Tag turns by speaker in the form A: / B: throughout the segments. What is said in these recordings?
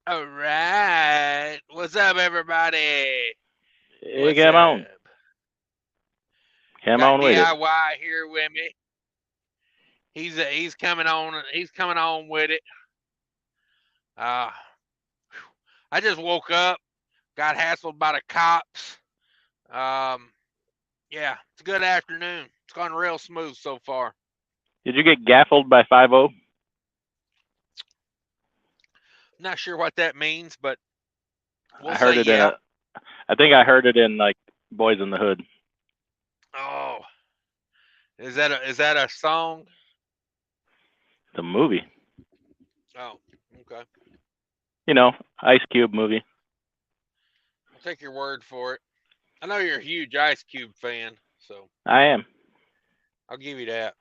A: All right. What's up, everybody?
B: Hey,
A: What's
B: come on.
A: up?
B: Come
A: Got
B: on with it.
A: DIY here with me. He's coming on. He's coming on with it. Uh, I just woke up. Got hassled by the cops. Um, yeah, it's a good afternoon. It's gone real smooth so far.
B: Did you get gaffled by 5-0?
A: Not sure what that means, but we'll
B: I
A: say
B: heard it in
A: yeah.
B: a. I think I heard it in like Boys in the Hood.
A: Oh, is that a song?
B: The movie.
A: Oh, okay.
B: You know, Ice Cube movie.
A: I'll take your word for it. I know you're a huge Ice Cube fan, so
B: I am.
A: I'll give you that.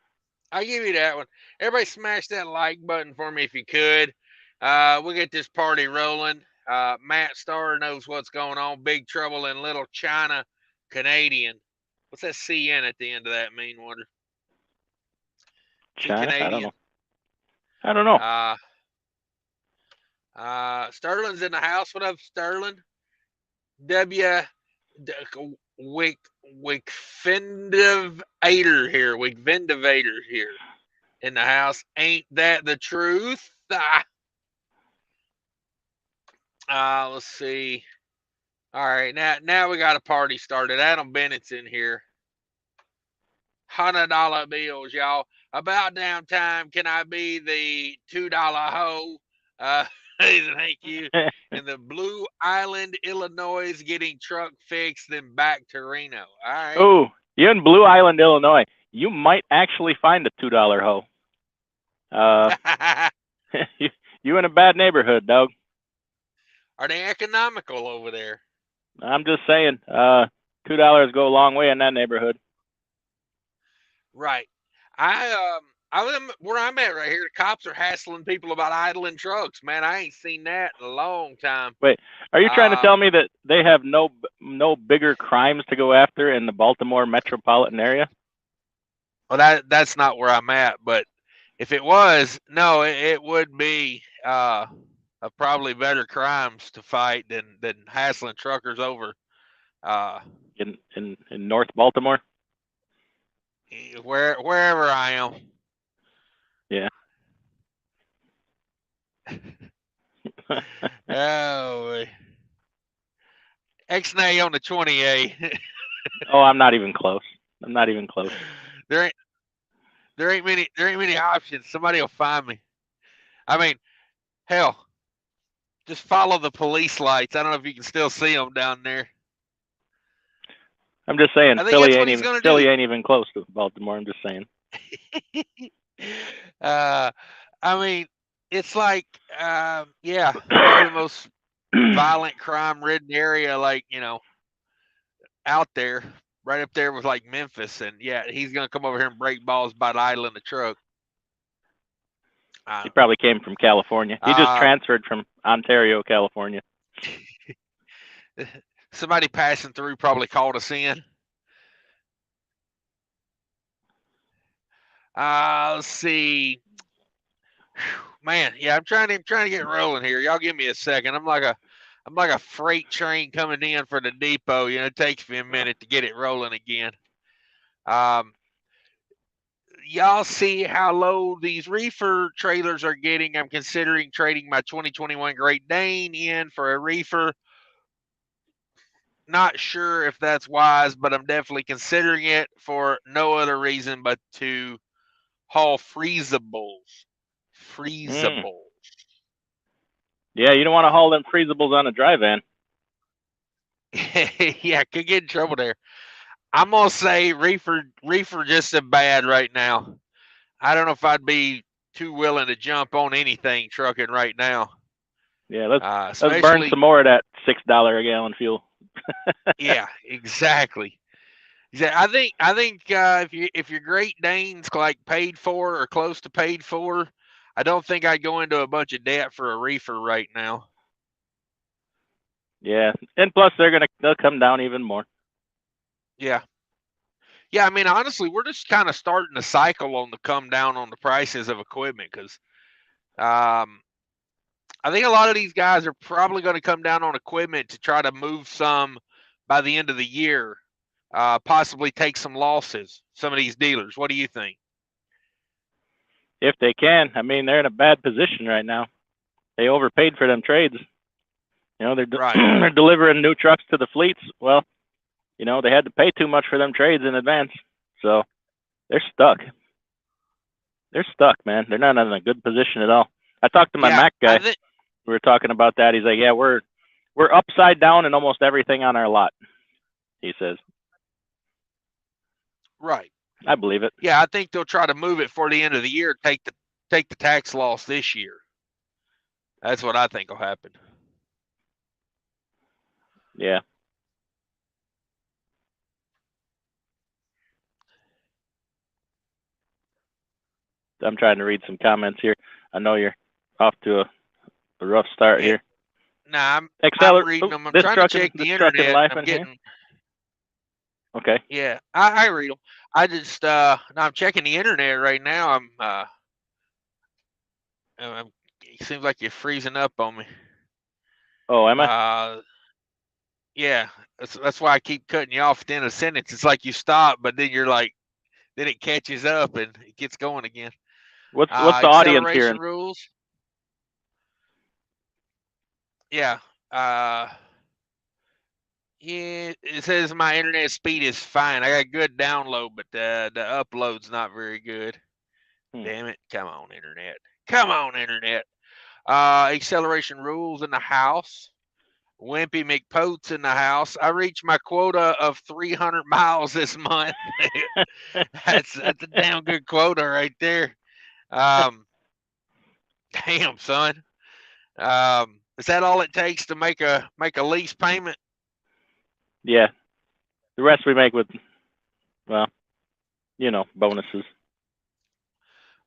A: I'll give you that one. Everybody smash that like button for me if you could. We'll get this party rolling. Matt Starr knows what's going on. Big Trouble in Little China, Canadian. What's that CN at the end of that mean, Wonder? Is he
B: China? I don't
A: Canadian?
B: know. I don't know.
A: Uh, Sterling's in the house. What up, Sterling? W. Wick Wickfendivator here. Wickvendivator here in the house. Ain't that the truth? Let's see. All right, now we got a party started. Adam Bennett's in here. $100 bills, y'all. About damn time. Can I be the $2 hoe? Thank you. In the Blue Island, Illinois, getting truck fixed, then back to Reno. All right.
B: Oh, you in Blue Island, Illinois. You might actually find a $2 hoe. Uh, you, you in a bad neighborhood, dog.
A: Are they economical over there?
B: I'm just saying. $2 go a long way in that neighborhood.
A: Right. I live where I'm at right here. The cops are hassling people about idling trucks. Man, I ain't seen that in a long time.
B: Wait, are you trying to tell
A: Um,
B: me that they have no bigger crimes to go after in the Baltimore metropolitan area?
A: well, that's not where I'm at, but if it was, no, it would be probably better crimes to fight than hassling truckers over uh,
B: In North Baltimore?
A: wherever I am.
B: Yeah.
A: Oh, X-nay on the 28.
B: Oh, I'm not even close. I'm not even close.
A: there ain't there ain't many options. Somebody will find me. I mean, hell, just follow the police lights. I don't know if you can still see them down there.
B: I'm just saying
A: I think that's what he's gonna do.
B: Philly ain't even close to Baltimore. I'm just saying.
A: uh, I mean, it's like, yeah, probably the most violent crime ridden area, like, out there, right up there with like Memphis. And yeah, he's going to come over here and break balls by idling the truck.
B: He
A: Uh,
B: probably came from California. He just
A: um,
B: transferred from Ontario, California.
A: Somebody passing through probably called us in. Let's see. Man, yeah, I'm trying to get rolling here. Y'all give me a second. I'm like a freight train coming in for the depot. It takes me a minute to get it rolling again. Um, y'all see how low these reefer trailers are getting. I'm considering trading my 2021 Great Dane in for a reefer. Not sure if that's wise, but I'm definitely considering it for no other reason but to haul freezables.
B: Mm.
A: Freezables.
B: Yeah, you don't want to haul them freezables on a dry van.
A: Yeah, could get in trouble there. I'm gonna say reefer just as bad right now. I don't know if I'd be too willing to jump on anything trucking right now.
B: Yeah, let's burn
A: Especially,
B: some more of that $6 a gallon fuel.
A: yeah, exactly. I think if your Great Danes like paid for or close to paid for, I don't think I'd go into a bunch of debt for a reefer right now.
B: Yeah, and plus they'll come down even more.
A: Yeah, yeah. I mean, honestly, we're just kind of starting a cycle on the come down on the prices of equipment because um, I think a lot of these guys are probably going to come down on equipment to try to move some by the end of the year, possibly take some losses. Some of these dealers. What do you think?
B: If they can, I mean, they're in a bad position right now. They overpaid for them trades. You know, they're
A: Right.
B: they're delivering new trucks to the fleets. Well, you know, they had to pay too much for them trades in advance, so they're stuck. They're stuck, man. They're not in a good position at all. I talked to my
A: Yeah,
B: Mac guy. We were talking about that. He's like, "Yeah, we're upside down in almost everything on our lot," he says.
A: right.
B: I believe it.
A: Yeah, I think they'll try to move it for the end of the year. Take the tax loss this year. That's what I think will happen.
B: Yeah. I'm trying to read some comments here. I know you're off to a rough start here.
A: Nah, I'm reading them. I'm
B: this
A: trying to check the internet. I'm getting.
B: Here. Okay.
A: Yeah, I read them. I just I'm checking the internet right now. It seems like you're freezing up on me.
B: Oh, am I?
A: Yeah, that's why I keep cutting you off at the end of the sentence. It's like you stop, but then you're like, then it catches up and it gets going again.
B: What's the audience here?
A: Rules. Yeah. Yeah, it says my internet speed is fine. I got good download, but the upload's not very good. Damn it. Come on, internet. Come on, internet. Acceleration rules in the house. Wimpy McPoats in the house. I reached my quota of 300 miles this month. that's a damn good quota right there. Damn, son. Is that all it takes to make a lease payment?
B: Yeah. The rest we make with, well, you know, bonuses.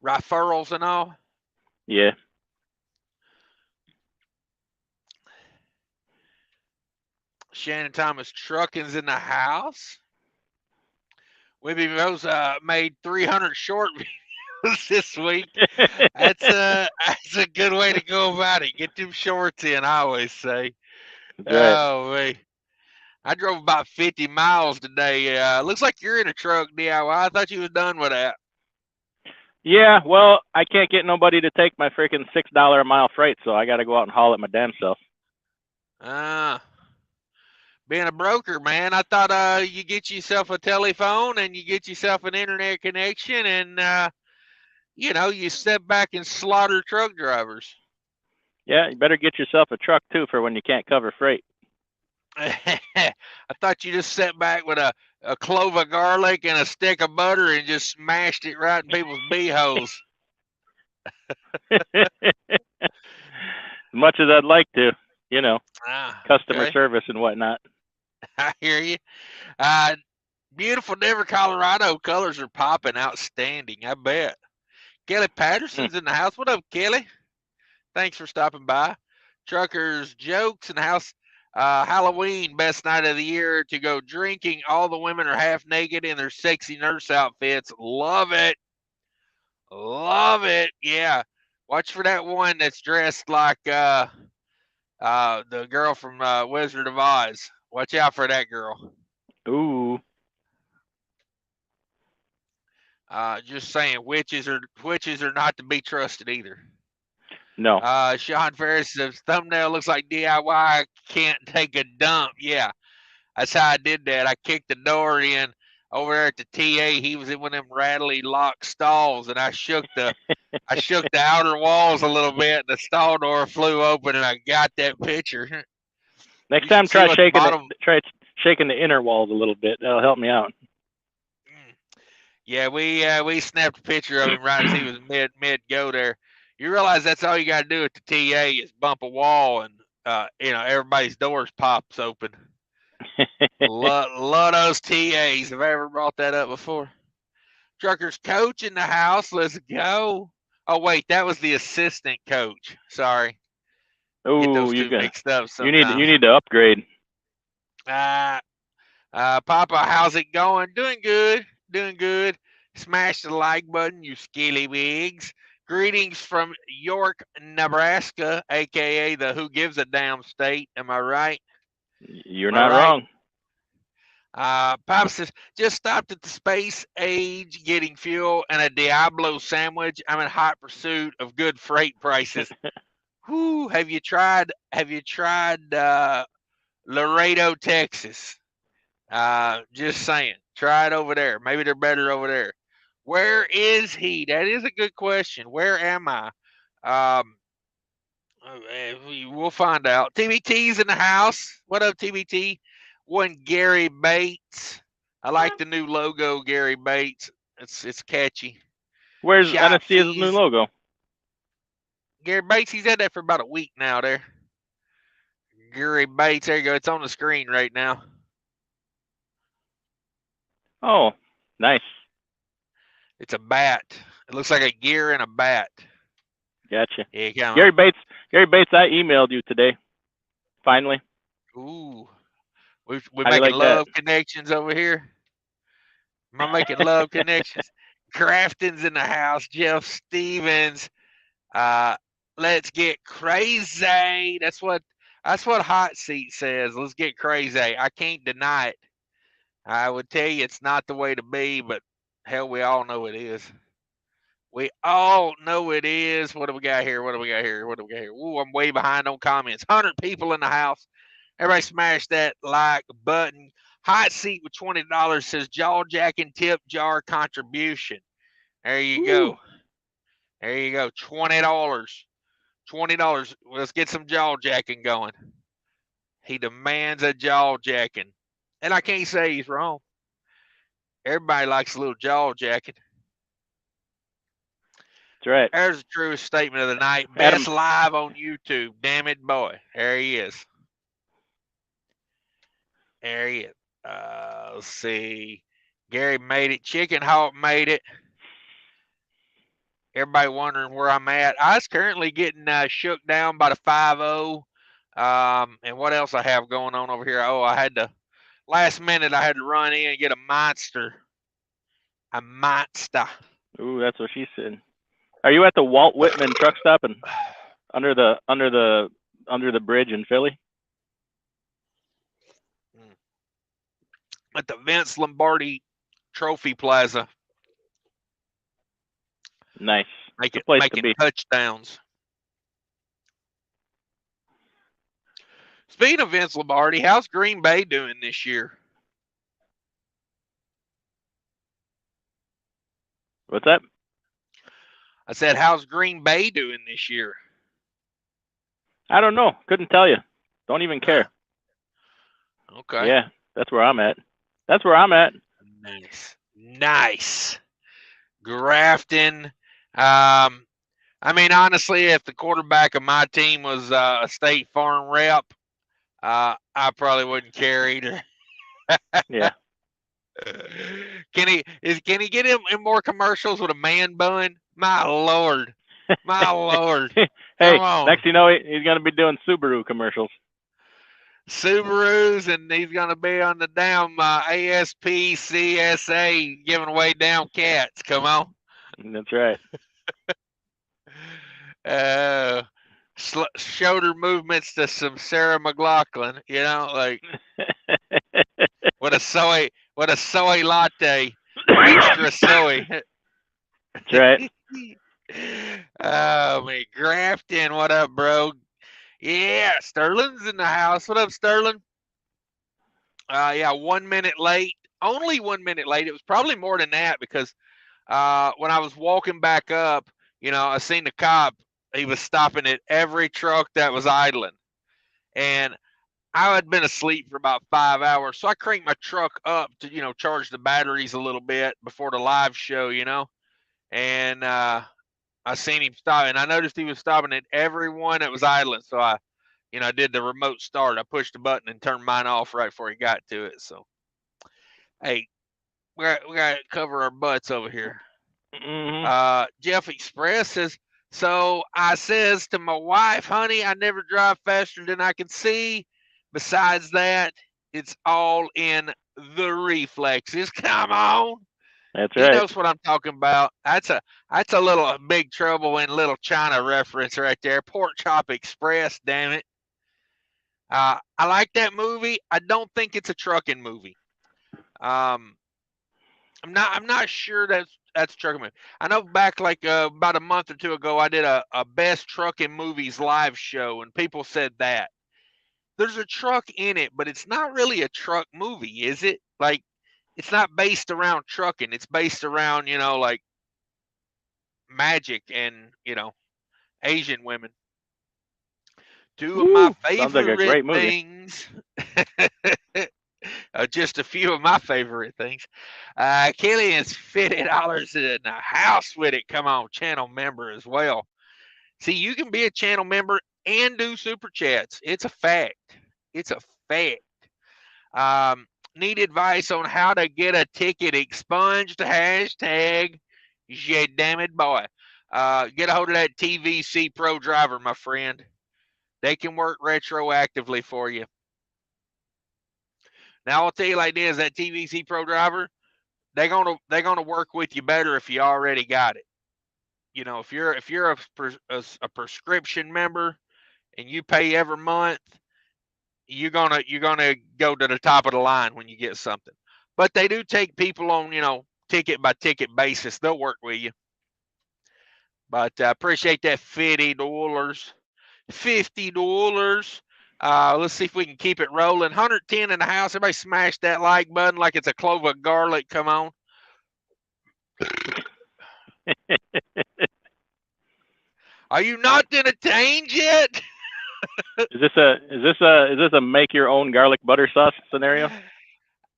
A: Referrals and all?
B: Yeah.
A: Shannon Thomas Trucking's in the house. Wimpy Rose made 300 short videos this week. That's a good way to go about it. Get them shorts in, I always say.
B: That's right.
A: Oh, man. I drove about 50 miles today. Looks like you're in a truck DIY. I thought you was done with that.
B: Yeah, well, I can't get nobody to take my freaking $6 a mile freight, so I got to go out and haul it my damn self.
A: Being a broker, man, I thought you get yourself a telephone and you get yourself an internet connection and, you know, you step back and slaughter truck drivers.
B: Yeah, you better get yourself a truck, too, for when you can't cover freight.
A: I thought you just sat back with a clove of garlic and a stick of butter and just smashed it right in people's beeholes.
B: As much as I'd like to, you know, customer
A: okay.
B: service and whatnot.
A: I hear you. Beautiful Denver, Colorado. Colors are popping. Outstanding, I bet. Kelly Patterson's in the house. What up, Kelly? Thanks for stopping by. Truckers Jokes in the house. Halloween, best night of the year to go drinking. All the women are half naked in their sexy nurse outfits. Love it. Love it. Yeah. Watch for that one that's dressed like the girl from Wizard of Oz. Watch out for that girl.
B: Ooh.
A: Just saying, witches are not to be trusted either.
B: No.
A: Sean Ferris's thumbnail looks like DIY can't take a dump. Yeah, that's how I did that. I kicked the door in over there at the TA. He was in one of them rattly lock stalls, and I shook the outer walls a little bit, and the stall door flew open, and I got that picture.
B: Next time, try shaking the inner walls a little bit. That'll help me out.
A: Yeah, we snapped a picture of him right as he was mid go there. You realize that's all you got to do at the TA is bump a wall, and you know, everybody's doors pops open. love those TAs. Have I ever brought that up before? Truckers coach in the house. Let's go. Oh wait, that was the assistant coach. Sorry. Get those two mixed up sometimes.
B: You need to upgrade.
A: Papa, how's it going? Doing good. Smash the like button, you skilly wigs. Greetings from York, Nebraska, aka the Who Gives a Damn state. Am I right?
B: You're
A: Am I
B: not
A: right?
B: wrong.
A: Pop says, just stopped at the Space Age getting fuel and a Diablo sandwich. I'm in hot pursuit of good freight prices. Whoo, have you tried Laredo, Texas? Just saying. Try it over there. Maybe they're better over there. Where is he? That is a good question. Where am I? Um, we'll find out. TBT's in the house. What up, TBT? One Gary Bates. I like the new logo, Gary Bates. It's catchy.
B: Where's
A: Shop
B: NSC's new
A: fees.
B: logo?
A: Gary Bates, he's had that for about a week now there. Gary Bates, there you go. It's on the screen right now.
B: Oh, nice.
A: It's a bat. It looks like a gear and a bat.
B: Gotcha.
A: Yeah, come on.
B: Gary Bates, I emailed you today. Finally.
A: Ooh. We're
B: How do you
A: making
B: like that?
A: love connections over here. Am I making love connections? Grafton's in the house. Jeff Stevens. Let's get crazy. That's what Hot Seat says. Let's get crazy. I can't deny it. I would tell you it's not the way to be, but hell, we all know it is. We all know it is. What do we got here? Ooh, I'm way behind on comments. 100 people in the house. Everybody smash that like button. Hot Seat with $20 says jaw jacking tip jar contribution. There you go. There you go. $20. $20. Let's get some jaw jacking going. He demands a jaw jacking. And I can't say he's wrong. Everybody likes a little jaw jacking.
B: That's right.
A: There's the truest statement of the night.
B: Adam.
A: Best live on YouTube. Damn it, boy. There he is. There he is. Let's see. Gary made it. Chicken Hawk made it. Everybody wondering where I'm at. I was currently getting shook down by the 5-0. And what else I have going on over here? Oh, last minute I had to run in and get a monster. A monster.
B: Ooh, that's what she said. Are you at the Walt Whitman truck stop and under the bridge in Philly?
A: At the Vince Lombardi Trophy Plaza.
B: Nice.
A: Making touchdowns. Speaking of Vince Lombardi, how's Green Bay doing this year?
B: What's that?
A: I said, how's Green Bay doing this year?
B: I don't know. Couldn't tell you. Don't even care.
A: Okay.
B: Yeah, that's where I'm at.
A: Nice. Grafton. I mean, honestly, if the quarterback of my team was a State Farm rep, I probably wouldn't care either.
B: Yeah.
A: Can he get him in more commercials with a man bun? My Lord.
B: Hey, next you know he's gonna be doing Subaru commercials.
A: Subarus, and he's gonna be on the damn ASPCSA giving away down cats. Come on.
B: That's right.
A: Shoulder movements to some Sarah McLachlan, you know, like what a soy latte, extra soy.
B: That's right.
A: Oh man, Grafton, what up, bro? Yeah, Sterling's in the house. What up, Sterling? Yeah, 1 minute late. Only 1 minute late. It was probably more than that because when I was walking back up, you know, I seen the cop. He was stopping at every truck that was idling. And I had been asleep for about 5 hours. So I cranked my truck up to, you know, charge the batteries a little bit before the live show, you know. And I seen him stop. And I noticed he was stopping at every one that was idling. So I did the remote start. I pushed the button and turned mine off right before he got to it. So, hey, we got to cover our butts over here.
B: Mm-hmm.
A: Jeff Express says, so I says to my wife, honey, I never drive faster than I can see. Besides that, it's all in the reflexes. Come on.
B: That's
A: He
B: right.
A: knows what I'm talking about. That's a little Big Trouble in Little China reference right there. Pork Chop Express, damn it. I like that movie. I don't think it's a trucking movie. I'm not sure that's a trucking movie. I know back like about a month or two ago, I did a best trucking movies live show, and people said that there's a truck in it, but it's not really a truck movie, is it? Like, it's not based around trucking. It's based around, like magic and, Asian women. Two of my
B: Woo! Sounds like a
A: favorite
B: great movie.
A: things. Just a few of my favorite things. Killian's $50 in a house with it. Come on, channel member as well. See, you can be a channel member and do super chats. It's a fact. It's a fact. Need advice on how to get a ticket expunged? Hashtag, yeah, damn it, boy. Get a hold of that TVC Pro driver, my friend. They can work retroactively for you. Now I'll tell you like this: that TVC Pro driver, they're gonna work with you better if you already got it. If you're a prescription member and you pay every month, you're gonna go to the top of the line when you get something. But they do take people on ticket by ticket basis. They'll work with you. But I appreciate that $50. $50. Let's see if we can keep it rolling. 110 in the house. Everybody smash that like button like it's a clove of garlic. Come on. Are you not entertained yet?
B: Is this a make your own garlic butter sauce scenario?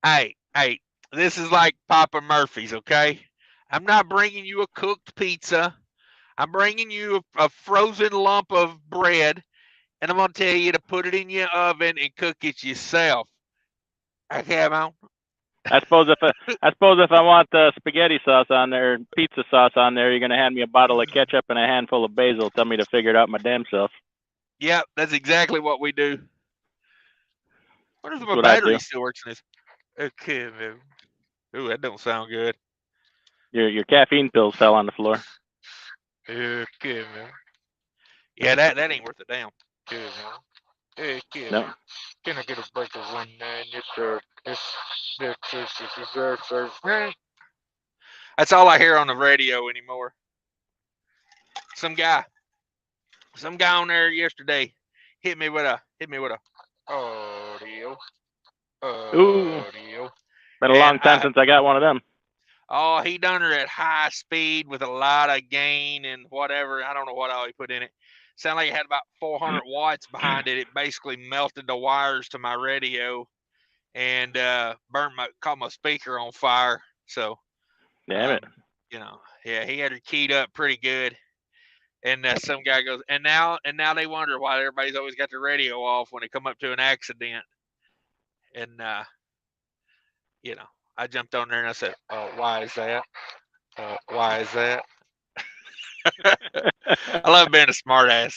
A: Hey, this is like Papa Murphy's, okay? I'm not bringing you a cooked pizza. I'm bringing you a frozen lump of bread, and I'm gonna tell you to put it in your oven and cook it yourself. Okay, man.
B: I suppose if I want the spaghetti sauce on there, pizza sauce on there, you're gonna hand me a bottle of ketchup and a handful of basil. Tell me to figure it out my damn self.
A: Yep, that's exactly what we do. What if
B: That's
A: my
B: what I do.
A: battery still works in this? Okay, man. Ooh, that don't sound good.
B: Your caffeine pills fell on the floor.
A: Okay, man. Yeah, that ain't worth a damn. Okay, man. Okay,
B: No.
A: man. Can I get a break of 1 9? That's all I hear on the radio anymore. Some guy on there yesterday hit me with a audio.
B: Ooh. Been a long time since I got one of them.
A: Oh, he done her at high speed with a lot of gain and whatever. I don't know what all he put in it. Sounded like it had about 400 watts behind it. It basically melted the wires to my radio and caught my speaker on fire. So,
B: damn it.
A: Yeah, he had her keyed up pretty good. And some guy goes, and now they wonder why everybody's always got the radio off when they come up to an accident. And I jumped on there and I said, why is that? Why is that? I love being a smartass.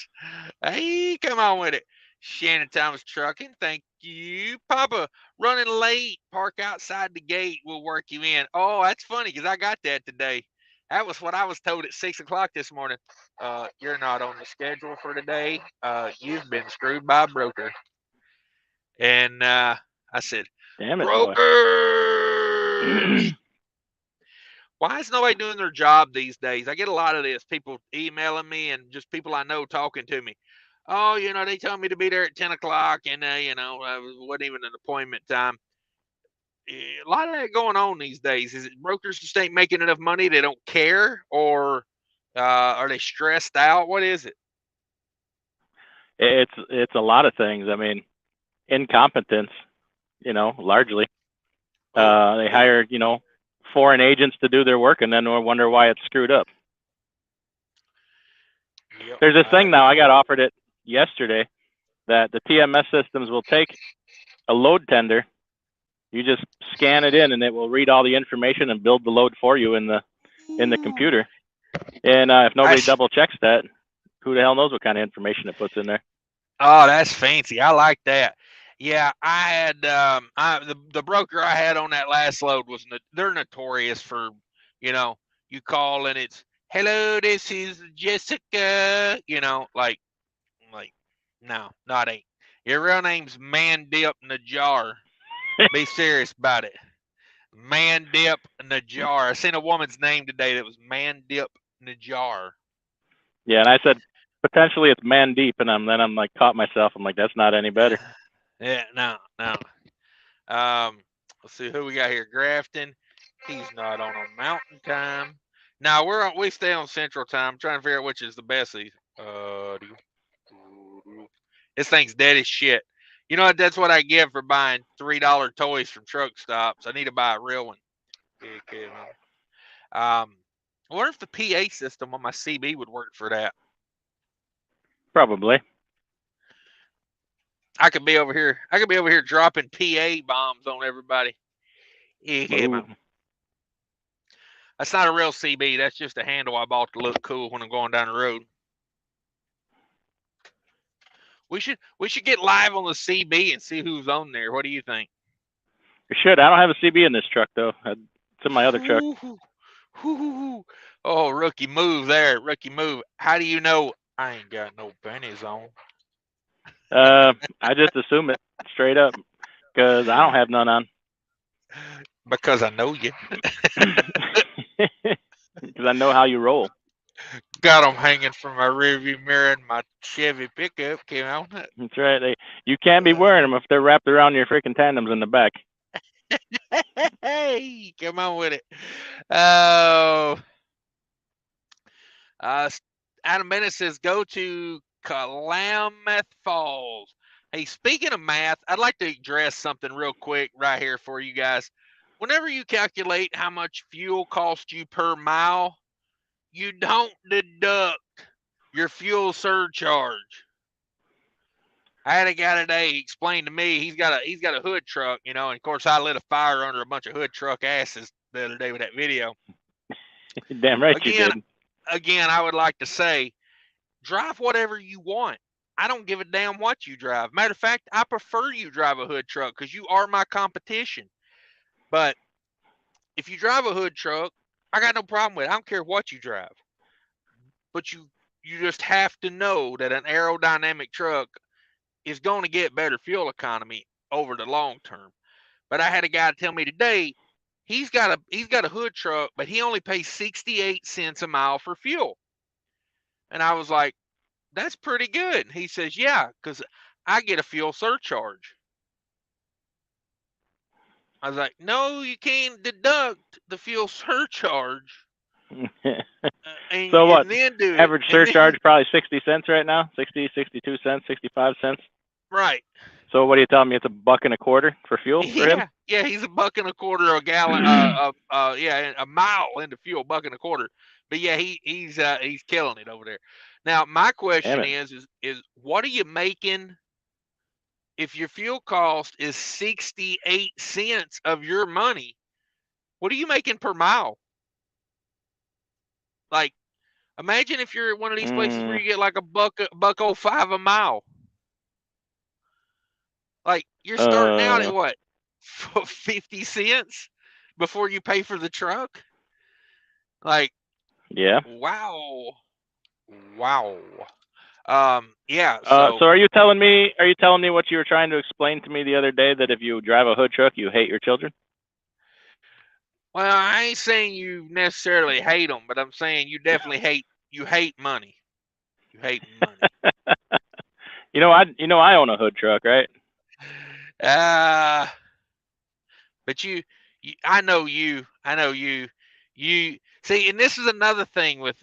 A: Hey, come on with it. Shannon Thomas Trucking, thank you. Papa, running late, park outside the gate, we'll work you in. Oh, that's funny because I got that today. That was what I was told at 6 o'clock this morning. You're not on the schedule for today. You've been screwed by a broker. And I said,
B: damn it,
A: brokers! Why is nobody doing their job these days? I get a lot of this, people emailing me and just people I know talking to me. Oh, they told me to be there at 10 o'clock and, it wasn't even an appointment time. A lot of that going on these days. Is it brokers just ain't making enough money? They don't care, or are they stressed out? What is it?
B: It's a lot of things. I mean, incompetence, largely. They hire, foreign agents to do their work and then wonder why it's screwed up.
A: Yep,
B: there's this thing now, I got offered it yesterday, that the TMS systems will take a load tender. You just scan it in and it will read all the information and build the load for you in the computer. And if nobody double checks that, who the hell knows what kind of information it puts in there?
A: Oh, that's fancy. I like that. Yeah, I had the broker I had on that last load they're notorious for You know, you call and it's, hello, this is Jessica. Like, no, not ain't. Your real name's Mandip Najar. Be serious about it. Mandip Najar. I seen a woman's name today that was Mandip Najar.
B: Yeah, and I said potentially it's man deep, and then I'm like caught myself. I'm like, that's not any better.
A: Yeah, no. Let's see who we got here. Grafton. He's not on a mountain time. Now we stay on Central Time. I'm trying to figure out which is the best. This thing's dead as shit. You know what? That's what I get for buying $3 toys from truck stops. I need to buy a real one. I wonder if the PA system on my CB would work for that.
B: Probably.
A: I could be over here dropping PA bombs on everybody. That's not a real CB. That's just a handle I bought to look cool when I'm going down the road. We should get live on the CB and see who's on there. What do you think?
B: You should. I don't have a CB in this truck though. It's in my other truck.
A: Oh, rookie move there. Rookie move. How do you know I ain't got no pennies on?
B: I just assume it straight up because I don't have none on.
A: Because I know you.
B: Because I know how you roll.
A: Got them hanging from my rearview mirror and my Chevy pickup came out.
B: That's right. You can't be wearing them if they're wrapped around your freaking tandems in the back.
A: Hey, come on with it. Oh. Adam Bennett says, go to Klamath Falls. Hey, speaking of math, I'd like to address something real quick right here for you guys. Whenever you calculate how much fuel costs you per mile, you don't deduct your fuel surcharge. I had a guy today explain to me he's got a hood truck, and of course I lit a fire under a bunch of hood truck asses the other day with that video.
B: Damn right you did.
A: Again, I would like to say, drive whatever you want. I don't give a damn what you drive. Matter of fact, I prefer you drive a hood truck because you are my competition. But if you drive a hood truck, I got no problem with it. I don't care what you drive. But you just have to know that an aerodynamic truck is going to get better fuel economy over the long term. But I had a guy tell me today he's got a hood truck, but he only pays 68 cents a mile for fuel. And I was like, that's pretty good. He says, yeah, because I get a fuel surcharge. I was like, no, you can't deduct the fuel surcharge.
B: So what?
A: And then do
B: average surcharge probably 60 cents right now? 60, 62 cents, 65 cents?
A: Right.
B: So what are you telling me? It's $1.25 for fuel for him?
A: Yeah, he's $1.25 a gallon. A mile into fuel, $1.25. But yeah, he's killing it over there. Now my question is what are you making if your fuel cost is 68 cents of your money? What are you making per mile? Like, imagine if you're at one of these places where you get like $1.05 a mile. Like, you're starting out at what, 50 cents before you pay for the truck? Like,
B: yeah.
A: Wow.
B: Yeah. So are you telling me what you were trying to explain to me the other day, that if you drive a hood truck, you hate your children?
A: Well, I ain't saying you necessarily hate them, but I'm saying you definitely hate money. You hate money.
B: I own a hood truck, right?
A: But I know you see, and this is another thing with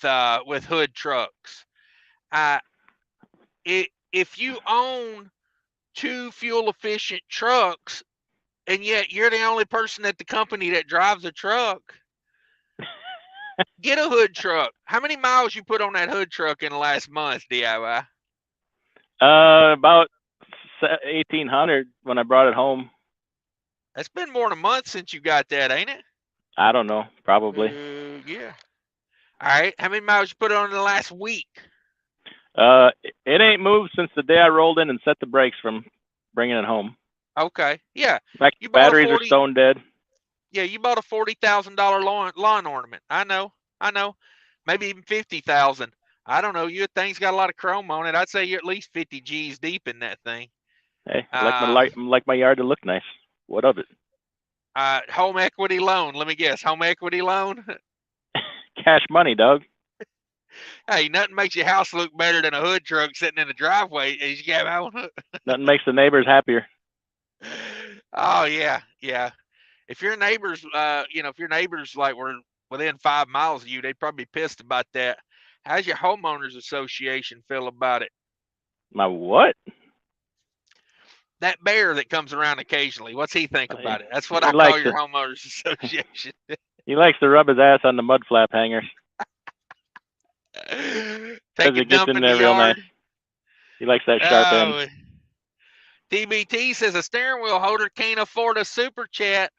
A: hood trucks. If you own 2 fuel efficient trucks and yet you're the only person at the company that drives a truck, get a hood truck. How many miles you put on that hood truck in the last month, DIY?
B: About 1,800 when I brought it home.
A: That's been more than a month since you got that, ain't it?
B: I don't know, probably.
A: Yeah. All right. How many miles you put on in the last week?
B: It ain't moved since the day I rolled in and set the brakes from bringing it home.
A: Okay. Yeah.
B: Like, batteries are stone dead.
A: Yeah, you bought a $40,000 lawn ornament. I know. Maybe even 50,000. I don't know. Your thing's got a lot of chrome on it. I'd say you're at least 50 G's deep in that thing.
B: Hey,
A: Uh,
B: I like my yard to look nice. What of it?
A: Home equity loan. Let me guess. Home equity loan.
B: Cash money, dog.
A: Hey, nothing makes your house look better than a hood truck sitting in the driveway as you get out.
B: Nothing makes the neighbors happier.
A: Oh yeah, yeah. If your neighbors, if your neighbors like were within 5 miles of you, they'd probably be pissed about that. How's your homeowners association feel about it?
B: My what?
A: That bear that comes around occasionally, what's he think
B: He,
A: about it? That's what
B: he
A: I call
B: likes
A: your
B: to
A: homeowners association.
B: he likes to rub his ass on the Mudflap hangers.
A: Take
B: Because
A: a
B: it gets
A: dump
B: in
A: in the
B: there real nice.
A: yard.
B: He likes that sharp end.
A: Oh, TBT says a steering wheel holder can't afford a super chat.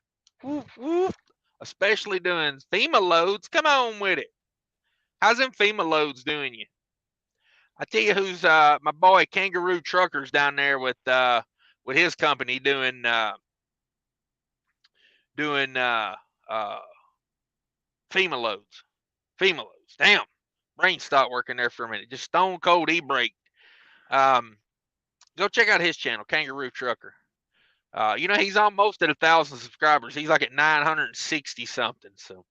A: Woof, woof. Especially doing FEMA loads. Come on with it. How's them FEMA loads doing you? I tell you who's my boy Kangaroo Truckers down there with his company doing FEMA loads. FEMA loads. Damn, brain stopped working there for a minute. Just stone cold e-brake. Go check out his channel, Kangaroo Trucker. He's almost at 1,000 subscribers. He's like at 960 something. So,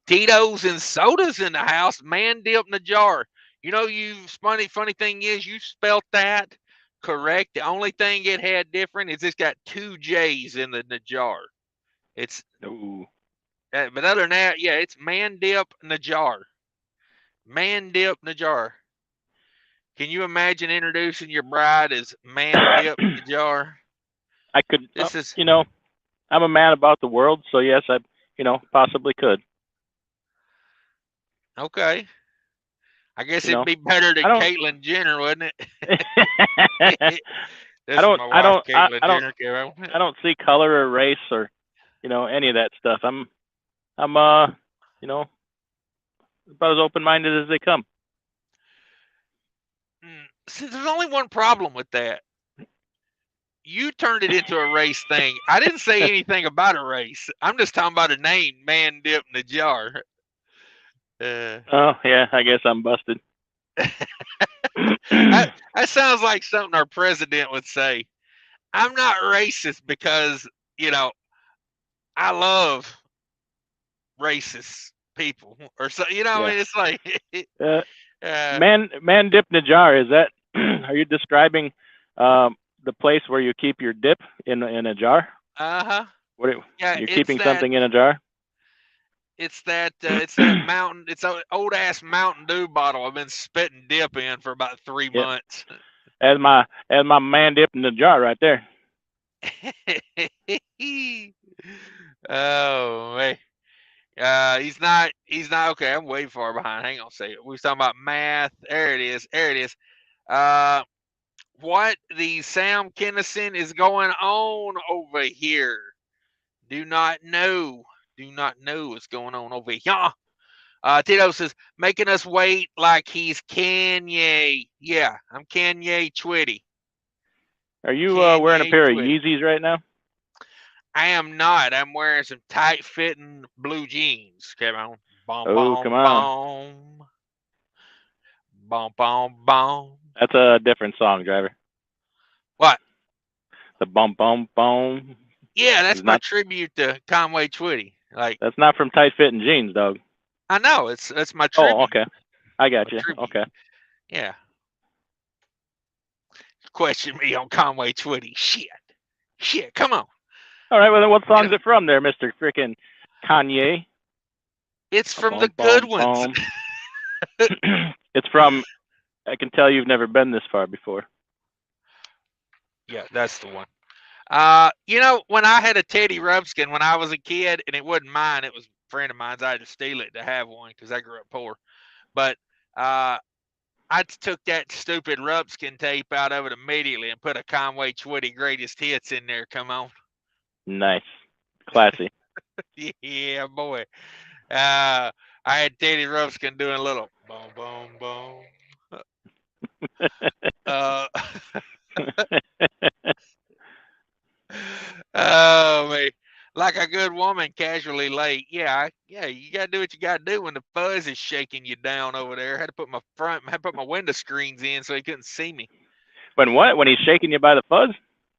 A: Tito's and sodas in the house. Man dip in the jar. Funny thing is, you spelt that correct. The only thing it had different is it's got two J's in the jar. It's
B: Ooh.
A: But other than that, yeah, it's man dip Najar. Man dip Najar. Can you imagine introducing your bride as man dip Najar?
B: I could,
A: This is
B: I'm a man about the world, so yes, I, possibly could.
A: okay. I guess
B: You
A: it'd
B: know,
A: be better
B: I
A: than
B: don't.
A: Caitlyn Jenner, wouldn't it?
B: I
A: This is
B: don't.
A: my
B: I
A: wife,
B: don't.
A: Caitlyn
B: I don't.
A: Jenner.
B: I don't see color or race or, any of that stuff. I'm about as open-minded as they come.
A: See, there's only one problem with that. You turned it into a race thing. I didn't say anything about a race. I'm just talking about a name, man dip in the jar.
B: Oh yeah, I guess I'm busted.
A: That sounds like something our president would say. I'm not racist because, I love racist people or so, I
B: Yeah.
A: mean, it's like,
B: Man dip in a jar. Is that? Are you describing the place where you keep your dip in a jar?
A: uh-huh.
B: What
A: Yeah,
B: you're keeping something in a jar?
A: it's that mountain, it's an old ass Mountain Dew bottle I've been spitting dip in for about 3
B: Yep.
A: months.
B: As my man dip in the jar right there.
A: Oh man. He's not okay. I'm way far behind. Hang on a second. We was talking about math. There it is. What the Sam Kennison is going on over here? Do not know. Do not know what's going on over here. Tito says, making us wait like he's Kanye. Yeah, I'm Kanye Twitty.
B: Are you wearing a
A: Kanye
B: pair of
A: Twitty.
B: Yeezys right now?
A: I am not. I'm wearing some tight fitting blue jeans. Come on. Boom,
B: Oh, come on.
A: boom. Boom, boom, boom.
B: That's a different song, driver.
A: What?
B: The bum bum bum.
A: Yeah, that's
B: It's
A: my
B: not.
A: tribute to Conway Twitty. Like,
B: That's not from tight fitting jeans, dog.
A: I know that's my tribute.
B: Oh, okay. I got
A: My
B: you.
A: tribute.
B: Okay.
A: Yeah. Question me on Conway Twitty. Shit. Come on.
B: All right. Well, then what song's it from, there, Mister Frickin' Kanye?
A: It's from the good ones.
B: It's from. I can tell you've never been this far before.
A: Yeah, that's the one. When I had a Teddy Rumpskin when I was a kid, and it wasn't mine, it was a friend of mine's. I had to steal it to have one because I grew up poor. But I took that stupid Rumpskin tape out of it immediately and put a Conway Twitty greatest hits in there. Come on.
B: Nice, classy.
A: Yeah, boy. I had Teddy Rumpskin doing a little boom, boom, boom. Uh, Oh man, like a good woman, casually late. Yeah, yeah. You gotta do what you gotta do when the fuzz is shaking you down over there. I had to put my window screens in so he couldn't see me.
B: When what? When he's shaking you by the fuzz?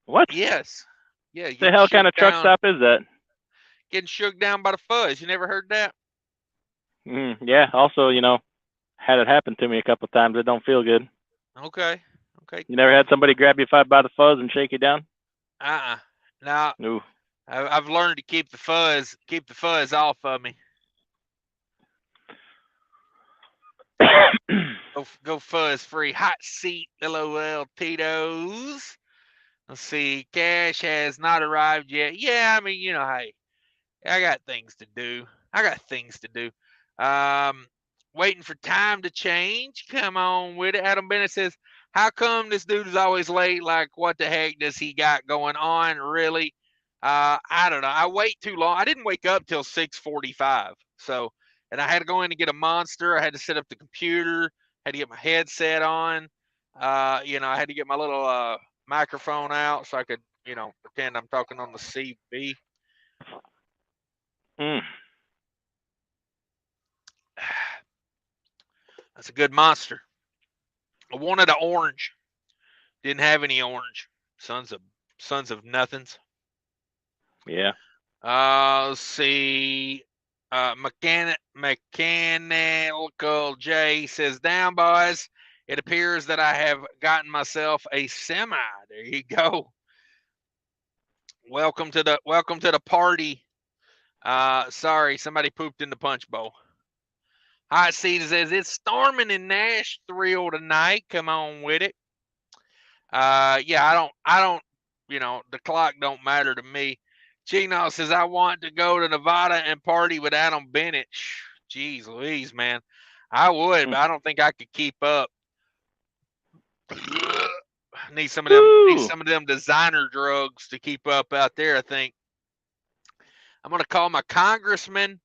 B: What
A: Yes. Yeah,
B: the
A: getting
B: hell
A: shook
B: kind of truck
A: down,
B: stop is that?
A: getting shook down by the fuzz. You never heard that?
B: Yeah. Also, had it happen to me a couple of times. It don't feel good.
A: Okay. Okay.
B: You never had somebody grab you by the fuzz and shake you down?
A: Now
B: Ooh.
A: I've learned to keep the fuzz off of me. Go fuzz free. Hot seat. LOL. Tito's. Let's see. Cash has not arrived yet. Yeah, I mean, hey, I got things to do. Um, Waiting for time to change. Come on with it. Adam Bennett says, how come this dude is always late? Like, what the heck does he got going on? Really? I don't know. I wait too long. I didn't wake up till 6:45. So, and I had to go in and get a monster. I had to set up the computer. Had to get my headset on. I had to get my little microphone out so I could, pretend I'm talking on the CB. That's a good monster. I wanted an orange. Didn't have any orange. Sons of nothings.
B: Yeah.
A: Let's see. Mechanical J says, down boys. It appears that I have gotten myself a semi. There you go. Welcome to the party. Sorry, somebody pooped in the punch bowl. Hot Seat says it's storming in Nashville tonight. Come on with it. Yeah, I don't, the clock don't matter to me. Chino says I want to go to Nevada and party with Adam Bennett. Jeez Louise, man. I would, but I don't think I could keep up. Need some of them designer drugs to keep up out there, I think. I'm gonna call my congressman.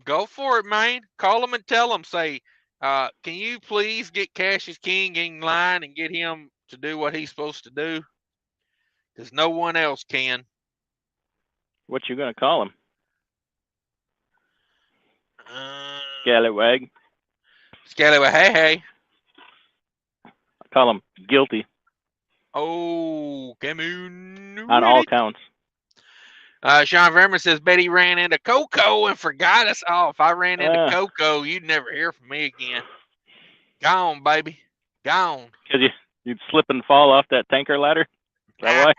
A: Go for it, man. Call him and tell him. Say, can you please get Cassius King in line and get him to do what he's supposed to do? Because no one else can.
B: What you gonna call him?
A: Scallywag. Hey.
B: I call him guilty.
A: Oh, Camoon.
B: On all counts.
A: Sean Verma says Betty ran into Coco and forgot us. Oh, if I ran into Coco, you'd never hear from me again. Gone, baby. Gone.
B: Because you'd slip and fall off that tanker ladder? Is that why?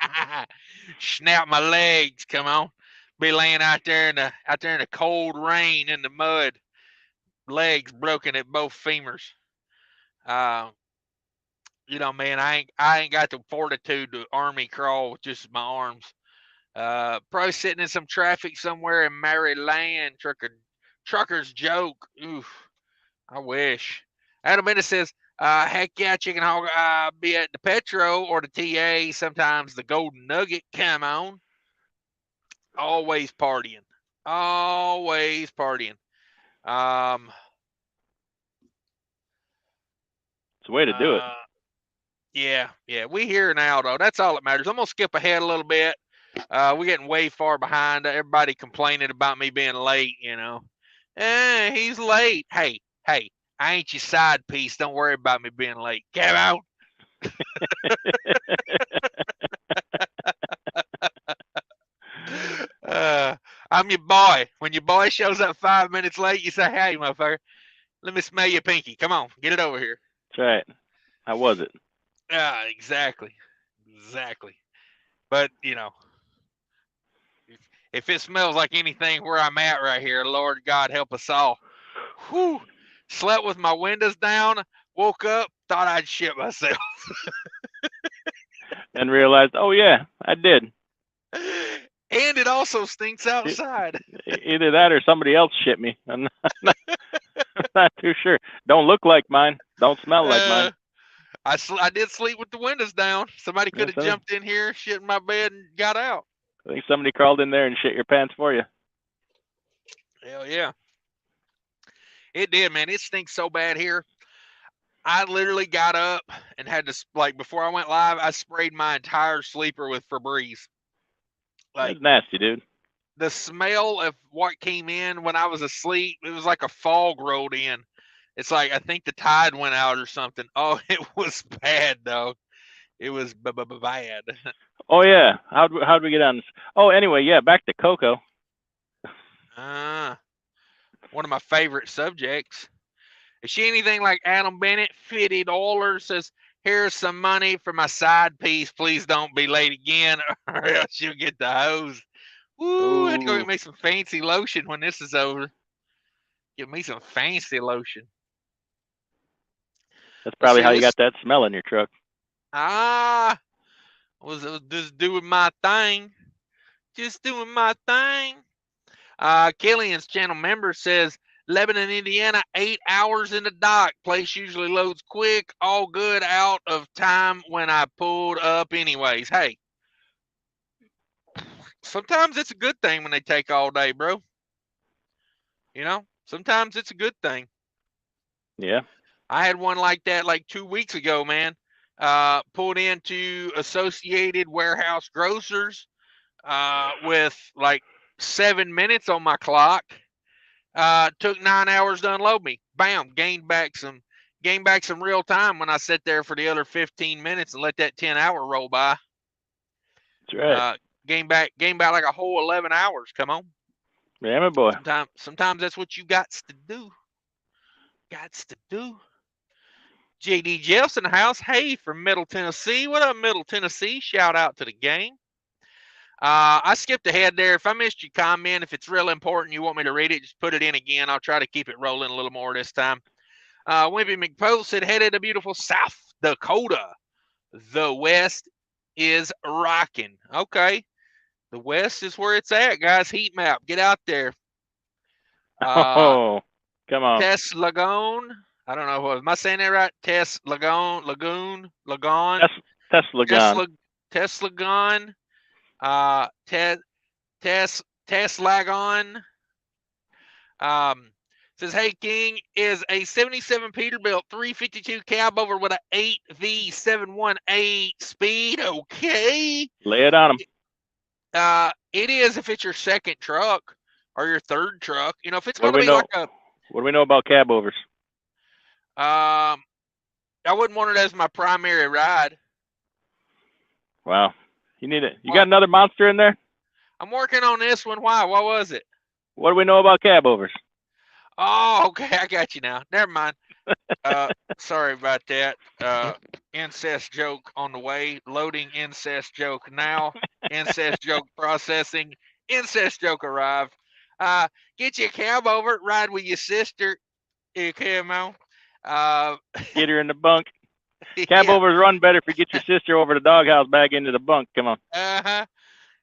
A: Snap my legs. Come on. Be laying out there in the cold rain in the mud. Legs broken at both femurs. Man, I ain't got the fortitude to army crawl with just my arms. Probably sitting in some traffic somewhere in Maryland. Trucker's joke. Oof. I wish. Adam Bennett says, heck yeah, chicken hog, be at the Petro or the TA, sometimes the Golden Nugget. Come on. Always partying. Always partying.
B: It's a way to do it.
A: Yeah. We here now, though. That's all that matters. I'm going to skip ahead a little bit. We're getting way far behind. Everybody complaining about me being late, he's late. Hey, I ain't your side piece. Don't worry about me being late. Get out. I'm your boy. When your boy shows up 5 minutes late, you say, hey, motherfucker, let me smell your pinky. Come on, get it over here.
B: That's right. How was it?
A: Yeah, exactly. But, if it smells like anything where I'm at right here, Lord God help us all. Whew. Slept with my windows down, woke up, thought I'd shit myself.
B: And realized, oh yeah, I did.
A: And it also stinks outside.
B: Either that or somebody else shit me. I'm not too sure. Don't look like mine. Don't smell like mine.
A: I did sleep with the windows down. Somebody could have jumped in here, shit in my bed, and got out.
B: I think somebody crawled in there and shit your pants for you.
A: Hell yeah. It did, man. It stinks so bad here. I literally got up and had to, before I went live, I sprayed my entire sleeper with Febreze. Like
B: That's nasty, dude.
A: the smell of what came in when I was asleep, it was like a fog rolled in. It's like I think the tide went out or something. Oh, it was bad though. It was bad.
B: Oh yeah, how'd we get on this? Oh, anyway, yeah, back to Coco.
A: One of my favorite subjects. Is she anything like Adam Bennett? Fitted Oiler says, "Here's some money for my side piece. Please don't be late again, or else you'll get the hose." Woo! I had to go get me some fancy lotion when this is over. Get me some fancy lotion.
B: That's probably how you
A: Let's
B: got that smell in your truck.
A: was just doing my thing. Just doing my thing. Killian's channel member says, Lebanon, Indiana, 8 hours in the dock. Place usually loads quick. All good out of time when I pulled up anyways. Hey, sometimes it's a good thing when they take all day, bro. You know, sometimes it's a good thing.
B: Yeah.
A: I had one like that like 2 weeks ago, man. Pulled into Associated Warehouse Grocers with like 7 minutes on my clock. Took 9 hours to unload me. Bam, gained back some real time when I sat there for the other 15 minutes and let that 10-hour roll by.
B: That's right.
A: Gained back like a whole 11 hours. Come on.
B: Damn it, boy.
A: Sometimes that's what you got to do. JD Jeff's in the house. Hey, from Middle Tennessee. What up, Middle Tennessee? Shout out to the gang. I skipped ahead there. If I missed your comment, if it's real important, you want me to read it, just put it in again. I'll try to keep it rolling a little more this time. Wimpy McPost said, headed to beautiful South Dakota. The West is rocking. Okay. The West is where it's at, guys. Heat map. Get out there.
B: Oh, come on.
A: Tess Lagoon. I don't know. Am I saying that right? Tess Lagoon.
B: Tesla gun.
A: Tesla Gun. Tess Lagon. Says, hey, King, is a 77 Peterbilt 352 cab over with an 8V718 speed. Okay.
B: Lay it on them.
A: It is if it's your second truck or your third truck. You know, if it's
B: What
A: going
B: do
A: to
B: we
A: be
B: know?
A: like
B: What do we know about cab overs?
A: I wouldn't want it as my primary ride.
B: Wow. You got another monster in there?
A: I'm working on this one. Why? What was it?
B: What do we know about cab overs?
A: Oh, okay. I got you now. Never mind. Sorry about that. Incest joke on the way. Loading incest joke now. Incest joke processing. Incest joke arrived. Get your cab over. Ride with your sister. Come on.
B: Get her in the bunk. Cab overs run better if you get your sister over the doghouse back into the bunk. Come on.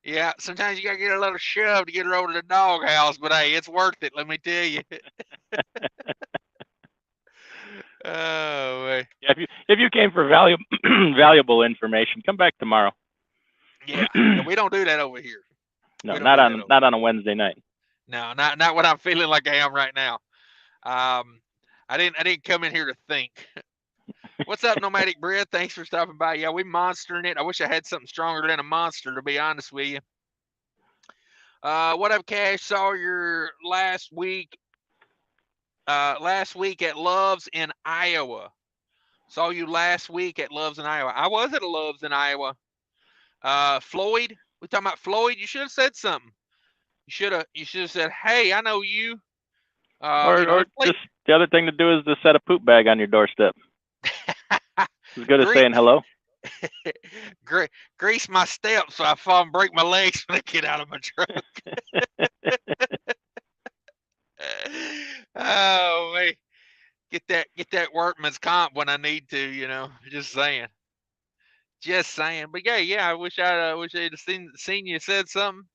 A: Yeah, sometimes you gotta get a little shove to get her over to the doghouse, but hey, it's worth it, let me tell you. Oh, man.
B: Yeah, if you came for valuable information, come back tomorrow.
A: Yeah, we don't do that over here.
B: No, not on a Wednesday night.
A: No, not what I'm feeling like I am right now. I didn't come in here to think. What's up, Nomadic Bread? Thanks for stopping by. Yeah, we monstering it. I wish I had something stronger than a monster, to be honest with you. What up, Cash? Saw your last week at Love's in Iowa. Saw you last week at Love's in Iowa. I was at a Love's in Iowa. Floyd, we talking about Floyd? You should have said something. You should have said, "Hey, I know you."
B: Or just the other thing to do is to set a poop bag on your doorstep. As good as saying hello.
A: Grease my steps so I fall and break my legs when I get out of my truck. Oh man, get that workman's comp when I need to. You know, just saying. But yeah. I wish I'd seen you said something.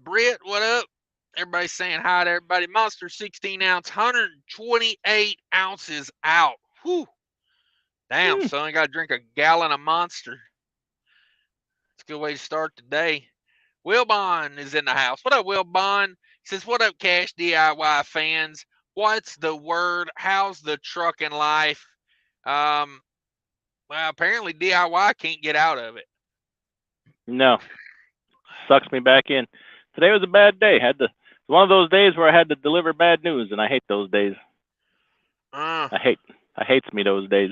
A: Britt, what up? Everybody's saying hi to everybody. Monster 16-ounce, 128 ounces out. Whew. Damn, son, I got to drink a gallon of Monster. It's a good way to start the day. Will Bond is in the house. What up, Will Bond? He says, what up, Cash DIY fans? What's the word? How's the trucking life? Well, apparently DIY can't get out of it.
B: No, sucks me back in. Today was a bad day. It's one of those days where I had to deliver bad news, and I hate those days.
A: Uh,
B: I hates me those days.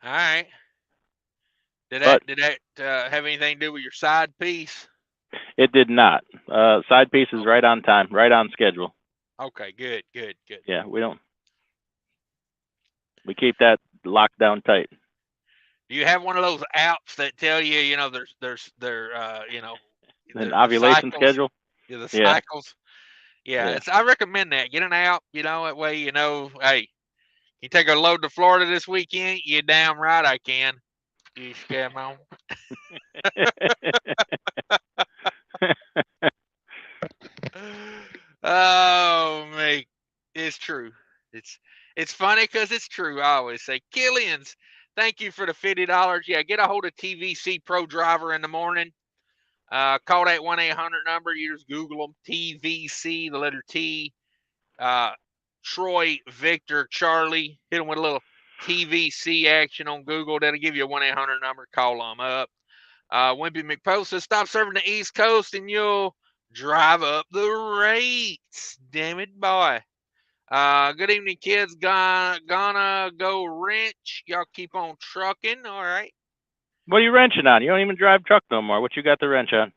A: all right. Did
B: But
A: that have anything to do with your side piece?
B: it did not. Side piece is right on time, right on schedule.
A: Okay, good, good, good.
B: Yeah, we keep that locked down tight.
A: Do you have one of those apps that tell you,
B: An
A: the
B: ovulation
A: cycles?
B: schedule.
A: Yeah, the
B: Yeah,
A: cycles. Yeah,
B: yeah.
A: I recommend that. Get an app, that way hey, you take a load to Florida this weekend? You damn right I can. You scam on. Oh man, it's true. It's it's funny because it's true. I always say, Killians, thank you for the $50. Yeah, get a hold of TVC Pro Driver in the morning. Call that 1-800 number. You just Google them. TVC, the letter T. Troy, Victor, Charlie. Hit them with a little TVC action on Google. That'll give you a 1-800 number. Call them up. Wimpy McPost says, stop serving the East Coast and you'll drive up the rates. Damn it, boy. Good evening, kids. Gonna go wrench. Y'all keep on trucking. All right.
B: What are you wrenching on? You don't even drive truck no more. What you got the wrench on?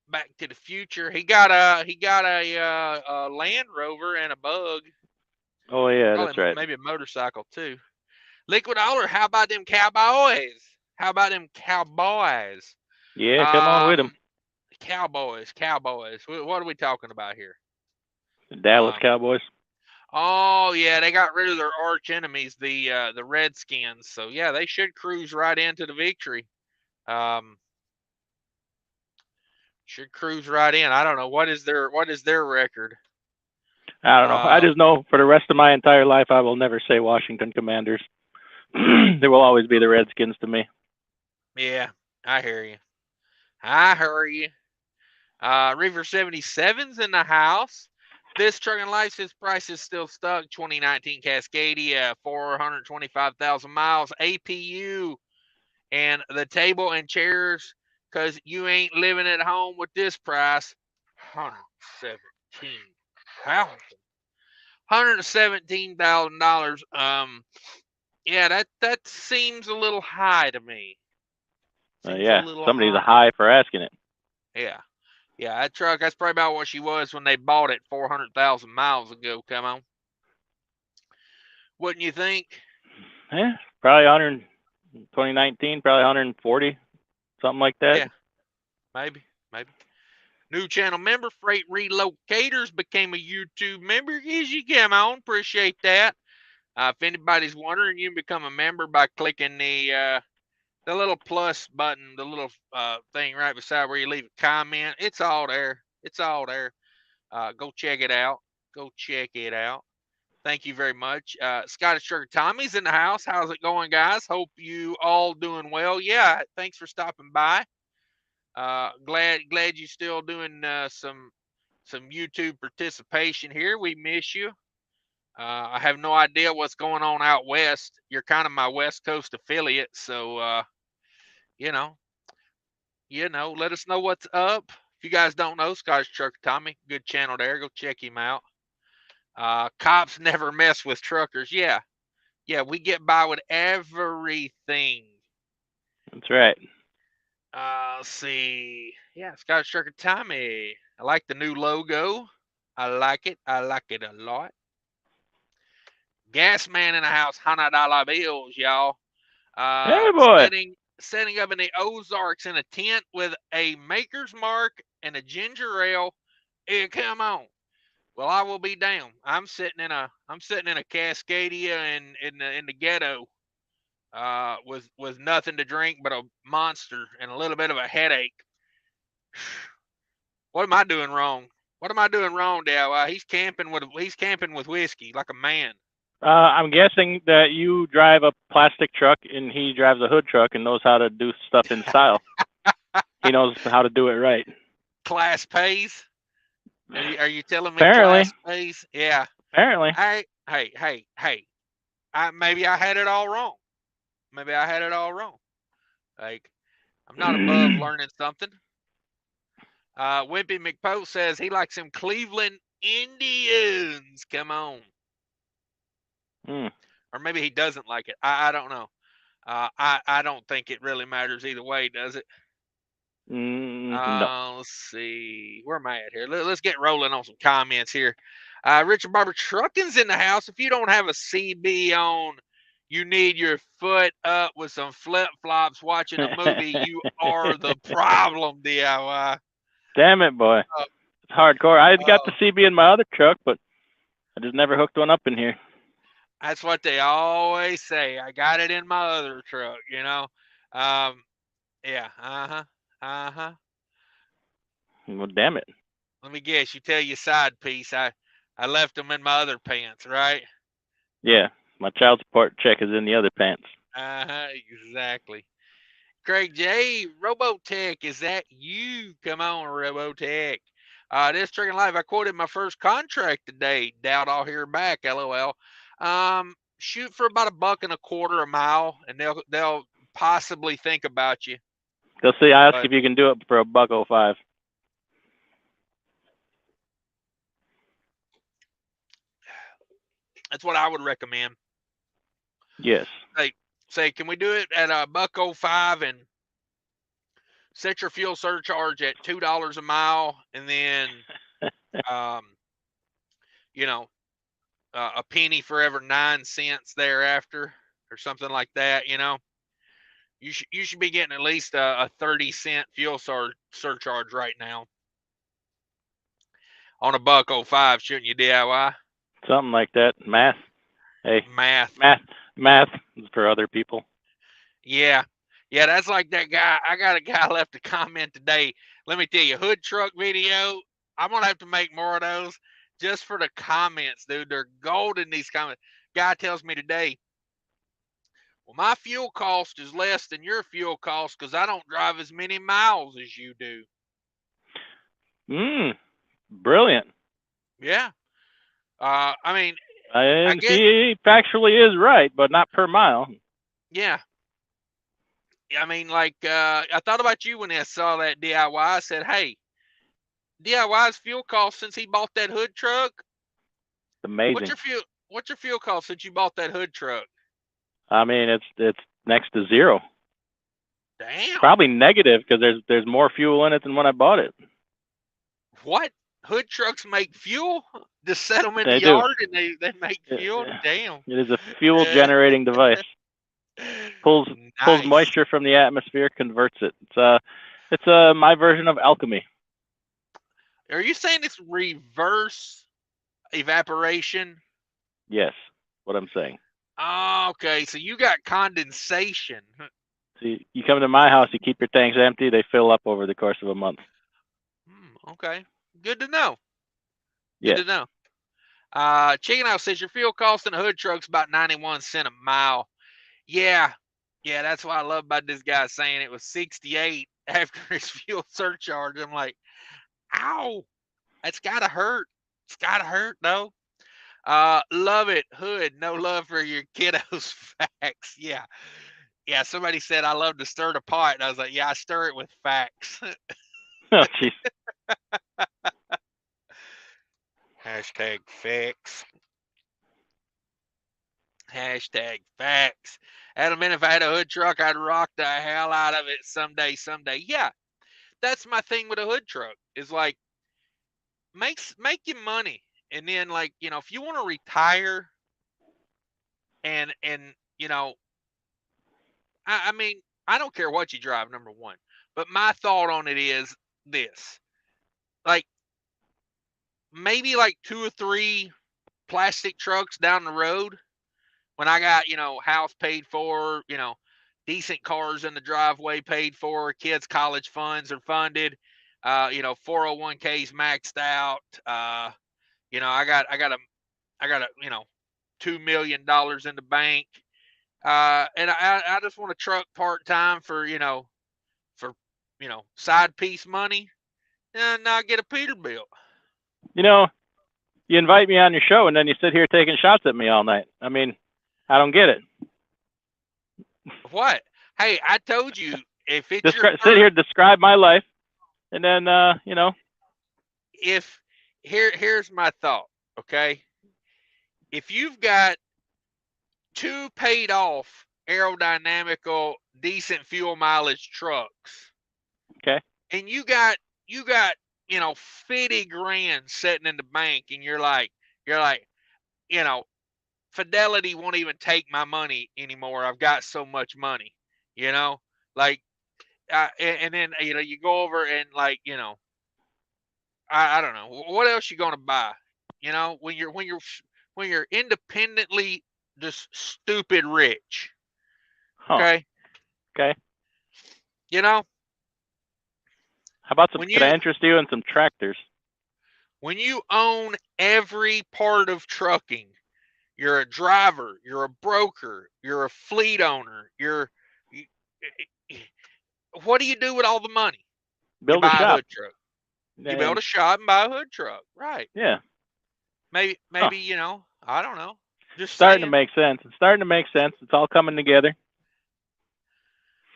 A: Back to the Future. He got a Land Rover and a Bug.
B: Oh yeah,
A: Probably
B: that's right.
A: maybe a motorcycle too. Liquid Dollar. How about them Cowboys? How about them Cowboys?
B: Yeah, come on with
A: Um,
B: him.
A: Cowboys. What are we talking about here?
B: The Dallas
A: Um,
B: Cowboys.
A: oh yeah, they got rid of their arch enemies, the Redskins. So yeah, they should cruise right into the victory. Um, should cruise right in. I don't know what is their record.
B: I don't know. I
A: Uh,
B: just know for the rest of my entire life, I will never say Washington Commanders. There will always be the Redskins to me.
A: yeah, I hear you. I hear you. River 77's in the house. This trucking license price is still stuck. 2019 Cascadia, 425,000 miles. APU and the table and chairs, because you ain't living at home with this price. 117,000. $117,000. Yeah, that seems a little high to me. Seems a
B: Yeah,
A: little
B: somebody's a
A: high.
B: high for asking it.
A: Yeah. Yeah, that truck, that's probably about what she was when they bought it 400,000 miles ago. Come on. Wouldn't you think?
B: Yeah, probably 100. 2019, probably 140, something like that.
A: Yeah, maybe. Maybe. New channel member, Freight Relocators, became a YouTube member. Yes, you come on. Appreciate that. If anybody's wondering, you can become a member by clicking the little plus button, the little thing right beside where you leave a comment. It's all there. It's all there. Go check it out. Go check it out. Thank you very much. Scottish Trucker Tommy's in the house. How's it going, guys? Hope you all doing well. Yeah, thanks for stopping by. Glad you still doing some YouTube participation here. We miss you. I have no idea what's going on out west. You're kind of my West Coast affiliate, so you know, let us know what's up. If you guys don't know, Scottish Trucker Tommy, good channel there. Go check him out. Cops never mess with truckers. Yeah, we get by with everything.
B: That's right.
A: Let's see. Yeah, Scottish Trucker Tommy. I like the new logo. I like it. I like it a lot. Gas man in the house, $100 bills, y'all.
B: Hey, boy.
A: Setting up in the Ozarks in a tent with a Maker's Mark and a ginger ale. Hey, come on. Well, I will be down. I'm sitting in a Cascadia in the ghetto, with nothing to drink but a Monster and a little bit of a headache. What am I doing wrong? What am I doing wrong, DIY? He's camping with whiskey like a man.
B: I'm guessing that you drive a plastic truck and he drives a hood truck and knows how to do stuff in style. He knows how to do it right.
A: Class pays. Are you telling me
B: Apparently.
A: class pays? Yeah.
B: Apparently.
A: Hey. Maybe I had it all wrong. Like, I'm not above learning something. Wimpy McPost says he likes them Cleveland Indians. Come on. Or maybe he doesn't like it. I don't know. I don't think it really matters either way, does it?
B: No.
A: Let's see. Where am I at here? Let's get rolling on some comments here. Richard Barber, trucking's in the house. If you don't have a CB on, you need your foot up with some flip-flops watching a movie. You are the problem, DIY.
B: Damn it, boy. It's hardcore. I got the CB in my other truck, but I just never hooked one up in here.
A: That's what they always say. I got it in my other truck, you know. Yeah.
B: Well, damn it.
A: Let me guess. You tell your side piece. I left them in my other pants, right?
B: Yeah. My child support check is in the other pants.
A: Exactly. Craig J. Robotech, is that you? Come on, Robotech. This Trucking Live, I quoted my first contract today. Doubt I'll hear back. LOL. Shoot for about $1.25 a mile, and they'll possibly think about you.
B: They'll see. I ask if you can do it for $1.05.
A: That's what I would recommend.
B: Yes.
A: Say, can we do it at $1.05 and set your fuel surcharge at $2 a mile, and then, you know, a penny for every 9 cents thereafter, or something like that. You know, you should be getting at least a 30-cent fuel surcharge right now on $1.05, shouldn't you, DIY?
B: Something like that. Math. Hey.
A: Math
B: is for other people.
A: Yeah, that's like that guy. I got a guy left a comment today. Let me tell you, hood truck video. I'm gonna have to make more of those just for the comments, dude. They're golden, these comments. Guy tells me today, well, my fuel cost is less than your fuel cost because I don't drive as many miles as you do.
B: Brilliant.
A: Yeah. I mean,
B: he factually is right, but not per mile.
A: Yeah. I mean, like, I thought about you when I saw that DIY. I said, hey, DIY's fuel cost since he bought that hood truck.
B: Amazing.
A: What's your fuel cost since you bought that hood truck?
B: I mean, it's next to zero.
A: Damn.
B: Probably negative because there's more fuel in it than when I bought it.
A: What? Hood trucks make fuel? Just set them in the yard and they make fuel? Damn.
B: It is a fuel generating device. Pulls moisture from the atmosphere, converts it. It's my version of alchemy.
A: Are you saying it's reverse evaporation?
B: Yes, what I'm saying.
A: Oh, okay, so you got condensation.
B: See, you come to my house, you keep your tanks empty, they fill up over the course of a month.
A: Okay, good to know.
B: Yes.
A: Good to know. Chicken House says your fuel cost in a hood truck's about 91 cents a mile. Yeah, that's what I love about this guy saying it was 68 after his fuel surcharge. I'm like, ow, that's gotta hurt. It's gotta hurt, though. Love it, Hood. No love for your kiddos. Facts. Yeah. Somebody said I love to stir the pot, and I was like, yeah, I stir it with facts.
B: Oh, jeez.
A: Hashtag facts. Hashtag facts. Adam, if I had a hood truck, I'd rock the hell out of it someday. Yeah, that's my thing with a hood truck. Is like, make you money, and then, like, you know, if you want to retire, and you know, I mean, I don't care what you drive, number one, but my thought on it is this: like, maybe like 2 or 3 plastic trucks down the road, when I got, you know, house paid for, you know, decent cars in the driveway paid for, kids' college funds are funded, you know, 401ks maxed out, you know, I got a, you know, $2 million in the bank, and I just want to truck part time for, you know, side piece money, and I get a Peterbilt.
B: You know, you invite me on your show, and then you sit here taking shots at me all night. I mean, I don't get it.
A: What? Hey, I told you if it's your
B: Sit
A: first,
B: here, describe my life, and then
A: if here's my thought, okay? If you've got 2 paid off aerodynamical decent fuel mileage trucks,
B: okay,
A: and you got 50 grand sitting in the bank, and you're like, you know, Fidelity won't even take my money anymore. I've got so much money, like, and then you go over and like, I don't know what else you gonna buy, when you're independently just stupid rich,
B: huh?
A: okay,
B: Okay.
A: you know
B: How about some?
A: when
B: Could I
A: you
B: interest you in some tractors?
A: when you own every part of trucking, you're a driver, you're a broker, you're a fleet owner, what do you do with all the money? You
B: Build a
A: buy a
B: shop.
A: hood truck. You build
B: And
A: a shop and buy a hood truck, right?
B: yeah.
A: Maybe
B: Huh.
A: I don't know. Just
B: Starting to
A: saying.
B: make sense. It's starting to make sense. It's all coming together.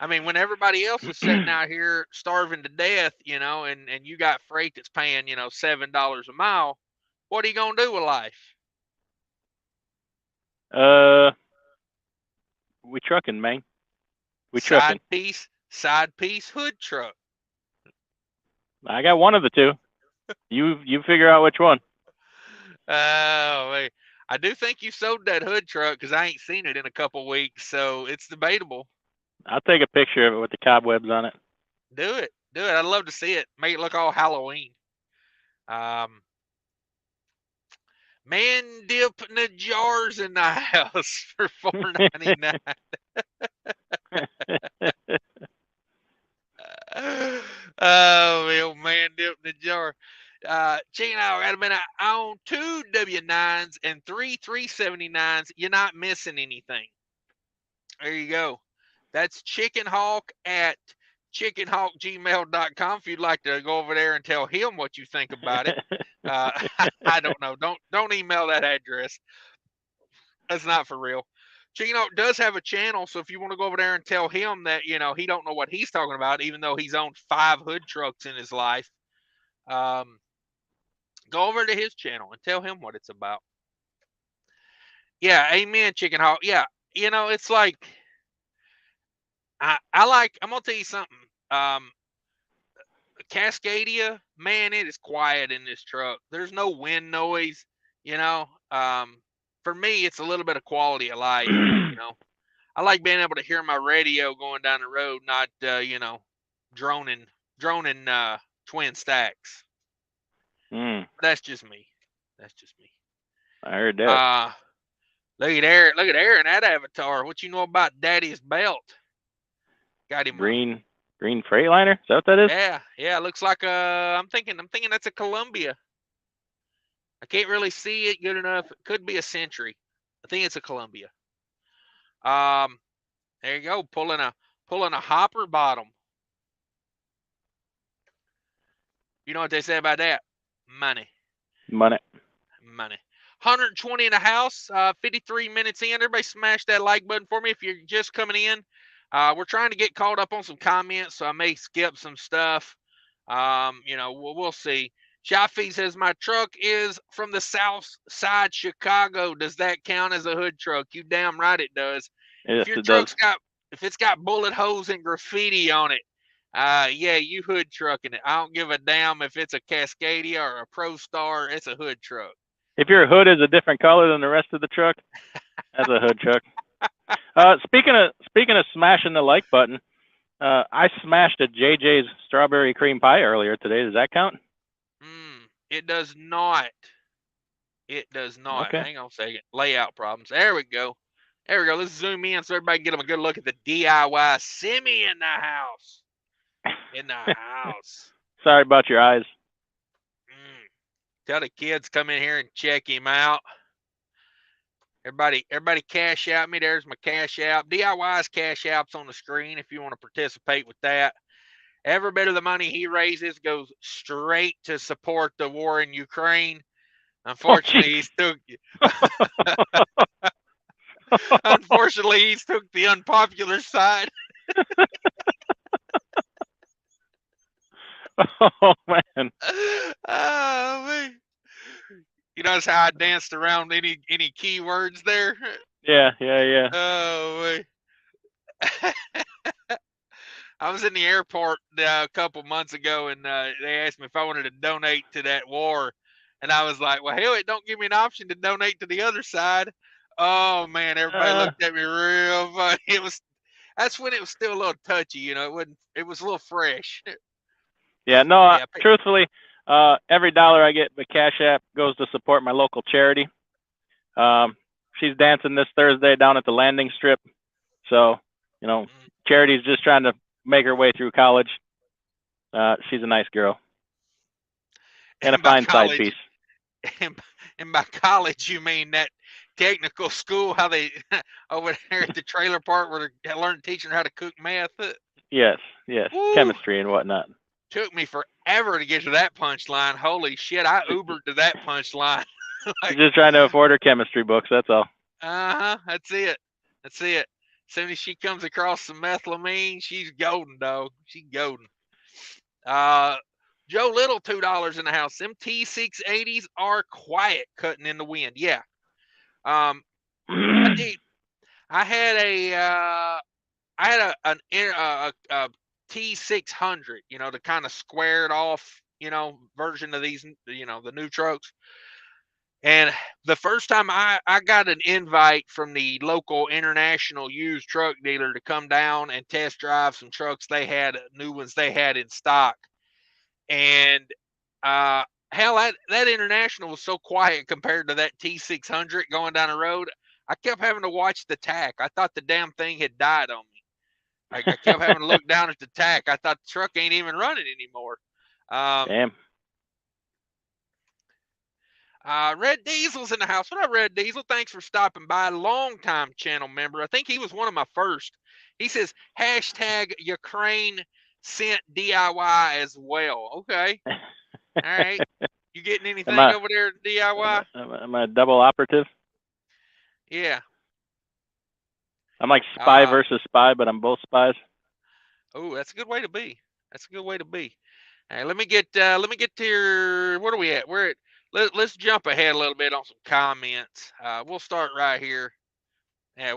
A: I mean, when everybody else is sitting out here starving to death, and you got freight that's paying, $7 a mile, what are you gonna do with life?
B: We trucking, man. We
A: Side
B: trucking.
A: piece, hood truck.
B: I got one of the two. You figure out which one.
A: Oh, wait. I do think you sold that hood truck because I ain't seen it in a couple weeks, so it's debatable.
B: I'll take a picture of it with the cobwebs on it.
A: Do it. I'd love to see it. Make it look all Halloween. Man dip jars in the house for $4.99. Oh, the old man dip in the jar. Chino, right a minute. I own 2 W9s and 3 379s. You're not missing anything. There you go. That's Chicken Hawk at chickenhawkgmail.com if you'd like to go over there and tell him what you think about it. I don't know. Don't email that address. That's not for real. Chino does have a channel, so if you want to go over there and tell him that he don't know what he's talking about, even though he's owned 5 hood trucks in his life, go over to his channel and tell him what it's about. Yeah, amen, Chicken Hawk. Yeah, it's like I'm gonna tell you something. Cascadia, man, it is quiet in this truck. There's no wind noise, For me, it's a little bit of quality of life. I like being able to hear my radio going down the road, not droning twin stacks. That's just me.
B: I heard that.
A: Look at Aaron, that avatar. What you know about Daddy's belt? Got him
B: green Freightliner. Is that what that is?
A: Yeah. Looks like I'm thinking that's a Columbia. I can't really see it good enough. It could be a Century. I think it's a Columbia. There you go, pulling a hopper bottom. You know what they say about that? Money. 120 in the house, 53 minutes in. Everybody smash that like button for me if you're just coming in. We're trying to get caught up on some comments, so I may skip some stuff. We'll see. Shafi says, my truck is from the south side Chicago. Does that count as a hood truck? You damn right it does.
B: Yes,
A: If your
B: it
A: truck's
B: does.
A: if it's got bullet holes and graffiti on it, yeah, you hood trucking it. I don't give a damn if it's a Cascadia or a Pro Star. It's a hood truck.
B: If your hood is a different color than the rest of the truck, that's a hood truck. Speaking of smashing the like button, I smashed a JJ's strawberry cream pie earlier today. Does that count?
A: It does not. It does not.
B: Okay.
A: Hang on a second. Layout problems. There we go. Let's zoom in so everybody can get them a good look at the DIY semi in the house.
B: Sorry about your eyes.
A: Tell the kids come in here and check him out. Everybody cash out me. There's my cash app. DIY's cash app's on the screen if you want to participate with that. Every bit of the money he raises goes straight to support the war in Ukraine. Unfortunately, he's took the unpopular side.
B: Oh man.
A: Oh man. You notice how I danced around any keywords there?
B: Yeah, yeah, yeah.
A: Oh man. I was in the airport a couple months ago, and they asked me if I wanted to donate to that war, and I was like, "Well, hell, it don't give me an option to donate to the other side." Oh man, everybody
B: Uh,
A: looked at me real funny. That's when it was still a little touchy, you know. It was a little fresh.
B: yeah, no,
A: Yeah,
B: truthfully, every dollar I get the Cash App goes to support my local charity. She's dancing this Thursday down at the landing strip. So, charity's just trying to make her way through college. She's a nice girl and a
A: and by
B: fine side
A: college,
B: piece.
A: and by college, you mean that technical school? How they over there at the trailer park where they learn teaching how to cook meth?
B: Yes, yes,
A: Woo!
B: chemistry and whatnot.
A: Took me forever to get to that punchline. Holy shit! I Ubered to that punchline.
B: She's
A: Like,
B: just trying to afford her chemistry books. That's all.
A: That's it. That's it. As soon as she comes across some methylamine, she's golden, dog. She's golden. Uh, Joe Little, $2 in the house. Them T680s are quiet cutting in the wind. Yeah. I did. I had a T600. You know, the kind of squared off, version of these. The new trucks. And the first time I got an invite from the local international used truck dealer to come down and test drive some trucks they had, new ones they had in stock. And uh, hell, that international was so quiet compared to that T600 going down the road. I kept having to watch the tack. I thought the damn thing had died on me. I kept having to look down at the tack. I thought the truck ain't even running anymore.
B: Damn.
A: Red Diesel's in the house. What up, Red Diesel? Thanks for stopping by. Long-time channel member. I think he was one of my first. He says, hashtag Ukraine sent DIY as well. Okay. All right. You getting
B: Am
A: anything
B: I
A: over there at DIY?
B: am I a double operative?
A: Yeah.
B: I'm like spy
A: Uh,
B: versus spy, but I'm both spies.
A: oh, that's a good way to be. That's a good way to be. All right, let me get to your, what are we at? Let's jump ahead a little bit on some comments. We'll start right here. Yeah,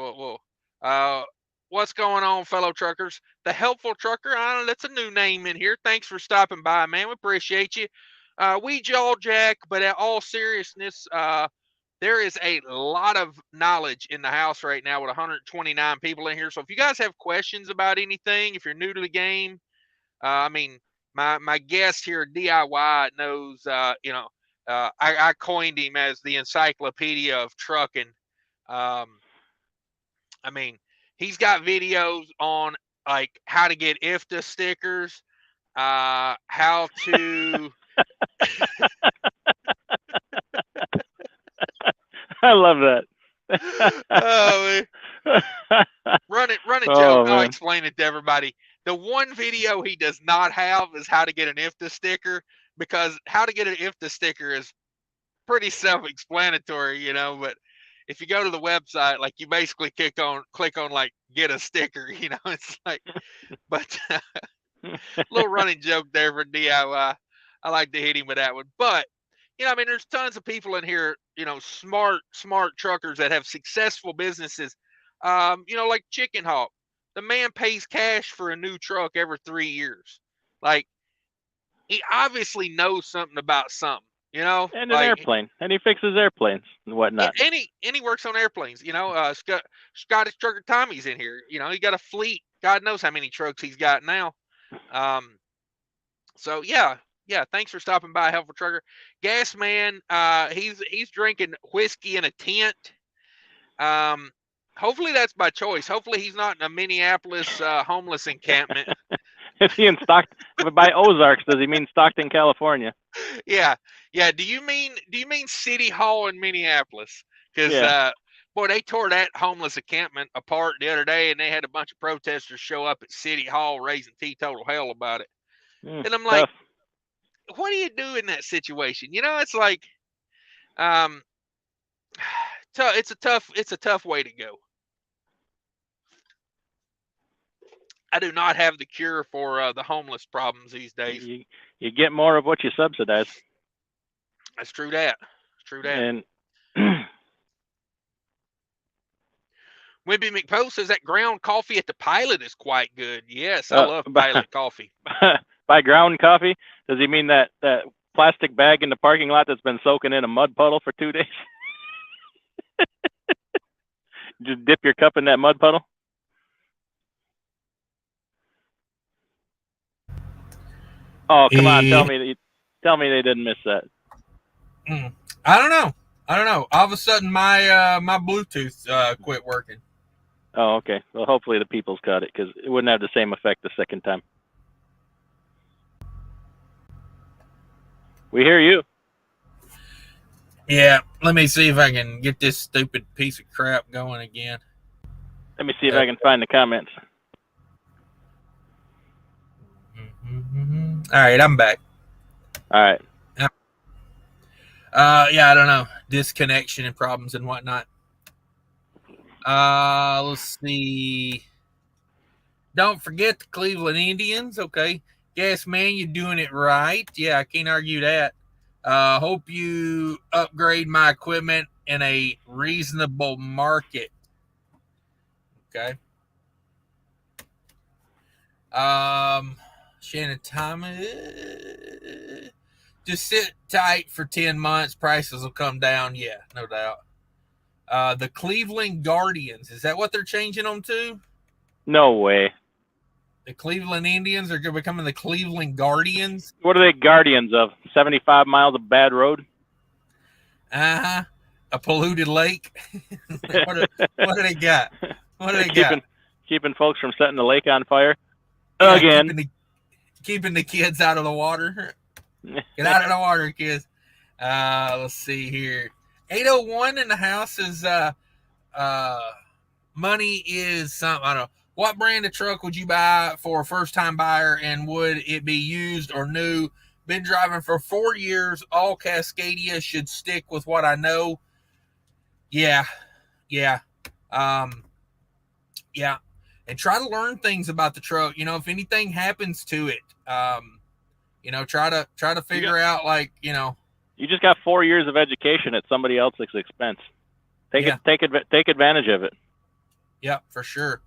A: uh, what's going on, fellow truckers? The Helpful Trucker, I don't know, that's a new name in here. Thanks for stopping by, man. We appreciate you. We jaw jack, but at all seriousness, there is a lot of knowledge in the house right now with 129 people in here. So if you guys have questions about anything, if you're new to the game, I mean, my guest here, DIY, knows. I coined him as the encyclopedia of trucking. Um, I mean, he's got videos on like how to get ifta stickers, how to
B: I love that.
A: oh, running joke.
B: Oh
A: I'll
B: man.
A: explain it to everybody. The one video he does not have is how to get an ifta sticker, because how to get an ifta sticker is pretty self-explanatory, but if you go to the website, like you basically click on like get a sticker, it's like, but little running joke there for DIY. I like to hit him with that one. But, I mean, there's tons of people in here, smart truckers that have successful businesses. Like Chicken Hawk. The man pays cash for a new truck every 3 years. Like, he obviously knows something about something,
B: And an
A: like,
B: airplane, and he fixes airplanes and
A: yeah,
B: whatnot.
A: and he works on airplanes. Scottish trucker Tommy's in here. He got a fleet. God knows how many trucks he's got now. So yeah. Thanks for stopping by, Helpful Trucker. Gas Man, he's drinking whiskey in a tent. Hopefully that's by choice. Hopefully he's not in a Minneapolis homeless encampment.
B: Is he in by Ozarks? Does he mean Stockton, California?
A: Yeah. Do you mean City Hall in Minneapolis? Because
B: Yeah.
A: boy, they tore that homeless encampment apart the other day, and they had a bunch of protesters show up at City Hall raising teetotal hell about it. And I'm like,
B: Tough.
A: what do you do in that situation? It's like, um, it's a tough way to go. I do not have the cure for the homeless problems these days.
B: You get more of what you subsidize.
A: That's true. That.
B: And
A: Wimpy McPost says that ground coffee at the Pilot is quite good. Yes, I love Pilot coffee.
B: By ground coffee, does he mean that plastic bag in the parking lot that's been soaking in a mud puddle for 2 days? Just dip your cup in that mud puddle? Oh, come on, tell me they didn't miss that.
A: I don't know. All of a sudden, my Bluetooth quit working.
B: Oh, okay. Well, hopefully the people's caught it, because it wouldn't have the same effect the second time. We hear you.
A: Yeah, let me see if I can get this stupid piece of crap going again.
B: Let me see if I can find the comments.
A: All right, I'm back.
B: All right.
A: Yeah, I don't know. Disconnection and problems and whatnot. Let's see. Don't forget the Cleveland Indians. Okay. Yes, man, you're doing it right. Yeah, I can't argue that. Hope you upgrade my equipment in a reasonable market. Okay. Shannon Thomas. Just sit tight for 10 months. Prices will come down. Yeah, no doubt. The Cleveland Guardians. Is that what they're changing them to?
B: No way.
A: The Cleveland Indians are becoming the Cleveland Guardians.
B: What are they guardians of? 75 miles of bad road?
A: A polluted lake. what do they got? What do they got?
B: Keeping folks from setting the lake on fire. Yeah, again.
A: Keeping the kids out of the water. Get out of the water, kids. Let's see here. 801 in the house is money is something. I don't know. What brand of truck would you buy for a first-time buyer, and would it be used or new? Been driving for 4 years. All Cascadia. Should stick with what I know. Yeah. Yeah. And try to learn things about the truck. You know, if anything happens to it, you know, try to figure out, like, you know.
B: You just got 4 years of education at somebody else's expense. Take advantage of it.
A: Yeah, for sure.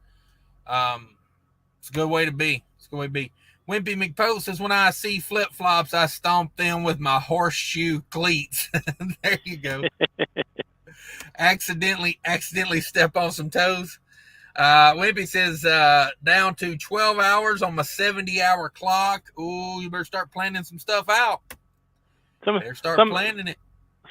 A: It's a good way to be. Wimpy McPost says, when I see flip-flops, I stomp them with my horseshoe cleats. There you go. accidentally step on some toes. Wimpy says, down to 12 hours on my 70-hour clock. Ooh, you better start planning some stuff out. Planning it.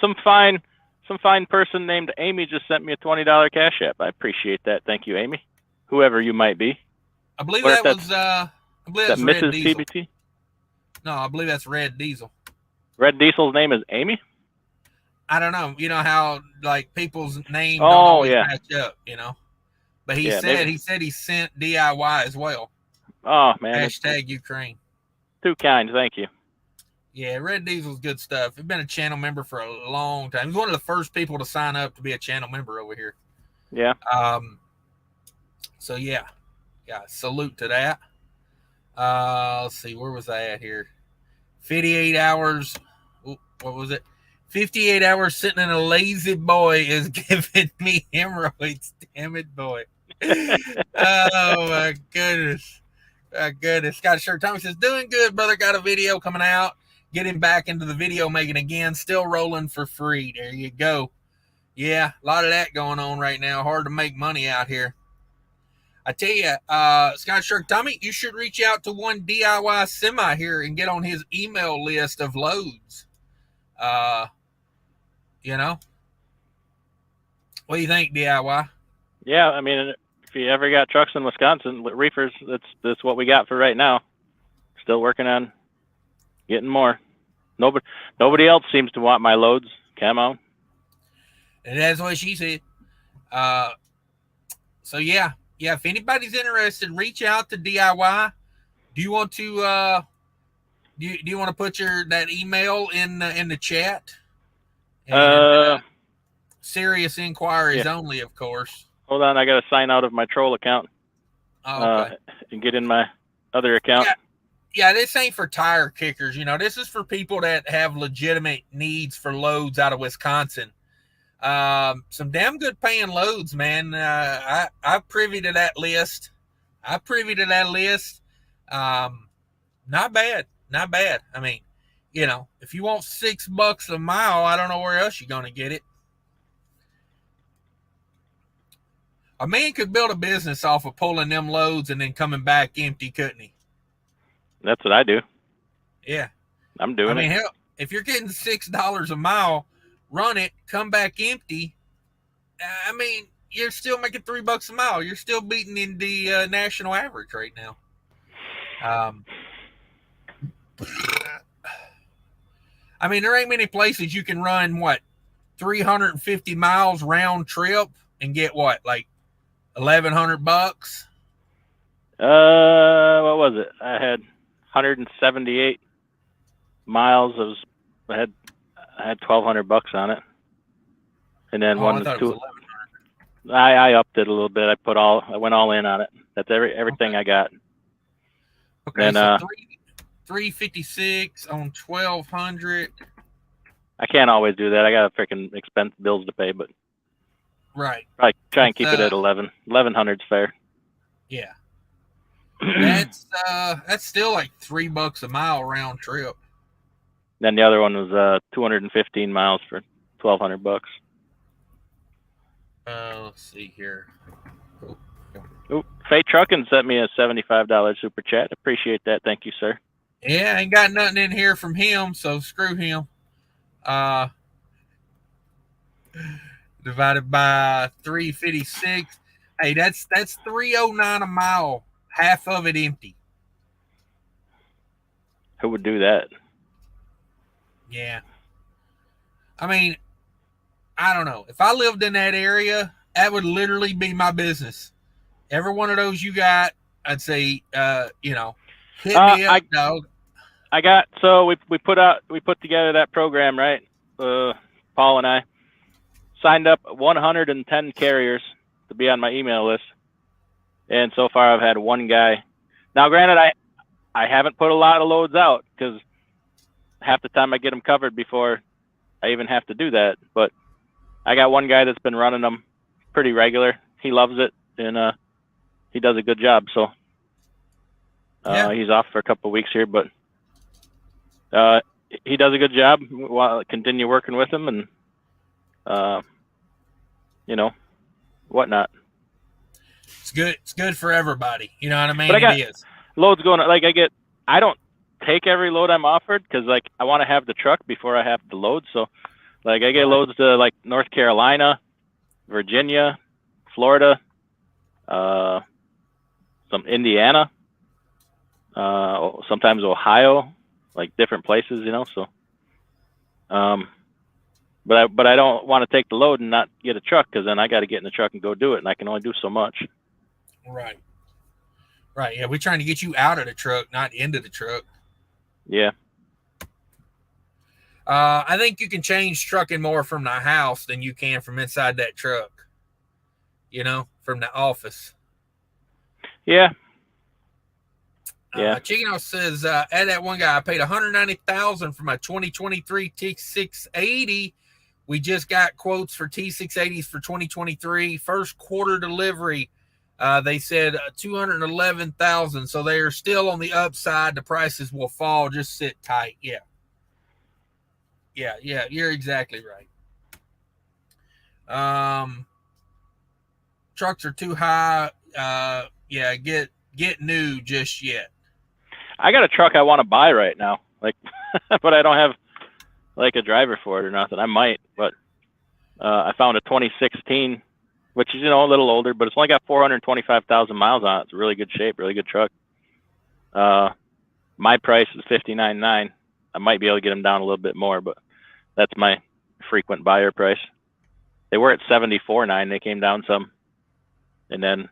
B: Some fine person named Amy just sent me a $20 Cash App. I appreciate that. Thank you, Amy. Whoever you might be.
A: I believe that was
B: Mrs.
A: Red Diesel.
B: TBT?
A: No, I believe that's Red Diesel.
B: Red Diesel's name is Amy?
A: I don't know. You know how, like, people's names don't always match up, you know? But he said he sent DIY as well.
B: Oh, man.
A: # Ukraine.
B: Too kind. Thank you.
A: Yeah, Red Diesel's good stuff. He's been a channel member for a long time. He's one of the first people to sign up to be a channel member over here.
B: Yeah.
A: So, yeah, salute to that. Let's see, where was I at here? 58 hours. What was it? 58 hours sitting in a lazy boy is giving me hemorrhoids. Damn it, boy. Oh, my goodness. Scott Shirt Thomas says, doing good, brother. Got a video coming out. Getting back into the video making again. Still rolling for free. There you go. Yeah, a lot of that going on right now. Hard to make money out here. I tell you, Scott Shark Tommy, you should reach out to one DIY semi here and get on his email list of loads. You know? What do you think, DIY?
B: Yeah, I mean, if you ever got trucks in Wisconsin, reefers, that's what we got for right now. Still working on getting more. Nobody else seems to want my loads. Come on.
A: And that's what she said. So yeah, if anybody's interested, reach out to DIY. Do you want to do you want to put that email in the chat? And, serious inquiries only, of course.
B: Hold on, I got to sign out of my troll account. and get in my other account.
C: Yeah, this ain't for tire kickers. This is for people that have legitimate needs for loads out of Wisconsin. Some damn good paying loads, man. I'm privy to that list. Not bad. I mean, if you want $6 a mile, I don't know where else you're going to get it. A man could build a business off of pulling them loads and then coming back empty, couldn't he?
B: That's what I do.
C: Yeah.
B: I'm doing it.
C: Hell, if you're getting $6 a mile, run it, come back empty. You're still making $3 a mile. You're still beating in the national average right now. There ain't many places you can run 350 miles round trip and get like $1,100.
B: What was it? I had 178 miles. I had $1,200 on it, and then one was two. I upped it a little bit. I went all in on it. That's everything I got.
C: Okay, and so 356 on 1,200.
B: I can't always do that. I got freaking expense bills to pay, but
C: right.
B: Probably try and keep it at 11. 1,100's fair.
C: Yeah. That's still like $3 a mile round trip.
B: Then the other one was 215 miles for $1,200.
C: Let's see here.
B: Ooh, Fate Trucking sent me a $75 super chat. Appreciate that. Thank you, sir.
C: Yeah, ain't got nothing in here from him, so screw him. Divided by 356. Hey, that's $309 a mile. Half of it empty.
B: Who would do that?
C: Yeah. I don't know. If I lived in that area, that would literally be my business. Every one of those you got, I'd say, hit me up, dog.
B: So we put together that program, right? Paul and I signed up 110 carriers to be on my email list. And so far I've had one guy. Now, granted, I haven't put a lot of loads out because half the time I get them covered before I even have to do that. But I got one guy that's been running them pretty regular. He loves it, and he does a good job. So he's off for a couple of weeks here, but he does a good job. We'll continue working with him and, whatnot.
C: It's good. It's good for everybody. You know what I mean?
B: But
C: it is.
B: Loads going, I don't take every load I'm offered because, I want to have the truck before I have the load. So, I get loads to, North Carolina, Virginia, Florida, some Indiana, sometimes Ohio, different places, so. But I don't want to take the load and not get a truck because then I got to get in the truck and go do it, and I can only do so much.
C: Right. Yeah, we're trying to get you out of the truck, not into the truck.
B: Yeah.
C: I think you can change trucking more from the house than you can from inside that truck. From the office.
B: Yeah.
C: Chino says, add that one guy. I paid $190,000 for my 2023 T680. We just got quotes for T680s for 2023. First quarter delivery. They said $211,000. So they are still on the upside. The prices will fall. Just sit tight. Yeah. You're exactly right. Trucks are too high. Get new just yet.
B: I got a truck I want to buy right now, but I don't have a driver for it or nothing. I might, but I found a 2016, which is a little older, but it's only got 425,000 miles on it. It's a really good shape, really good truck. My price is $59,900. I might be able to get them down a little bit more, but that's my frequent buyer price. They were at $74,900. They came down some, and then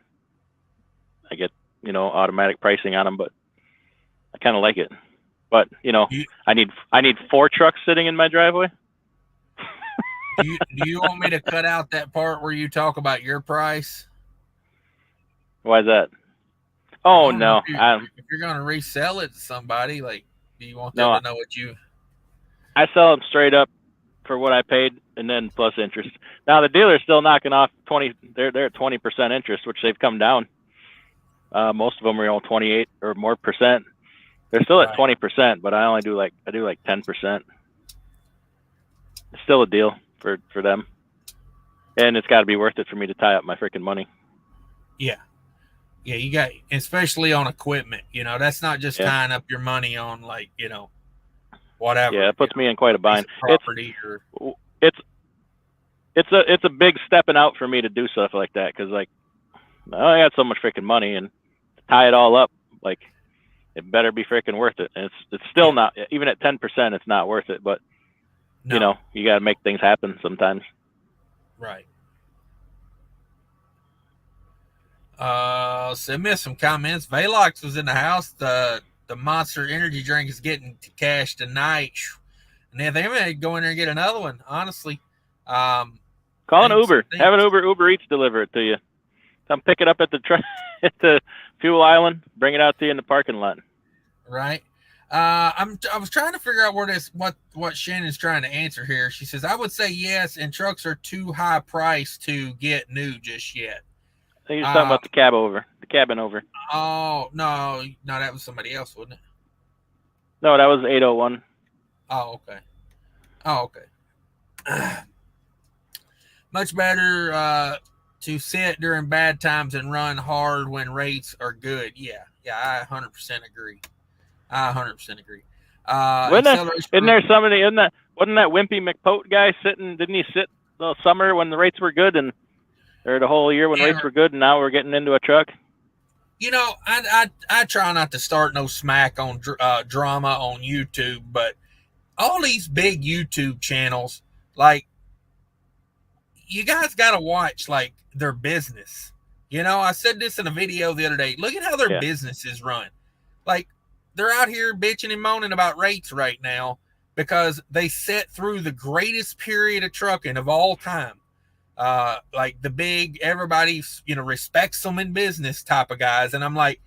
B: I get automatic pricing on them, but I kind of like it. But I need 4 trucks sitting in my driveway.
C: Do you want me to cut out that part where you talk about your price?
B: Why is that? Oh
C: don't know
B: no,
C: if you're going to resell it to somebody, like, do you want them
B: no,
C: to know what you?
B: I sell them straight up for what I paid, and then plus interest. Now the dealer's still knocking off 20. They're at 20% interest, which they've come down. Most of them are 28 or more percent. They're still at 20%, but I do like 10%. It's still a deal for them, and it's got to be worth it for me to tie up my freaking money.
C: Yeah, you got, especially on equipment. You know, that's not just tying up your money on, like, you know, whatever.
B: Yeah, it puts me in quite a bind.
C: Property
B: It's a big stepping out for me to do stuff like that, because like I got so much freaking money, and to tie it all up, like, it better be freaking worth it. And it's still not, even at 10%, it's not worth it. But you know, you got to make things happen sometimes.
C: Right. Send me some comments. Velox was in the house. The Monster Energy drink is getting cash tonight, and then they may go in there and get another one. Honestly,
B: call an Uber. Have an Uber Eats deliver it to you. Come pick it up at the fuel island. Bring it out to you in the parking lot.
C: Right. I was trying to figure out what Shannon's trying to answer here. She says, I would say yes, and trucks are too high priced to get new just yet.
B: I think you're talking about the cabin over.
C: Oh, no, that was somebody else, wasn't it?
B: No, that was 801.
C: Oh, okay. Much better to sit during bad times and run hard when rates are good. Yeah, I 100% agree.
B: Wasn't there somebody wasn't that Wimpy McPote guy sitting? Didn't he sit the summer when the rates were good, or the whole year when rates were good, and now we're getting into a truck?
C: You know, I try not to start no smack on drama on YouTube, but all these big YouTube channels, like, you guys got to watch, like, their business. You know, I said this in a video the other day. Look at how their businesses run. Like, they're out here bitching and moaning about rates right now because they set through the greatest period of trucking of all time. Like the big, everybody, you know, respects them in business type of guys. And I'm like,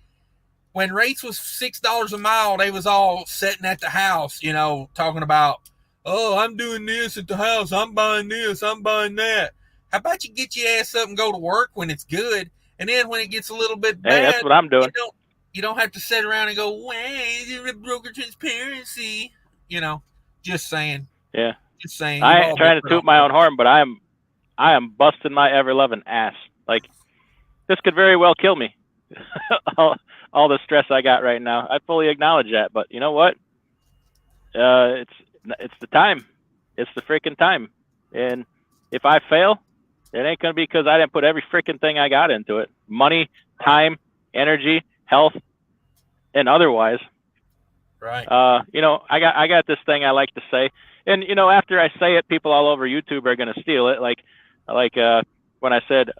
C: when rates was $6 a mile, they was all sitting at the house, you know, talking about, oh, I'm doing this at the house. I'm buying this. I'm buying that. How about you get your ass up and go to work when it's good? And then when it gets a little bit bad,
B: that's what I'm doing.
C: You don't have to sit around and go, well, broker transparency. You know, just saying.
B: Yeah.
C: Just saying.
B: I ain't trying to toot my own horn, but I am busting my ever-loving ass. Like, this could very well kill me. all the stress I got right now. I fully acknowledge that, but you know what? It's the time. It's the freaking time. And if I fail, it ain't going to be because I didn't put every freaking thing I got into it. Money, time, energy, health, and otherwise.
C: Right.
B: You know, I got this thing I like to say. And, you know, after I say it, people all over YouTube are going to steal it. Like when I said,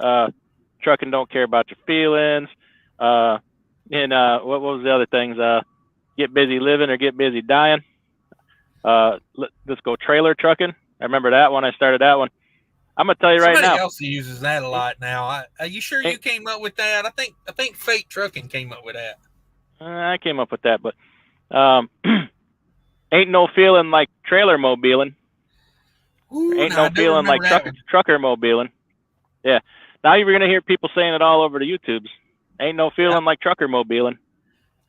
B: trucking don't care about your feelings. And what was the other things? Get busy living or get busy dying. Let's go trailer trucking. I remember that one. I started that one. I'm gonna tell you right now.
C: Somebody else uses that a lot now. Are you sure you came up with that? I think Fake Trucking came up with that.
B: I came up with that, but ain't no feeling like trailer mobiling. Ain't no feeling like trucker mobiling. Yeah. Now you're gonna hear people saying it all over the YouTubes. Ain't no feeling like trucker mobiling.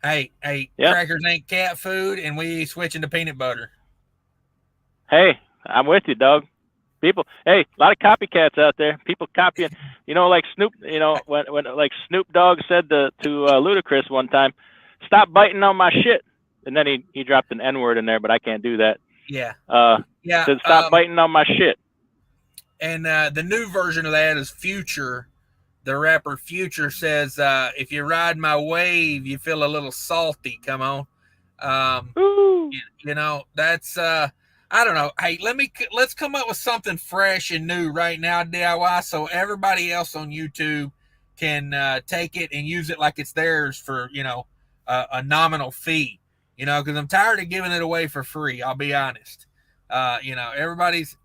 C: Hey, crackers ain't cat food, and we switching to peanut butter.
B: Hey, I'm with you, dog. People, a lot of copycats out there. People copying, you know, like Snoop. You know, when like Snoop Dogg said to Ludacris one time, "Stop biting on my shit," and then he dropped an N-word in there, but I can't do that.
C: Yeah.
B: Said, "Stop biting on my shit."
C: And the new version of that is Future. The rapper Future says, "If you ride my wave, you feel a little salty." Come on. You know, that's I don't know. Hey, let's come up with something fresh and new right now, DIY, so everybody else on YouTube can take it and use it like it's theirs for, you know, a nominal fee. You know, because I'm tired of giving it away for free. I'll be honest. You know, everybody's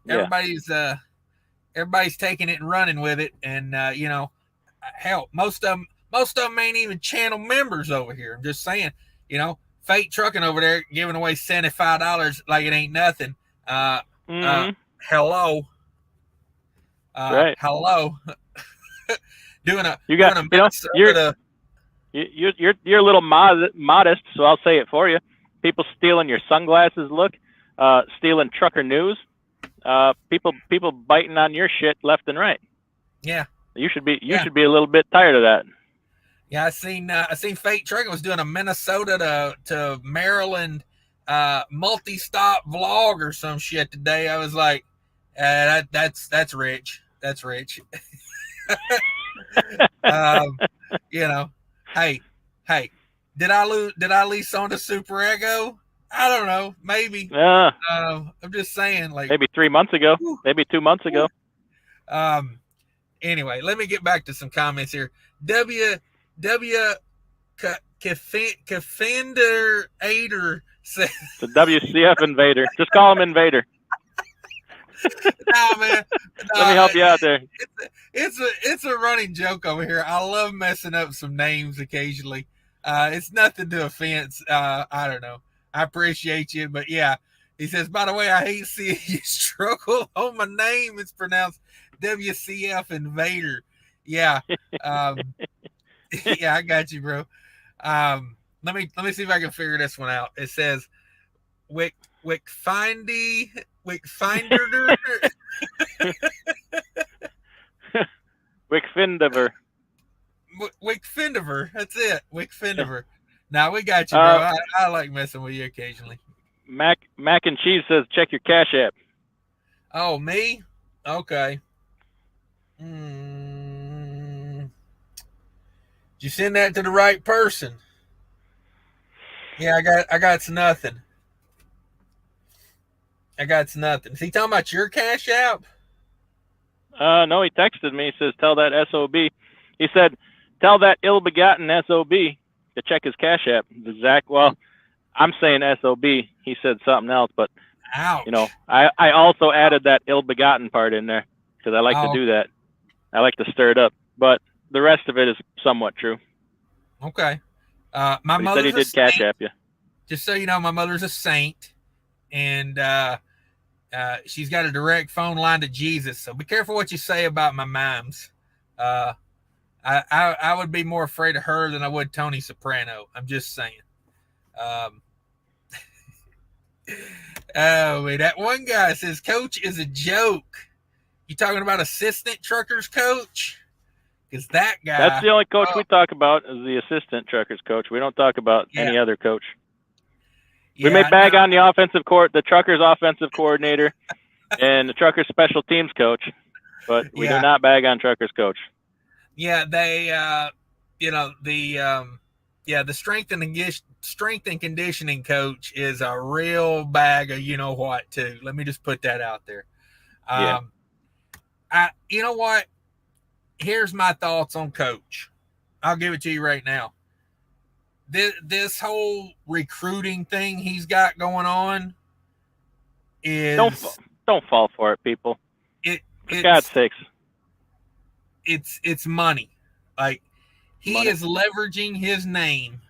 C: taking it and running with it, and you know, hell, most of Most of them ain't even channel members over here. I'm just saying, Fate Trucking over there giving away $75 like it ain't nothing. Hello.
B: Right.
C: Hello. doing a
B: you're a little modest, so I'll say it for you. People stealing your sunglasses, stealing trucker news, people biting on your shit left and right.
C: Yeah.
B: You should be a little bit tired of that.
C: Yeah, I seen Fate Trucking was doing a Minnesota to Maryland multi-stop vlog or some shit today. I was like, that's rich. That's rich. Hey, did I lease on the Super Ego? I don't know, maybe. I'm just saying, like
B: maybe 3 months ago, maybe 2 months ago.
C: Anyway, let me get back to some comments here. Kafender Ader says
B: the WCF Invader. Just call him Invader.
C: Nah, man.
B: Let me help you out there.
C: It's a running joke over here. I love messing up some names occasionally. It's nothing to offense. I don't know. I appreciate you, but yeah. He says, by the way, I hate seeing you struggle on my name. It's pronounced WCF Invader. Yeah. Yeah, I got you, bro. Let me see if I can figure this one out. It says Wickfinder.
B: Wickfindiver.
C: Wickfindiver. That's it. Wickfindiver. Now we got you, bro. I like messing with you occasionally.
B: Mac and Cheese says check your Cash App.
C: Oh, me? Okay. Did you send that to the right person? Yeah, I got nothing. Is he talking about your Cash App?
B: No, he texted me. He says, tell that SOB. He said, tell that ill-begotten SOB to check his Cash App. Well, I'm saying SOB. He said something else, but,
C: ouch.
B: I also added that ill-begotten part in there because I like to do that. I like to stir it up, but the rest of it is somewhat true.
C: Okay. My mother
B: said he did Cash App you.
C: Just so you know, my mother's a saint, and she's got a direct phone line to Jesus. So be careful what you say about my moms. I would be more afraid of her than I would Tony Soprano. I'm just saying. That one guy says coach is a joke. You talking about assistant truckers coach? Because that guy.
B: That's the only coach we talk about is the assistant truckers coach. We don't talk about any other coach. We may bag on the the truckers offensive coordinator and the truckers special teams coach, but we do not bag on truckers coach.
C: Yeah, they, the strength and conditioning coach is a real bag of you know what too. Let me just put that out there. You know what? Here's my thoughts on coach. I'll give it to you right now. This whole recruiting thing he's got going on is
B: don't fall for it, people. For God's sakes.
C: It's money. Like he is leveraging his name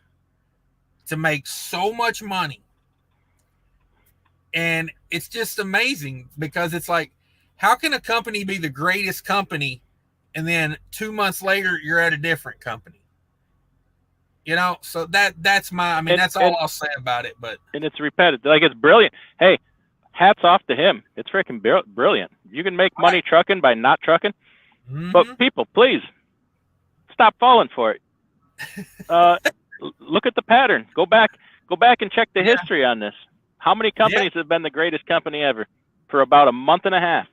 C: to make so much money. And it's just amazing because it's like, how can a company be the greatest company and then 2 months later you're at a different company? So that's all I'll say about it. But
B: it's repetitive. Like, it's brilliant. Hey, hats off to him. It's freaking brilliant. You can make money trucking by not trucking. Mm-hmm. But people, please stop falling for it. Look at the pattern. Go back and check the history on this. How many companies have been the greatest company ever for about a month and a half?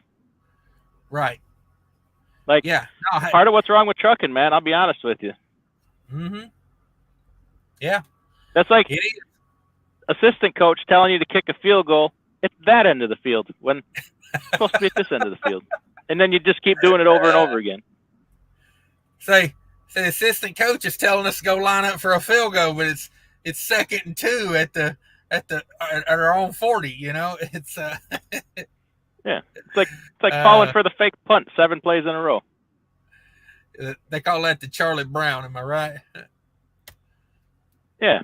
C: Right.
B: Like, part of what's wrong with trucking, man, I'll be honest with you.
C: Mm-hmm. Yeah.
B: That's like assistant coach telling you to kick a field goal. It's that end of the field when it's supposed to be at this end of the field. And then you just keep doing it over and over again.
C: Say the assistant coach is telling us to go line up for a field goal, but it's 2nd and 2 at our own 40, It's
B: yeah. It's like falling for the fake punt 7 plays in a row.
C: They call that the Charlie Brown. Am I right?
B: Yeah.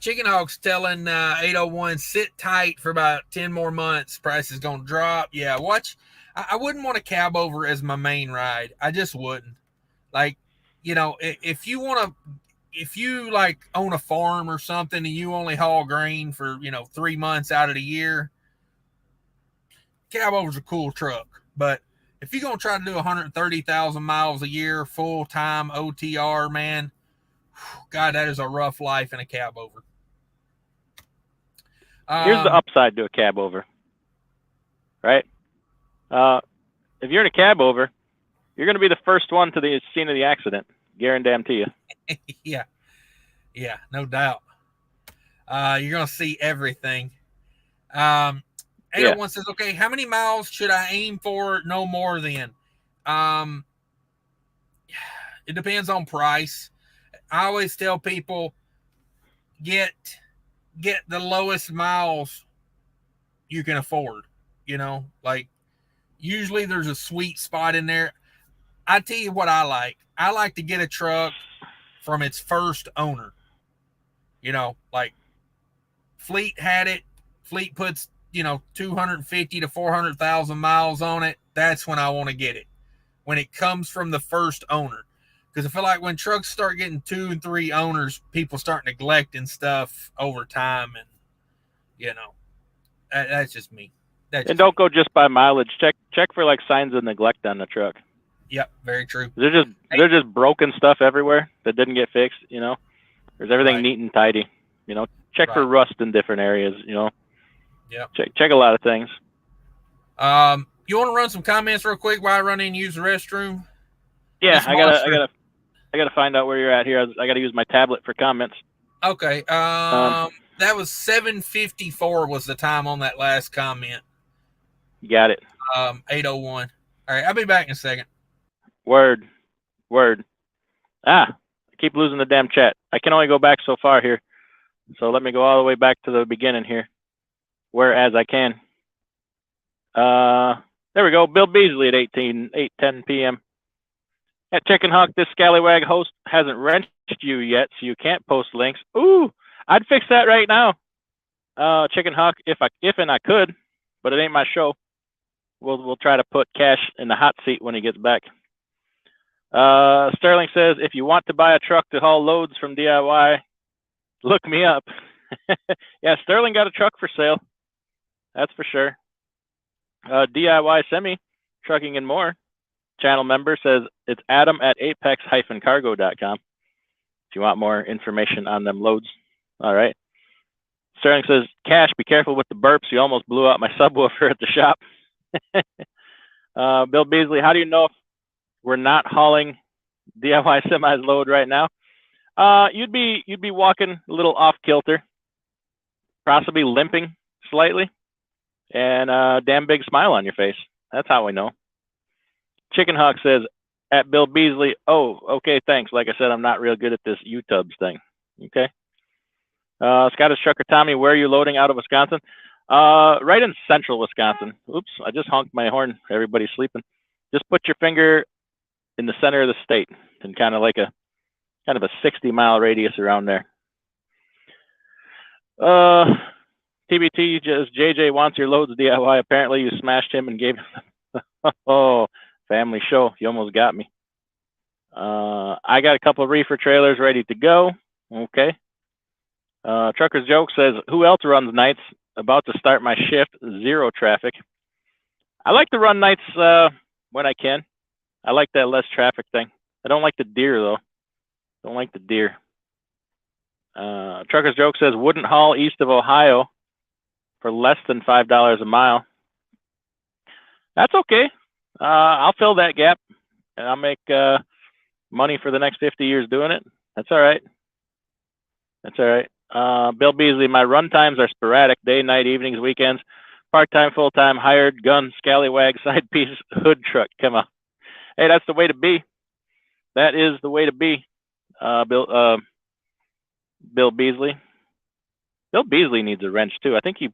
C: Chicken Hawk's telling 801 sit tight for about 10 more months. Price is gonna drop. Yeah, watch. I wouldn't want a cab over as my main ride. I just wouldn't. Like, if you like own a farm or something and you only haul grain for 3 months out of the year, cab over's a cool truck. But if you're gonna try to do 130,000 miles a year full time OTR, man, God, that is a rough life in a cab over.
B: Here's the upside to a cab over, right? If you're in a cab over, you're going to be the first one to the scene of the accident. Guarantee you.
C: Yeah, no doubt. You're going to see everything. 801 says, okay, how many miles should I aim for? No more than. It depends on price. I always tell people, get the lowest miles you can afford. Like usually there's a sweet spot in there. I tell you what I like. I like to get a truck from its first owner. Like Fleet had it. Fleet puts 250 to 400,000 miles on it. That's when I want to get it. When it comes from the first owner. Because I feel like when trucks start getting 2 and 3 owners, people start neglecting stuff over time, and that's just me.
B: And don't go just by mileage. Check for like signs of neglect on the truck.
C: Yep, very true.
B: They're just broken stuff everywhere that didn't get fixed. There's everything neat and tidy. Check for rust in different areas.
C: Yeah.
B: Check a lot of things.
C: You want to run some comments real quick while I run in and use the restroom?
B: Yeah, I gotta find out where you're at here. I gotta use my tablet for comments.
C: Okay. That was 7:54 was the time on that last comment.
B: You got it.
C: 801. All right, I'll be back in a second.
B: Word. I keep losing the damn chat. I can only go back so far here. So let me go all the way back to the beginning here. Whereas I can. There we go. Bill Beasley at 8:10 p.m. At Chicken Hawk, this scallywag host hasn't wrenched you yet, so you can't post links. Ooh, I'd fix that right now. Chicken Hawk, if I could, but it ain't my show. We'll try to put Cash in the hot seat when he gets back. Sterling says, if you want to buy a truck to haul loads from DIY, look me up. Yeah, Sterling got a truck for sale. That's for sure. DIY Semi, Trucking and More channel member says it's Adam at apex-cargo.com if you want more information on them loads. All right. Sterling says, Cash, be careful with the burps. You almost blew out my subwoofer at the shop. Bill Beasley, how do you know if we're not hauling DIY semis load right now? You'd be walking a little off kilter, possibly limping slightly, and a damn big smile on your face. That's how we know. Chicken Hawk says, at Bill Beasley, oh, okay, thanks. Like I said, I'm not real good at this U-tubs thing. Okay. Scottish Trucker Tommy, where are you loading out of Wisconsin? Right in central Wisconsin. Oops, I just honked my horn. Everybody's sleeping. Just put your finger in the center of the state and kind of a 60-mile radius around there. TBT, just JJ wants your loads DIY. Apparently you smashed him and gave him oh, family show. You almost got me. I got a couple of reefer trailers ready to go. Okay. Trucker's Joke says, who else runs nights? About to start my shift, zero traffic. I like to run nights when I can. I like that less traffic thing. I don't like the deer, though. Don't like the deer. Trucker's Joke says, wouldn't haul east of Ohio for less than $5 a mile. That's okay. I'll fill that gap, and I'll make money for the next 50 years doing it. That's all right. That's all right. Bill Beasley, my run times are sporadic, day, night, evenings, weekends, part-time, full-time, hired, gun, scallywag, side piece, hood truck. Come on. Hey, that's the way to be. That is the way to be, Bill Beasley. Bill Beasley needs a wrench too. I think he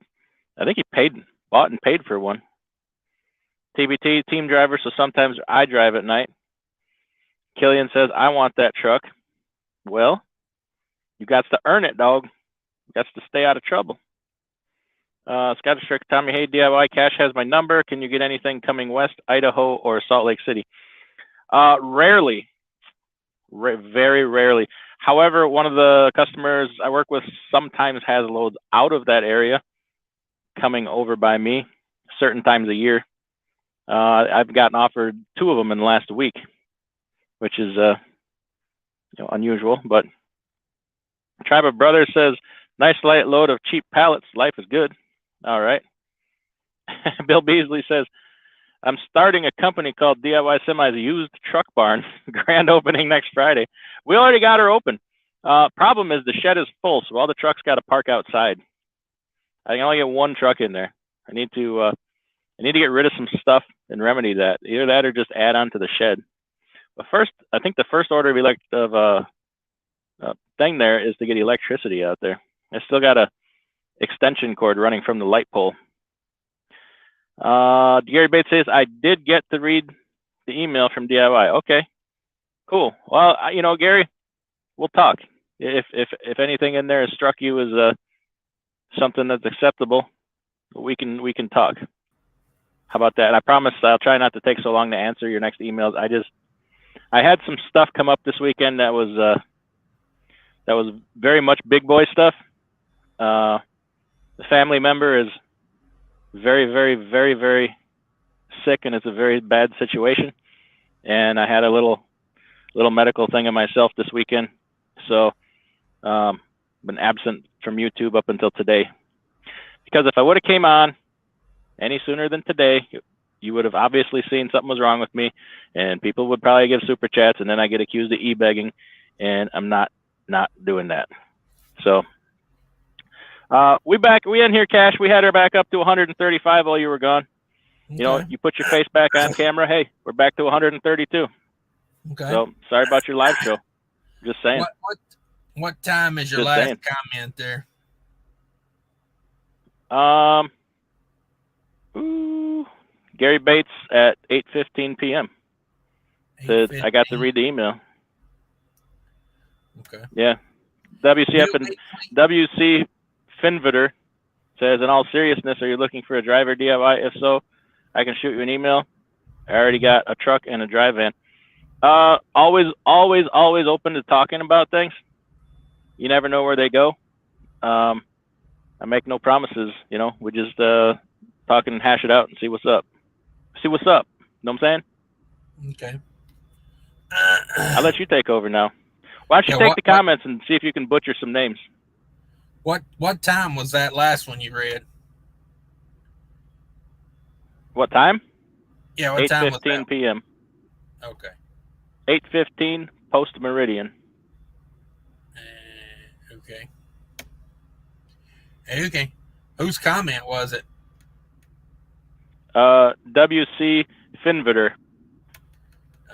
B: bought and paid for one. TBT, team driver, so sometimes I drive at night. Killian says, I want that truck. Well, you got to earn it, dog. You got to stay out of trouble. Scottish Trick, Tommy, hey, DIY, Cash has my number. Can you get anything coming west, Idaho, or Salt Lake City? Rarely. Very rarely. However, one of the customers I work with sometimes has loads out of that area coming over by me certain times a year. I've gotten offered 2 of them in the last week, which is unusual. But Tribe of Brothers says, nice light load of cheap pallets. Life is good. All right. Bill Beasley says, I'm starting a company called DIY Semis Used Truck Barn. Grand opening next Friday. We already got her open. Problem is the shed is full, so all the trucks got to park outside. I can only get 1 truck in there. I need to get rid of some stuff and remedy that. Either that or just add on to the shed. But first, I think the first order of thing there is to get electricity out there. I still got a extension cord running from the light pole. Gary Bates says, I did get to read the email from DIY. Okay, cool. Well, Gary, we'll talk. If anything in there has struck you as something that's acceptable, we can talk. How about that? And I promise I'll try not to take so long to answer your next emails. I had some stuff come up this weekend that was very much big boy stuff. The family member is very, very, very, very sick, and it's a very bad situation. And I had a little medical thing in myself this weekend, so been absent from YouTube up until today. Because if I would have came on any sooner than today, you would have obviously seen something was wrong with me, and people would probably give super chats, and then I get accused of e-begging, and I'm not doing that. So we in here, Cash. We had her back up to 135 while you were gone. Okay. You put your face back on camera. Hey, we're back to 132. Okay. So sorry about your live show. Just saying.
C: What time is your last comment there?
B: Gary Bates at 8:15 p.m. Said I got to read the email.
C: Okay.
B: Yeah. WC Finvitter says, in all seriousness, are you looking for a driver DIY? If so, I can shoot you an email. I already got a truck and a drive van. Always open to talking about things. You never know where they go. I make no promises, we just talk and hash it out and see what's up. Know what I'm saying?
C: Okay.
B: I'll let you take over now. Why don't you take the comments and see if you can butcher some names?
C: What time was that last one you read?
B: What time?
C: Yeah, what time was that?
B: 8:15 p.m.
C: Okay.
B: 8:15 post meridian.
C: Okay. Okay. Whose comment was it?
B: WC Finvitter.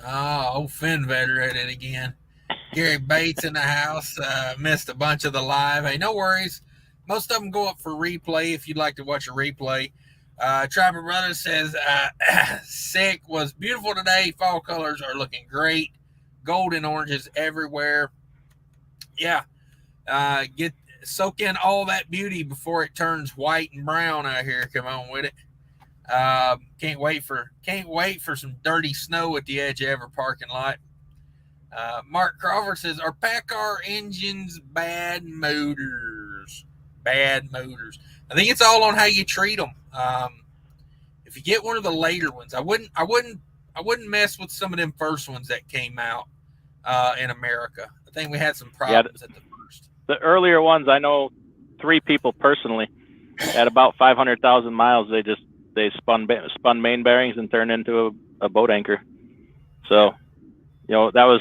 C: Oh, Finvitter at it again. Gary Bates in the house. Missed a bunch of the live. Hey, no worries. Most of them go up for replay if you'd like to watch a replay. Trapper Brother says, sick, was beautiful today. Fall colors are looking great. Gold and oranges everywhere. Yeah. Soak in all that beauty before it turns white and brown out here. Come on with it. Can't wait for some dirty snow at the edge of every parking lot. Mark Crawford says, are PACCAR engines bad motors? Bad motors. I think it's all on how you treat them. If you get one of the later ones, I wouldn't mess with some of them first ones that came out in America. I think we had some problems at the first.
B: The earlier ones, I know 3 people personally at about 500,000 miles. They spun main bearings and turned into a boat anchor. So, that was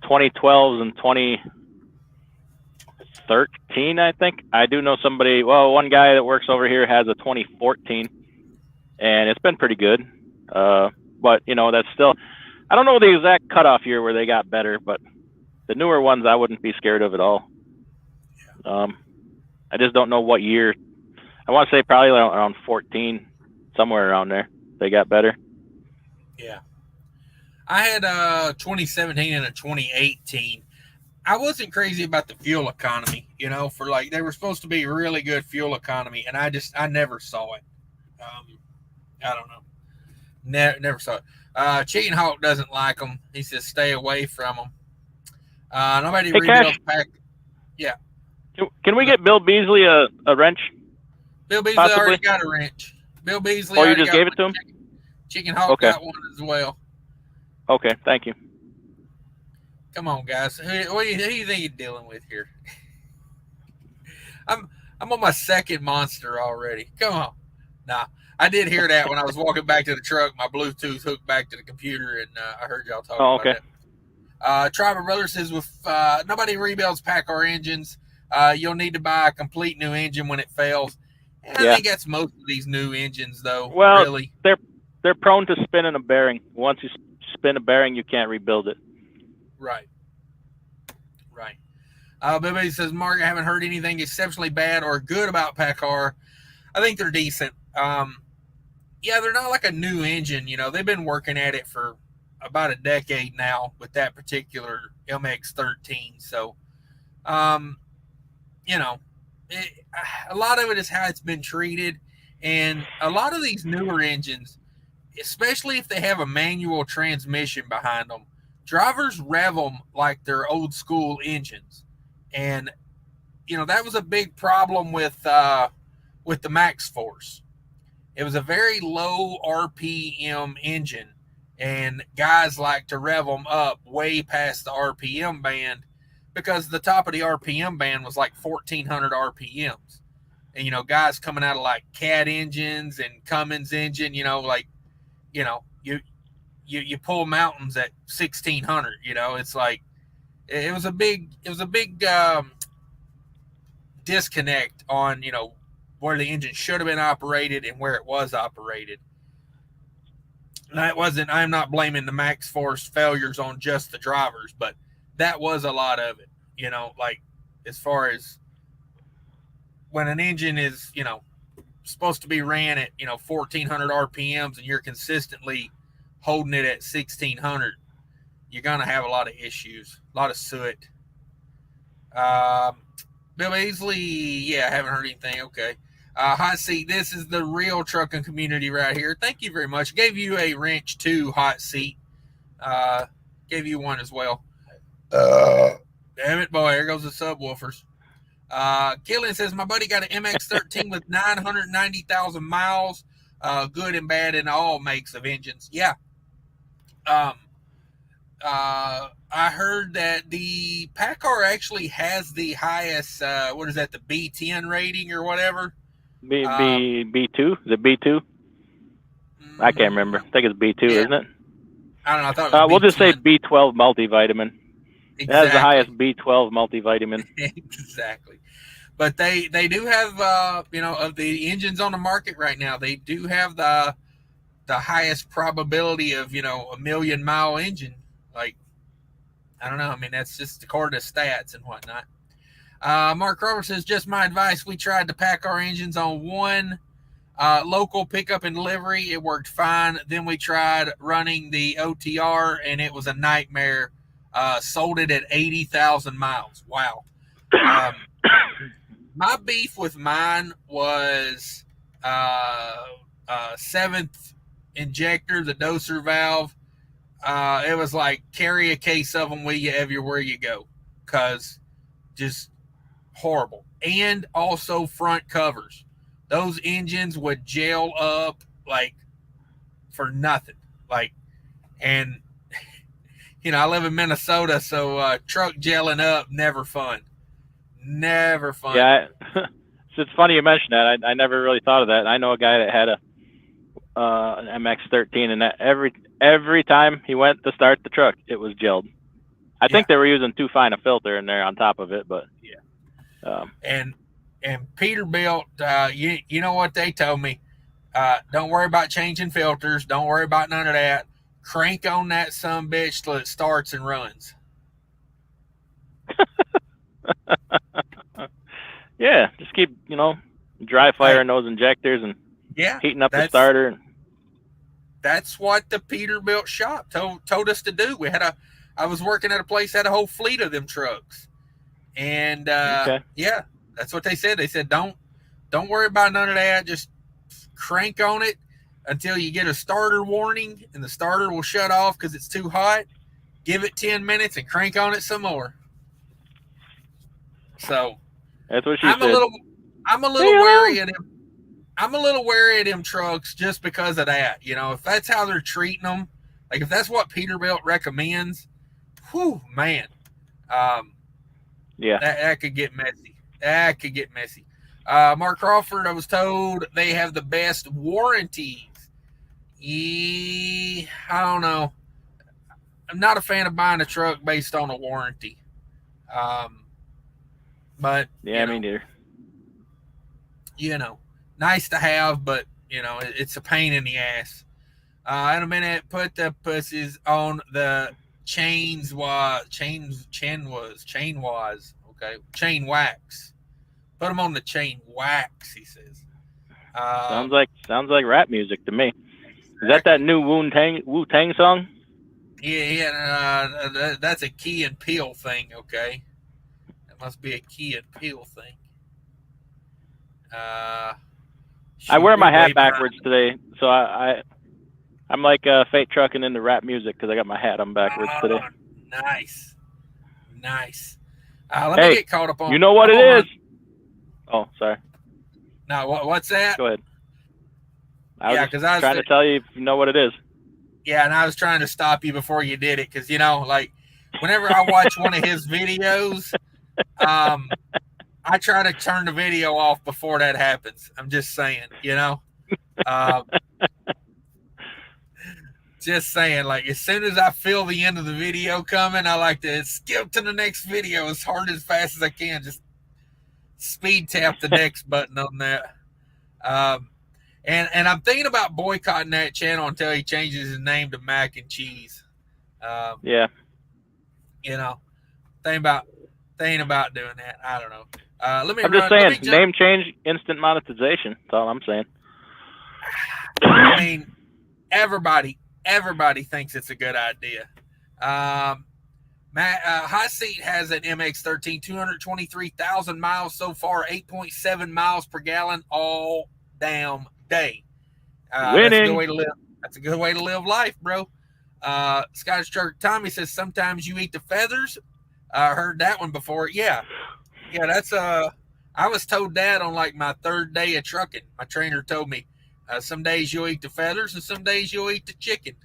B: 2012 and 2013, I think. I do know somebody. Well, one guy that works over here has a 2014, and it's been pretty good. But that's still. I don't know the exact cutoff year where they got better, but the newer ones I wouldn't be scared of at all. I just don't know what year. I want to say probably around 14, somewhere around there. they got better.
C: Yeah. I had a 2017 and a 2018. I wasn't crazy about the fuel economy, for like, they were supposed to be really good fuel economy, and I never saw it. I don't know. Never saw it. Cheating Hawk doesn't like them. He says stay away from them. Nobody
B: Hey,
C: rebuilds
B: Cash,
C: pack. Yeah.
B: Can we get Bill Beasley a wrench?
C: Bill Beasley
B: possibly?
C: already got a wrench. Bill Beasley
B: Oh, you
C: already
B: just
C: got
B: gave it to
C: one.
B: him?
C: Chicken Hawk
B: Okay.
C: got one as well.
B: Okay, thank you.
C: Come on, guys. Who do you think you're dealing with here? I'm on my second monster already. Come on. Nah, I did hear that when I was walking back to the truck. My Bluetooth hooked back to the computer, and I heard y'all talking
B: okay.
C: about that. Tribal Brother says, with nobody rebuilds PACCAR engines, you'll need to buy a complete new engine when it fails. And I think that's most of these new engines, though.
B: Well,
C: really,
B: they're prone to spinning a bearing. Once you spin a bearing, you can't rebuild it.
C: Right. Everybody says, Mark, I haven't heard anything exceptionally bad or good about PACCAR. I think they're decent. Yeah, they're not like a new engine. They've been working at it for about a decade now with that particular MX-13. So, a lot of it is how it's been treated. And a lot of these newer engines, especially if they have a manual transmission behind them, drivers rev them like they're old school engines. And, that was a big problem with the Max Force. It was a very low RPM engine, and guys like to rev them up way past the RPM band because the top of the RPM band was like 1,400 RPMs. And, guys coming out of like Cat engines and Cummins engine, you pull mountains at 1,600, it's like, it was a big disconnect on, where the engine should have been operated and where it was operated. And I'm not blaming the Max Force failures on just the drivers, but that was a lot of it, like as far as when an engine is, supposed to be ran at, 1,400 RPMs and you're consistently holding it at 1,600, you're going to have a lot of issues, a lot of soot. Bill Beasley, I haven't heard anything. Okay. Hot Seat, this is the real trucking community right here. Thank you very much. Gave you a wrench too, Hot Seat. Gave you one as well. Damn it, boy. Here goes the subwoofers. Killian says, my buddy got an MX-13 with 990,000 miles. Good and bad in all makes of engines. Yeah. I heard that the PACCAR actually has the highest, the B10 rating or whatever?
B: B2? Is it B2? I can't remember. I think it's B2, isn't it?
C: I don't know. I thought it was
B: we'll just say
C: B10.
B: B12 multivitamin.
C: Exactly.
B: It has the highest B12 multivitamin.
C: Exactly. But they do have, of the engines on the market right now, they do have the highest probability of, a million-mile engine. Like, I don't know. I mean, that's just according to stats and whatnot. Mark Roberts says, just my advice. We tried to pack our engines on one local pickup and delivery. It worked fine. Then we tried running the OTR, and it was a nightmare. Sold it at 80,000 miles. Wow. My beef with mine was seventh injector, the doser valve. It was like carry a case of them with you everywhere you go, because just horrible. And also front covers. Those engines would gel up like for nothing. And I live in Minnesota, so truck gelling up, never fun. Never fun.
B: Yeah, it's funny you mentioned that. I never really thought of that. I know a guy that had an MX-13, and that every time he went to start the truck, it was gelled. I think they were using too fine a filter in there on top of it, but
C: and Peterbilt, you know what they told me? Don't worry about changing filters. Don't worry about none of that. Crank on that sumbitch till it starts and runs.
B: Yeah, just keep dry firing those injectors and heating up the starter.
C: that's what the Peterbilt shop told us to do. I was working at a place that had a whole fleet of them trucks, and
B: Okay.
C: yeah, that's what they said. They said don't worry about none of that. Just crank on it until you get a starter warning, and the starter will shut off because it's too hot. Give it 10 minutes and crank on it some more. So
B: That's what she
C: I'm
B: said.
C: I'm a little wary of them. I'm a little wary of them trucks just because of that. You know, if that's how they're treating them, like if that's what Peterbilt recommends, whew, man,
B: Yeah.
C: that could get messy. That could get messy. Mark Crawford, I was told they have the best warranties. I don't know. I'm not a fan of buying a truck based on a warranty. But
B: Yeah, me neither.
C: You know, nice to have, but you know, it's a pain in the ass. In a minute, put the pussies on the chain wax. Put them on the chain wax, he says.
B: Sounds like rap music to me. Is that new Wu Tang song?
C: Yeah, that's a Key and Peele thing. Okay, that must be a Key and Peele thing.
B: I wear my hat backwards today, so I'm like fake trucking into rap music because I got my hat on backwards today.
C: Nice. Let me get caught up on.
B: You know what it is? Oh, sorry.
C: No, what's that?
B: Go ahead. I was trying to tell you if you know what it is.
C: Yeah, and I was trying to stop you before you did it because, you know, like whenever I watch one of his videos, I try to turn the video off before that happens. I'm just saying, you know. Just saying, like as soon as I feel the end of the video coming, I like to skip to the next video as hard as fast as I can. Just speed tap the next button on that. And I'm thinking about boycotting that channel until he changes his name to Mac and Cheese.
B: Yeah.
C: You know, thinking about doing that. I don't know.
B: I'm just saying, name change, instant monetization. That's all I'm saying.
C: I mean, everybody thinks it's a good idea. Hot Seat has an MX-13, 223,000 miles so far, 8.7 miles per gallon all damn day.
B: Winning.
C: That's a good way to live. That's a good way to live life, bro. Scottish Truck Tommy says sometimes you eat the feathers. I heard that one before. Yeah, that's I was told that on like my third day of trucking. My trainer told me some days you'll eat the feathers and some days you'll eat the chicken.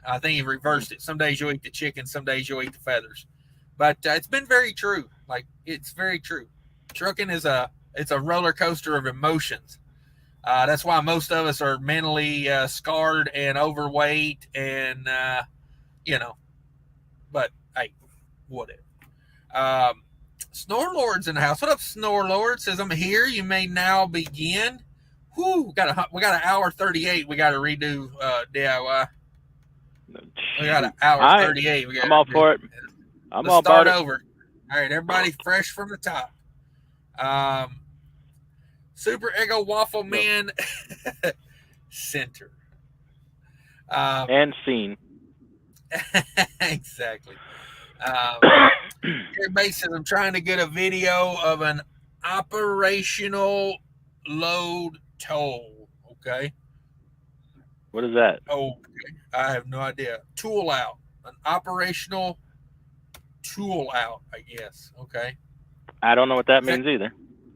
C: I think he reversed it. Some days you'll eat the chicken, some days you'll eat the feathers. But it's been very true. Like it's very true. Trucking is it's a roller coaster of emotions. That's why most of us are mentally scarred and overweight, and you know. But hey, whatever. Snorelord's in the house. What up, Snorelord? Says I'm here. You may now begin. Whoo, we got an hour 38. We got to redo DIY. We got an hour 38.
B: I'm all for it.
C: Let's all start over. All right, everybody, fresh from the top. Super Ego Waffle Man Center.
B: And scene.
C: Exactly. Everybody says I'm trying to get a video of an operational load toll. Okay.
B: What is that?
C: Oh, okay. I have no idea. Tool out. An operational tool out, I guess. Okay.
B: I don't know what that means either.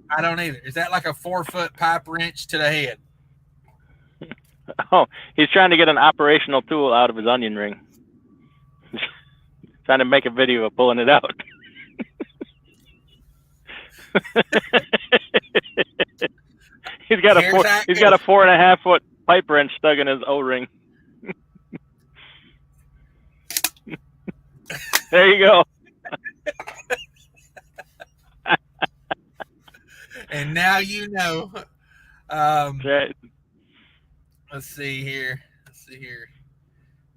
C: I don't either. Is that like a 4-foot pipe wrench to the head?
B: Oh, he's trying to get an operational tool out of his onion ring. Trying to make a video of pulling it out. He's got a 4.5 foot pipe wrench stuck in his O-ring. There you go.
C: And now you know.
B: Right.
C: Let's see here.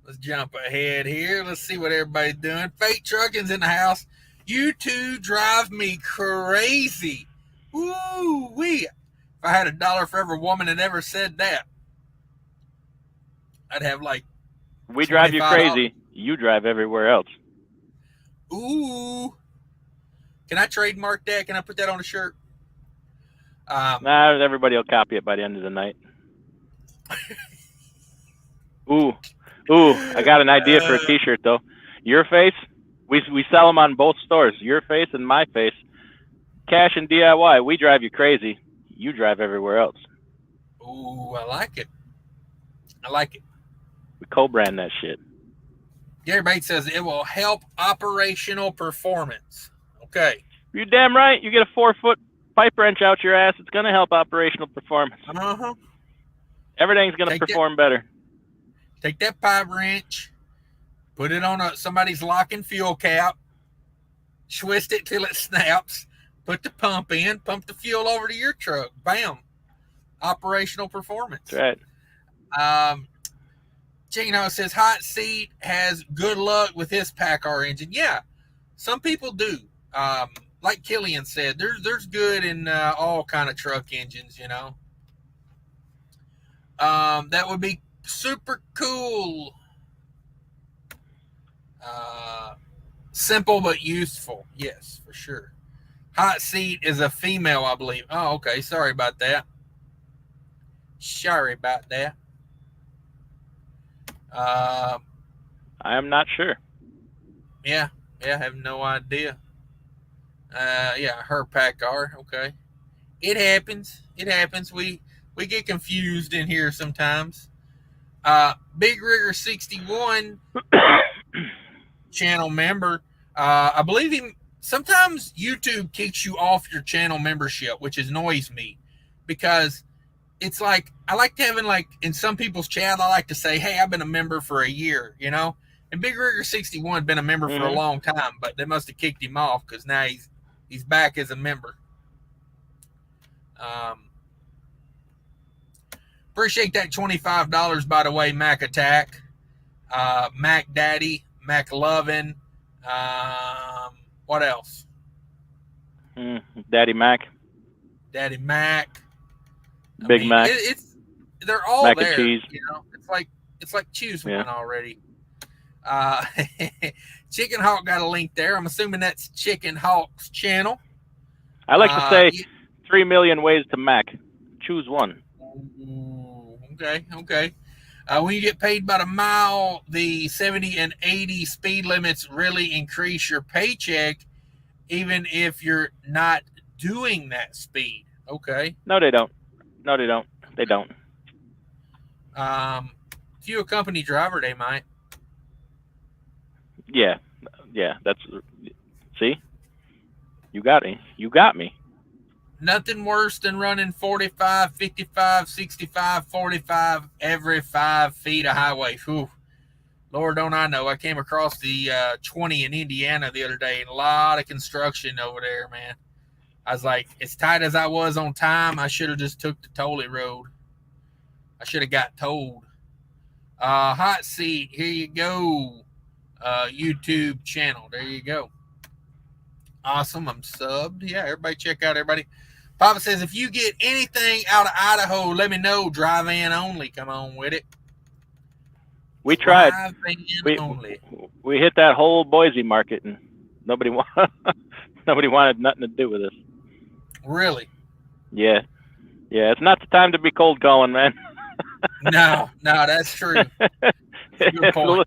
C: Let's jump ahead here. Let's see what everybody's doing. Fake Trucking's in the house. You two drive me crazy. Woo-wee. If I had $1 for every woman that ever said that. I'd have like
B: We drive you
C: $25.
B: crazy. You drive everywhere else.
C: Ooh. Can I trademark that? Can I put that on a shirt?
B: Nah, everybody will copy it by the end of the night. Ooh, I got an idea for a T-shirt though. Your face, we sell them on both stores. Your face and my face. Cash and DIY. We drive you crazy. You drive everywhere else.
C: Ooh, I like it. I like it.
B: We co-brand that shit.
C: Gary Bates says it will help operational performance. Okay.
B: You're damn right. You get a 4-foot pipe wrench out your ass. It's gonna help operational performance.
C: Uh-huh.
B: Everything's gonna perform better.
C: Take that pipe wrench, put it on somebody's lock and fuel cap, twist it till it snaps, put the pump in, pump the fuel over to your truck. Bam. Operational performance.
B: That's right.
C: Chino says Hot Seat has good luck with his PACCAR engine. Yeah, some people do. Like Killian said, there's good in all kind of truck engines, you know. That would be super cool. Simple but useful. Yes, for sure. Hot Seat is a female, I believe. Oh, okay. Sorry about that.
B: I am not sure.
C: Yeah, I have no idea. Yeah, her PACCAR. Okay. It happens. We get confused in here sometimes. Big Rigger 61 channel member. I believe him. Sometimes YouTube kicks you off your channel membership, which annoys me because it's like I like having, like, in some people's chat, I like to say, hey, I've been a member for a year, you know. And Big Rigger 61 been a member for a long time, but they must have kicked him off because now he's back as a member. Appreciate that $25, by the way, Mac Attack, Mac Daddy, Mac Lovin'. What else?
B: Daddy Mac.
C: Big Mac. They're all
B: Mac
C: there.
B: And cheese.
C: You know, it's like choose one already. Chicken Hawk got a link there. I'm assuming that's Chicken Hawk's channel.
B: I like to say 3 million ways to Mac. Choose one.
C: Okay. When you get paid by the mile, the 70 and 80 speed limits really increase your paycheck, even if you're not doing that speed. Okay.
B: No, they don't. They don't.
C: If you're a company driver, they might.
B: Yeah. That's. See, you got me.
C: Nothing worse than running 45, 55, 65, 45 every 5 feet of highway. Whew. Lord, don't I know. I came across the 20 in Indiana the other day, and a lot of construction over there, man. I was like, as tight as I was on time, I should have just took the Tolly Road. I should have got told. Hot Seat, here you go. YouTube channel. There you go. Awesome. I'm subbed. Yeah, everybody check out everybody. Papa says, if you get anything out of Idaho, let me know. Drive-in only. Come on with it.
B: We tried.
C: Only.
B: We hit that whole Boise market, and nobody wanted nothing to do with us.
C: Really?
B: Yeah. It's not the time to be cold calling, man.
C: No, that's true. Good point.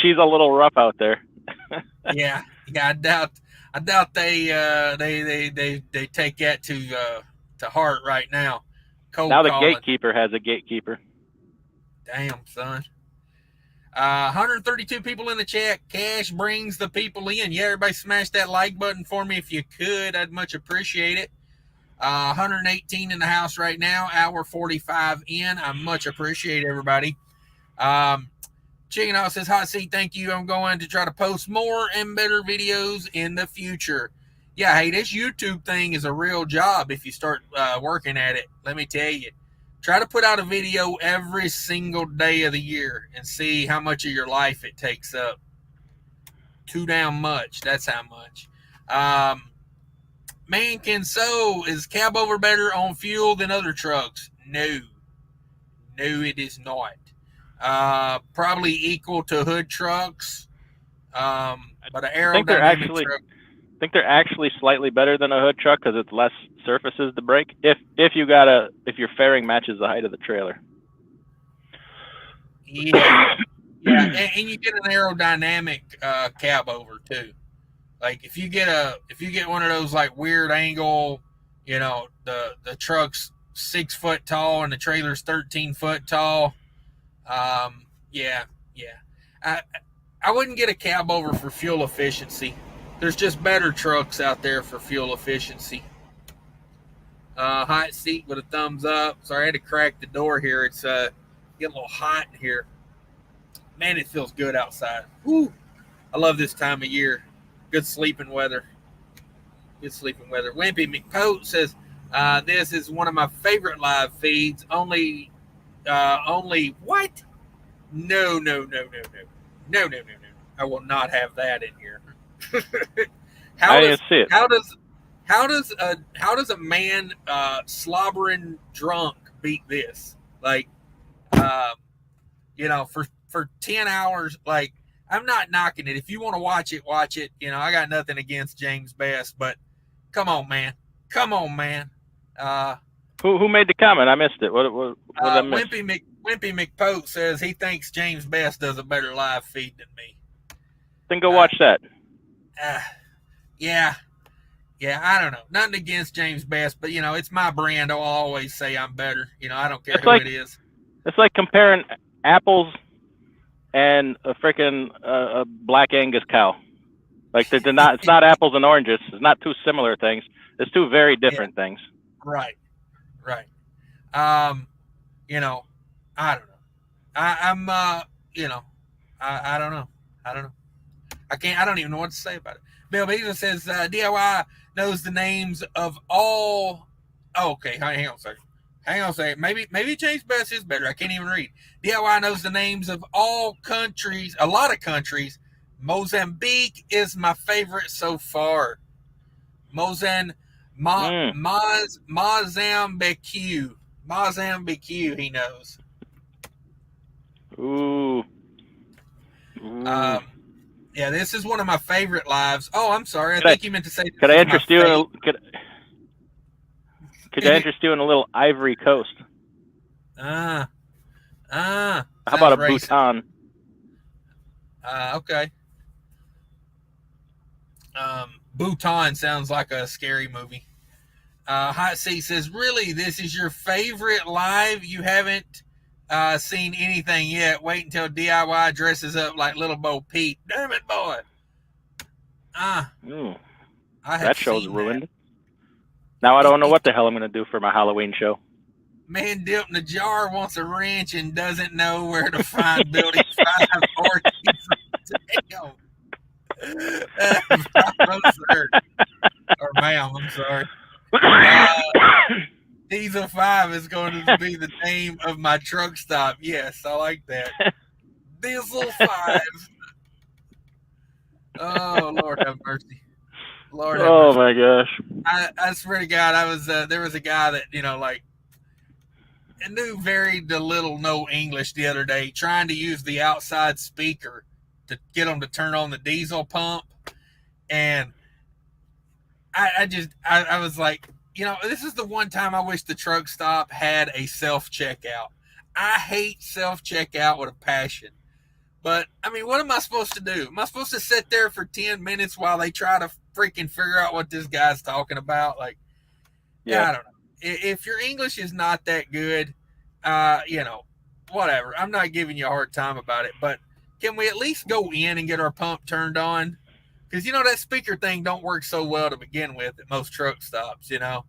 B: She's a little rough out there.
C: Yeah. I doubt they take that to heart right now. Cold
B: now the
C: calling.
B: gatekeeper has a gatekeeper.
C: Damn, son. 132 people in the chat. Cash brings the people in. Yeah, everybody smash that like button for me if you could. I'd much appreciate it. 118 in the house right now. Hour 45 in. I much appreciate everybody. Chicken House says, Hot Seat, thank you. I'm going to try to post more and better videos in the future. Yeah, hey, this YouTube thing is a real job if you start working at it. Let me tell you. Try to put out a video every single day of the year and see how much of your life it takes up. Too damn much. That's how much. Man can sew. Is cab over better on fuel than other trucks? No, it is not. probably equal to hood trucks, but an
B: I think they're
C: aerodynamic truck.
B: I think they're actually slightly better than a hood truck because it's less surfaces to break. If your fairing matches the height of the trailer.
C: Yeah, yeah, and you get an aerodynamic cab over too. Like if you get one of those like weird angle, you know, the truck's 6 foot tall and the trailer's 13 foot tall. Yeah. I wouldn't get a cab over for fuel efficiency. There's just better trucks out there for fuel efficiency. Hot seat with a thumbs up. Sorry, I had to crack the door here. It's getting a little hot in here. Man, it feels good outside. Woo! I love this time of year. Good sleeping weather. Wimpy McPote says, this is one of my favorite live feeds. Only what? No. I will not have that in here.
B: I didn't see it.
C: How does a man slobbering drunk beat this? Like, you know, for 10 hours, like, I'm not knocking it. If you want to watch it. You know, I got nothing against James Best, but come on, man.
B: Who made the comment? I missed it. What did I miss?
C: Wimpy McPote says he thinks James Best does a better live feed than me.
B: Then go watch that.
C: Yeah, I don't know. Nothing against James Best, but, you know, it's my brand. I'll always say I'm better. You know, I don't care it is.
B: It's like comparing apples and a freaking a black Angus cow. Like it's not apples and oranges. It's not two similar things. It's two very different things.
C: Right. You know, I don't know. I'm you know, I don't know. I don't even know what to say about it. Bill Beasley says DIY knows the names of all. Oh, okay, hang on a second. Maybe James Best is better. I can't even read. DIY knows the names of all countries, a lot of countries. Mozambique is my favorite so far. Mozambique, he knows.
B: Ooh.
C: Yeah, this is one of my favorite lives. Oh, I'm sorry. I think you meant to say.
B: Could I interest you in could I interest you in a little Ivory Coast?
C: How
B: about a racist. Bhutan?
C: Okay. Bhutan sounds like a scary movie. Hot Seat says, really, this is your favorite live? You haven't seen anything yet. Wait until DIY dresses up like Little Bo Peep. Damn it, boy.
B: That show's ruined. Now I don't know what the hell I'm going to do for my Halloween show.
C: Man dipped in the jar wants a wrench and doesn't know where to find building 5 or damn. Or ma'am, I'm sorry. Diesel 5 is going to be the name of my truck stop. Yes, I like that. Diesel 5. Oh, Lord have mercy.
B: Oh my gosh.
C: I swear to God, I was there was a guy that, you know, like, knew very little no English the other day, trying to use the outside speaker to get them to turn on the diesel pump. And I was like, you know, this is the one time I wish the truck stop had a self-checkout. I hate self-checkout with a passion. But, I mean, what am I supposed to do? Am I supposed to sit there for 10 minutes while they try to freaking figure out what this guy's talking about? Like, yeah, I don't know. If your English is not that good, you know, whatever. I'm not giving you a hard time about it. But can we at least go in and get our pump turned on? Because, you know, that speaker thing don't work so well to begin with at most truck stops, you know.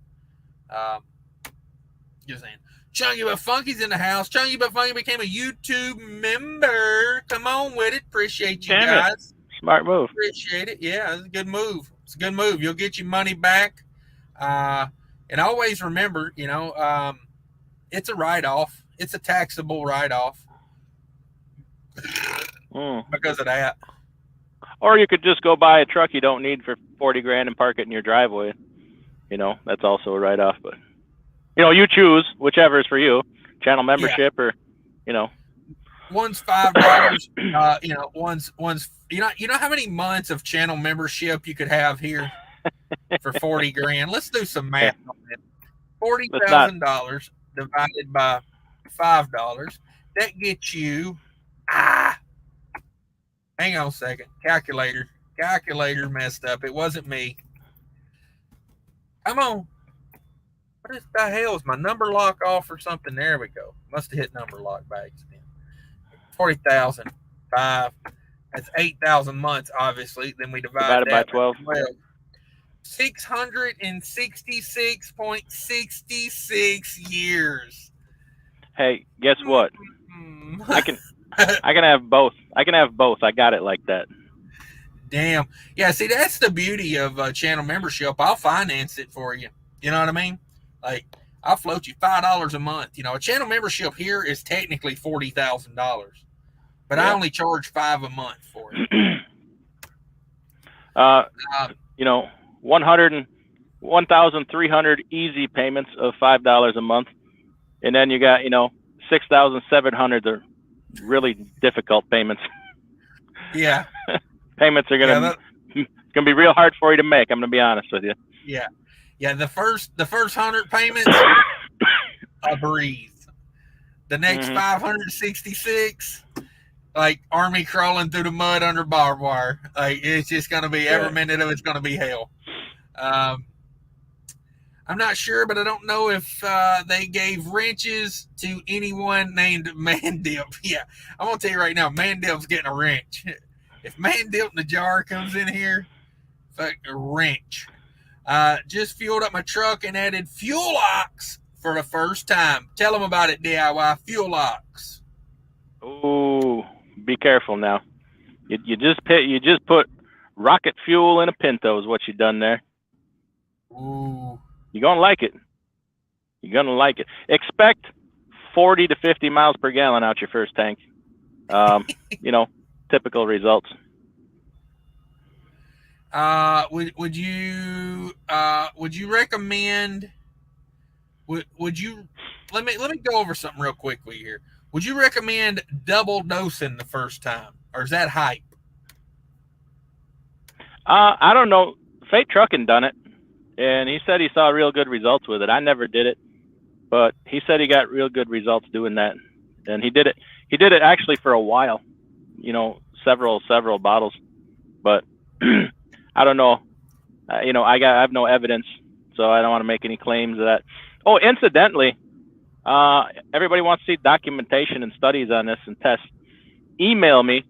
C: Just saying. Chunky But Funky's in the house. Chunky But Funky became a YouTube member. Come on with it. Appreciate you guys.
B: Smart move.
C: Appreciate it. Yeah, it's a good move. It's a good move. You'll get your money back. And always remember, you know, it's a write-off. It's a taxable write-off because of that.
B: Or you could just go buy a truck you don't need for $40,000 and park it in your driveway. You know, that's also a write-off. But, you know, you choose whichever is for you, channel membership or, you know.
C: one's $5. One's you know how many months of channel membership you could have here for 40 grand. Let's do some math on it. $40,000 divided by $5. That gets you hang on a second. Calculator messed up. It wasn't me. Come on. What the hell is my number lock off or something? There we go. Must have hit number lock by accident. 40,000, 5. That's 8,000 months, obviously. Then we divide that
B: by 12.
C: 666.66 years.
B: Hey, guess what? I can have both. I got it like that.
C: Damn. Yeah, see, that's the beauty of channel membership. I'll finance it for you. You know what I mean? Like, I'll float you $5 a month. A channel membership here is technically $40,000, but I only charge $5 a month for it.
B: 1,300 easy payments of $5 a month, and then you got 6,700 are really difficult payments.
C: Yeah.
B: Payments are gonna be real hard for you to make. I'm gonna be honest with you.
C: Yeah. The first 100 payments, a breeze. The next 566, like army crawling through the mud under barbed wire. Like, it's just gonna be every minute of it's gonna be hell. I'm not sure, but I don't know if they gave wrenches to anyone named Mandip. Yeah, I'm gonna tell you right now, Mandip's getting a wrench. If Mandip in the jar comes in here, fuck a wrench. Just fueled up my truck and added fuel locks for the first time. Tell them about it, DIY. Fuel locks.
B: Oh, be careful now. You just put rocket fuel in a Pinto is what you done there.
C: Ooh.
B: You're gonna like it. Expect 40 to 50 miles per gallon out your first tank. Typical results.
C: Would you recommend? Would you let me go over something real quickly here? Would you recommend double dosing the first time, or is that hype?
B: I don't know. Fate Trucking done it, and he said he saw real good results with it. I never did it, but he said he got real good results doing that, and he did it. He did it actually for a while, several bottles, but I don't know. I have no evidence, so I don't want to make any claims of that. Oh, incidentally, everybody wants to see documentation and studies on this and tests. Email me,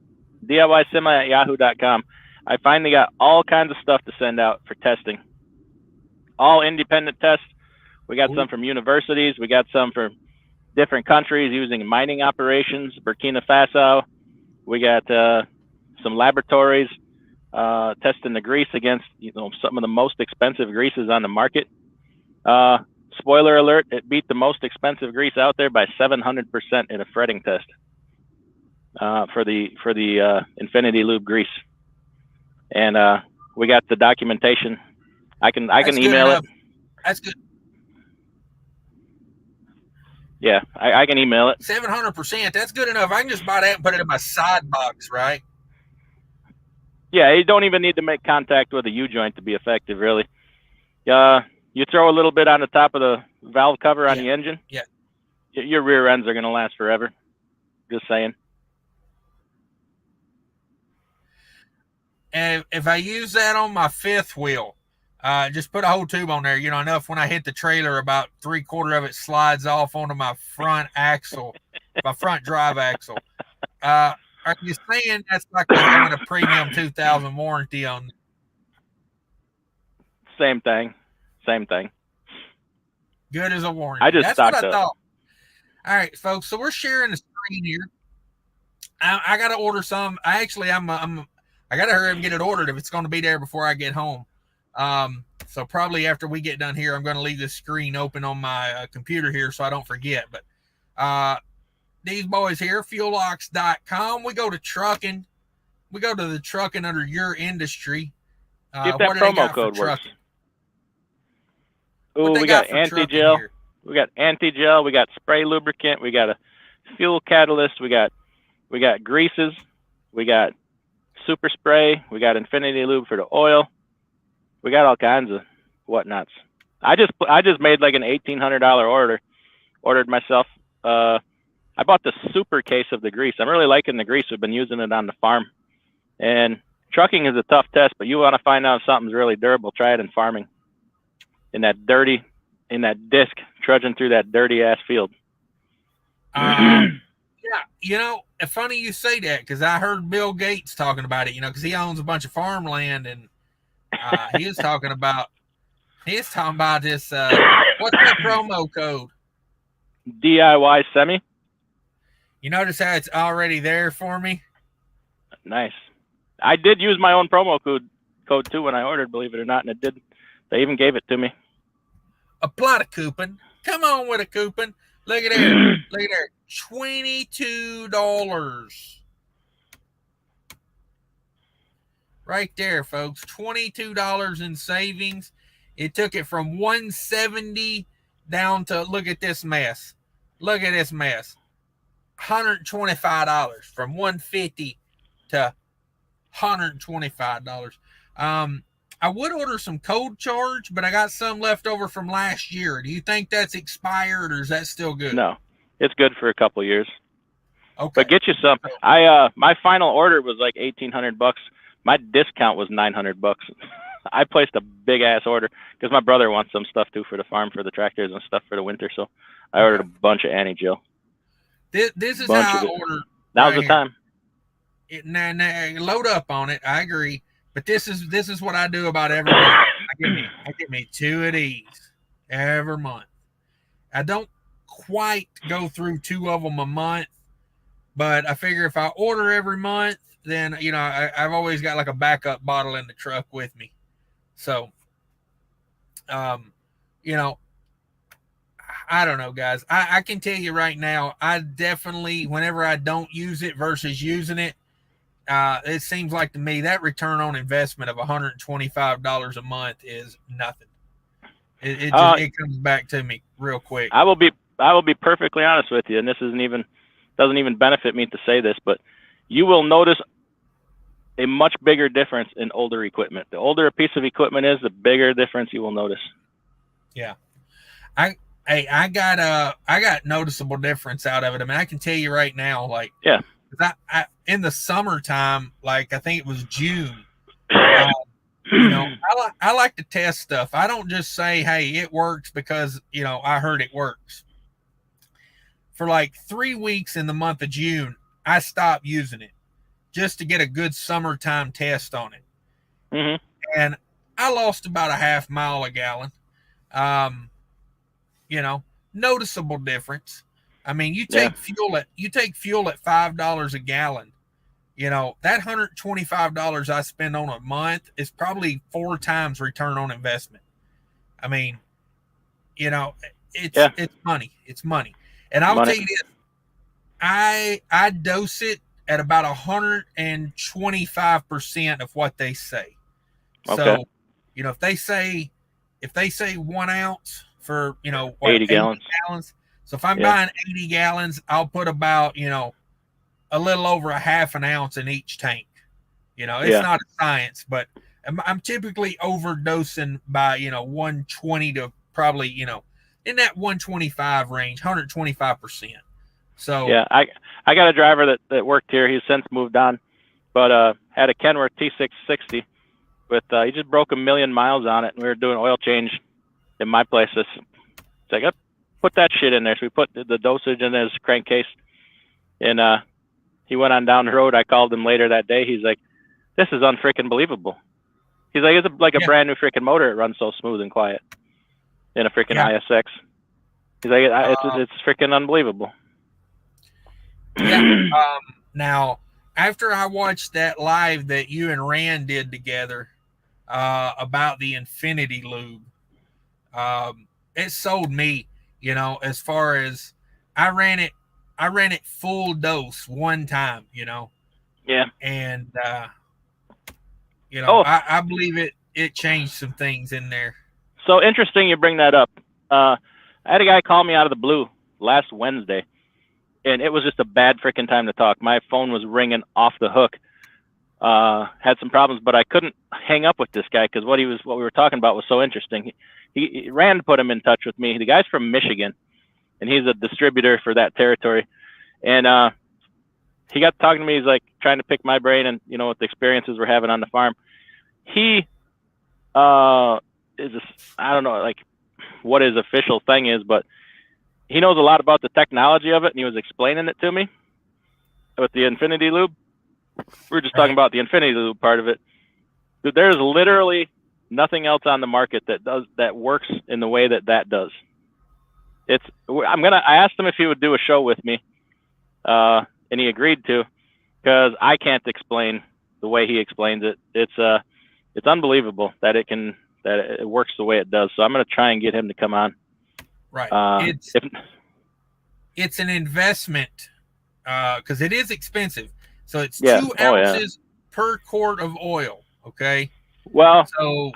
B: DIYsemi@yahoo.com. I finally got all kinds of stuff to send out for testing. All independent tests. We got some from universities. We got some from different countries using mining operations, Burkina Faso. We got some laboratories testing the grease against some of the most expensive greases on the market. Spoiler alert, it beat the most expensive grease out there by 700% in a fretting test for the Infinity Lube grease. And we got the documentation. I can email it.
C: That's good.
B: Yeah, I can email it.
C: 700%. That's good enough. I can just buy that and put it in my side box, right?
B: Yeah, you don't even need to make contact with a U-joint to be effective, really. You throw a little bit on the top of the valve cover on the engine.
C: Yeah.
B: Your rear ends are going to last forever. Just saying.
C: And if I use that on my fifth wheel, just put a whole tube on there, enough when I hit the trailer, about 3/4 of it slides off onto my front axle, my front drive axle. Are you saying that's like having a premium 2000 warranty on?
B: Same thing.
C: Good as a warranty.
B: I just
C: That's
B: stocked
C: what I
B: up.
C: thought. All right, folks. So we're sharing the screen here. I got to order some. I got to hurry up and get it ordered if it's going to be there before I get home. So probably after we get done here, I'm going to leave this screen open on my computer here so I don't forget. But these boys here, fuellocks.com. We go to trucking. We go to the trucking under your industry.
B: If that promo code works. Oh, we got anti-gel. We got anti-gel. We got spray lubricant. We got a fuel catalyst. We got We got greases. We got super spray. We got infinity lube for the oil. We got all kinds of whatnots. I just made like an $1,800 ordered myself. I bought the super case of the grease. I'm really liking the grease. We've been using it on the farm. And trucking is a tough test, but you want to find out if something's really durable, try it in farming. In that disc, trudging through that dirty ass field.
C: Yeah, you know, it's funny you say that because I heard Bill Gates talking about it, you know, because he owns a bunch of farmland, and he was talking about this. What's that promo code?
B: DIY semi.
C: You notice how it's already there for me?
B: Nice. I did use my own promo code too when I ordered, believe it or not, and it did. They even gave it to me.
C: Apply the coupon. Come on with a coupon. Look at there. Look at there. $22. Right there, folks. $22 in savings. It took it from $170 down to, look at this mess. Look at this mess. $125 from $150 to $125. I would order some cold charge, but I got some left over from last year. Do you think that's expired, or is that still good?
B: No, it's good for a couple years.
C: Okay.
B: But get you some. My final order was like $1,800. My discount was $900. I placed a big ass order because my brother wants some stuff too for the farm, for the tractors and stuff for the winter. So I ordered a bunch of anti-gel.
C: This is how I ordered.
B: Now's the time.
C: Load up on it. I agree. But this is what I do about every month. I get me 2 of these every month. I don't quite go through 2 of them a month, but I figure if I order every month, then, you know, I've always got like a backup bottle in the truck with me. So, you know, I don't know, guys. I can tell you right now, I definitely, whenever I don't use it versus using it, it seems like to me that return on investment of $125 a month is nothing. It comes back to me real quick.
B: I will be perfectly honest with you, and this doesn't even benefit me to say this, but you will notice a much bigger difference in older equipment. The older a piece of equipment is, the bigger difference you will notice.
C: Yeah. I got noticeable difference out of it. I mean, I can tell you right now, like,
B: yeah,
C: I in the summertime, like I think it was June, you know, I like to test stuff. I don't just say, hey, it works because, you know, I heard it works. For like 3 weeks in the month of June, I stopped using it just to get a good summertime test on it.
B: Mm-hmm.
C: And I lost about a half mile a gallon. You know, noticeable difference. I mean, you take fuel at $5 a gallon. You know, that $125 I spend on a month is probably 4 times return on investment. I mean, you know, it's money. It's money. And I'll tell you this, I dose it at about 125% of what they say. Okay. So, you know, if they say 1 ounce for, you know,
B: 80 gallons.
C: So if I'm buying 80 gallons, I'll put about, you know, a little over a half an ounce in each tank. You know, it's not a science, but I'm typically overdosing by, you know, 120 to probably, you know, in that 125 range, 125%. So
B: yeah, I got a driver that worked here. He's since moved on, but had a Kenworth T660 with he just broke 1 million miles on it, and we were doing oil change in my place. It's like, put that shit in there. So we put the dosage in his crankcase, and he went on down the road. I called him later that day. He's like, this is unfreaking believable. He's like, it's like a brand new freaking motor. It runs so smooth and quiet in a freaking ISX. He's like, it's freaking unbelievable.
C: Yeah. Now, after I watched that live that you and Rand did together about the Infinity Lube, it sold me, you know, as far as I ran it full dose one time, you know.
B: Yeah.
C: And you know, I believe it changed some things in there.
B: So interesting you bring that up. I had a guy call me out of the blue last Wednesday, and it was just a bad freaking time to talk. My phone was ringing off the hook. Had some problems, but I couldn't hang up with this guy because what we were talking about was so interesting. Rand put him in touch with me. The guy's from Michigan, and he's a distributor for that territory. And he got talking to me. He's like trying to pick my brain and, you know, what the experiences we're having on the farm. He I don't know, like, what his official thing is, but he knows a lot about the technology of it, and he was explaining it to me with the Infinity Lube. We were just talking about the Infinity Lube part of it. Dude, there's literally nothing else on the market that works in the way that does. I asked him if he would do a show with me, and he agreed to, because I can't explain the way he explains it. It's unbelievable that it works the way it does. So I'm going to try and get him to come on.
C: Right. It's an investment, because it is expensive. So it's 2 ounces per quart of oil. Okay.
B: Well,
C: so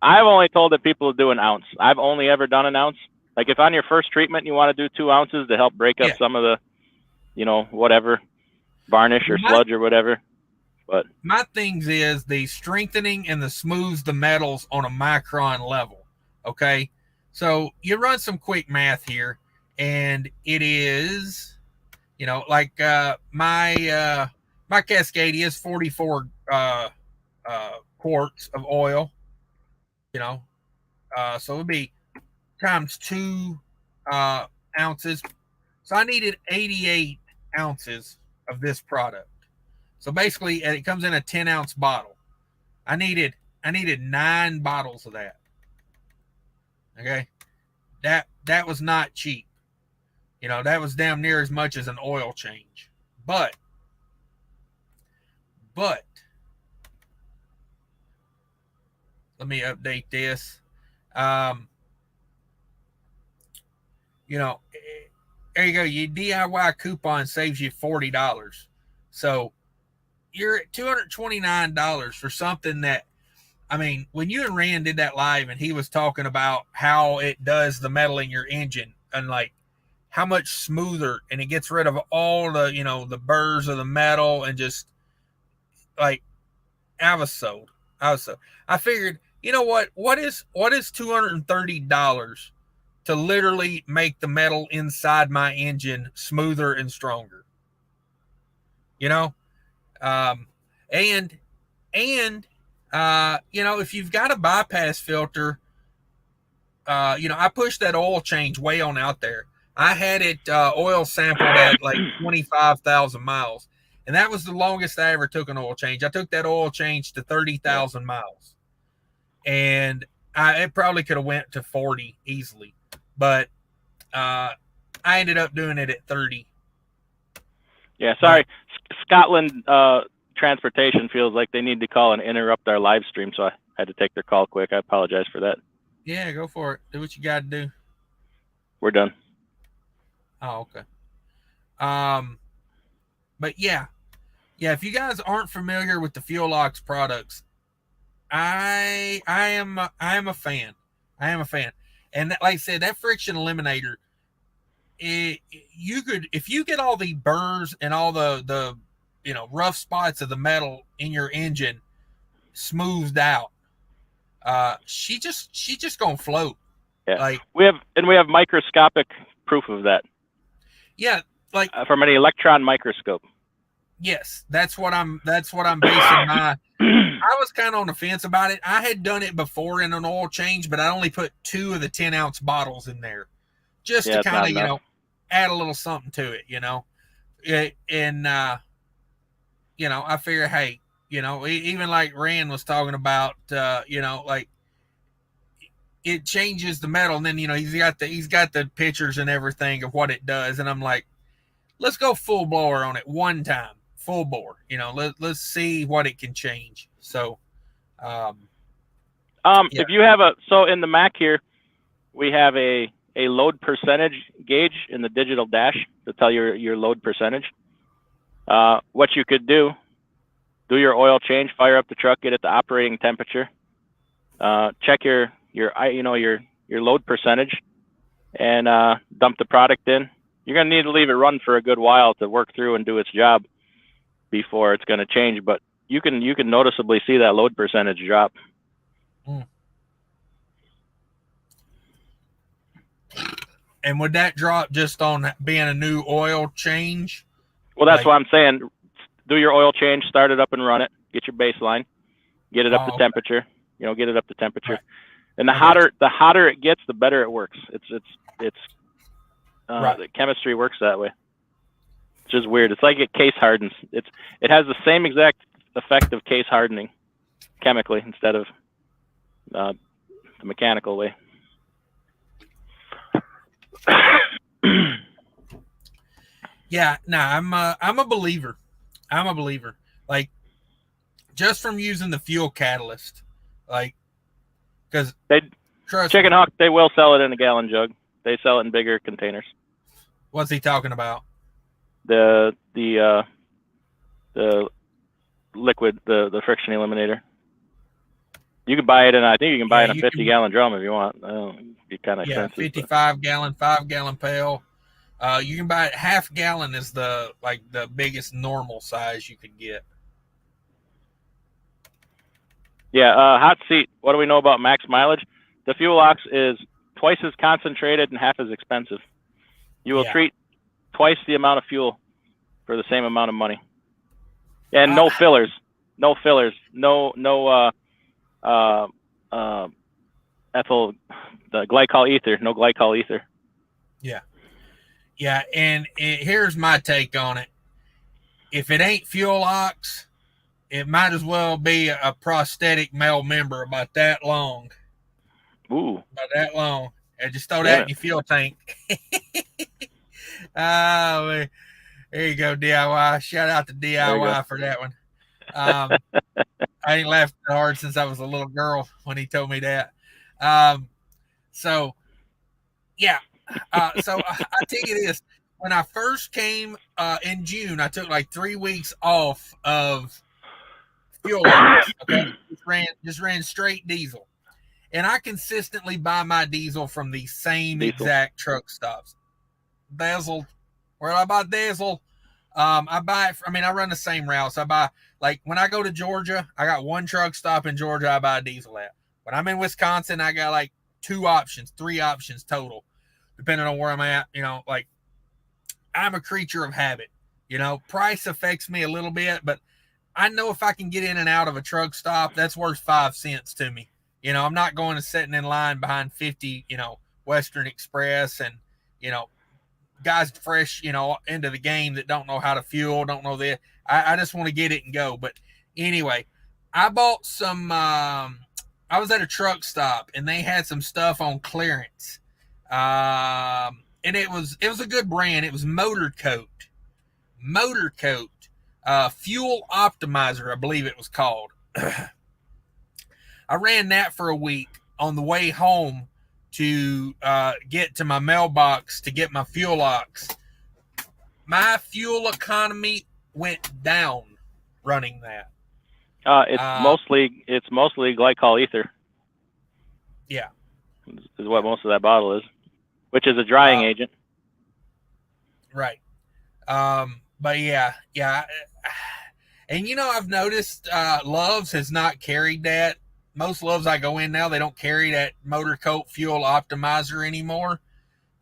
B: I've only told that people do an ounce. I've only ever done an ounce. Like if on your first treatment you want to do 2 ounces to help break up some of the, you know, whatever varnish or sludge or whatever. But
C: my things is the strengthening and the smooths the metals on a micron level. Okay. So you run some quick math here, and it is, you know, like my Cascadia is 44 quarts of oil, you know, so it would be times 2 ounces. So I needed 88 ounces of this product. So basically, it comes in a 10-ounce bottle. I needed 9 bottles of that. Okay, that was not cheap. You know, that was damn near as much as an oil change. But let me update this. You know, there you go. Your DIY coupon saves you $40. So you're at $229 for something that, I mean, when you and Rand did that live and he was talking about how it does the metal in your engine and like how much smoother, and it gets rid of all the, you know, the burrs of the metal, and just like, I was sold. I figured, you know what is $230 to literally make the metal inside my engine smoother and stronger? You know, and you know, if you've got a bypass filter, you know, I pushed that oil change way on out there. I had it oil sampled at like 25,000 miles. And that was the longest I ever took an oil change. I took that oil change to 30,000 miles. And it probably could have went to 40 easily. But I ended up doing it at 30.
B: Yeah, sorry. Scotland Transportation feels like they need to call and interrupt our live stream, so I had to take their call quick. I apologize for that.
C: Yeah, go for it. Do what you got to do.
B: We're done.
C: Oh, okay. But yeah, if you guys aren't familiar with the Fuelox products, I am a fan. And like I said, that friction eliminator, you could, if you get all the burrs and all the you know, rough spots of the metal in your engine smoothed out, she just gonna float.
B: Yeah,
C: like
B: we have microscopic proof of that.
C: Yeah, like
B: from an electron microscope.
C: Yes, that's what I'm basing my. I was kind of on the fence about it. I had done it before in an oil change, but I only put 2 of the 10-ounce bottles in there, just to kind of, you know, add a little something to it, you know. And you know, I figure, hey, you know, even like Rand was talking about, you know, like it changes the metal, and then, you know, he's got the pictures and everything of what it does, and I'm like, let's go full blower on it one time. Full bore, you know, let's see what it can change. So, yeah.
B: If you have so in the Mac here, we have a load percentage gauge in the digital dash to tell your load percentage. What you could do your oil change, fire up the truck, get it to operating temperature, check your load percentage, and dump the product in. You're going to need to leave it run for a good while to work through and do its job before it's going to change. But you can noticeably see that load percentage drop.
C: And would that drop just on being a new oil change?
B: Well, that's why I'm saying do your oil change, start it up and run it, get your baseline, get it up to temperature, get it up to temperature. Right. And the hotter it gets, the better it works. The chemistry works that way. It's just weird. It's like it case hardens. It has the same exact effect of case hardening chemically instead of the mechanical way.
C: Yeah, I'm a believer. I'm a believer. Like, just from using the fuel catalyst, like, because
B: Chicken Hawk, they will sell it in a gallon jug. They sell it in bigger containers.
C: What's he talking about?
B: The liquid, the friction eliminator. You can buy it in. I think you can buy it in a 50-gallon drum if you want. It'd be kind of expensive.
C: 55-gallon, 5-gallon pail. You can buy it. Half gallon is the biggest normal size you could get.
B: Yeah, hot seat. What do we know about max mileage? The fuel ox is twice as concentrated and half as expensive. You will treat twice the amount of fuel for the same amount of money. And no fillers. No fillers. No ethyl, the glycol ether. No glycol ether.
C: Yeah. Yeah, and here's my take on it. If it ain't fuel ox, it might as well be a prosthetic male member about that long.
B: Ooh.
C: About that long. And just throw that in your fuel tank. Oh, there you go, DIY. Shout out to DIY for that one. I ain't laughed that hard since I was a little girl when he told me that. So I tell you this. When I first came in June, I took like 3 weeks off of fuel oils. Okay, just ran straight diesel, and I consistently buy my diesel from the same exact truck stops. Dazzle, where I buy diesel, I buy it. I run the same routes. I buy, like, when I go to Georgia, I got one truck stop in Georgia I buy diesel at. When I'm in Wisconsin, I got like 3 options total, depending on where I'm at. Like, I'm a creature of habit. Price affects me a little bit, but I know if I can get in and out of a truck stop, that's worth 5 cents to me. I'm not going to sitting in line behind 50, Western Express and, guys fresh, into the game that don't know how to fuel, don't know that. I just want to get it and go. But anyway, I bought some, I was at a truck stop and they had some stuff on clearance. And it was a good brand. It was Motor Coat, Fuel Optimizer, I believe it was called. I ran that for a week on the way home to get to my mailbox to get my fuel ox. My fuel economy went down running that.
B: It's mostly glycol ether.
C: Yeah,
B: is what most of that bottle is, which is a drying agent.
C: Right. But yeah. And I've noticed Love's has not carried that. Most Loves I go in now, they don't carry that Motor Coat Fuel Optimizer anymore.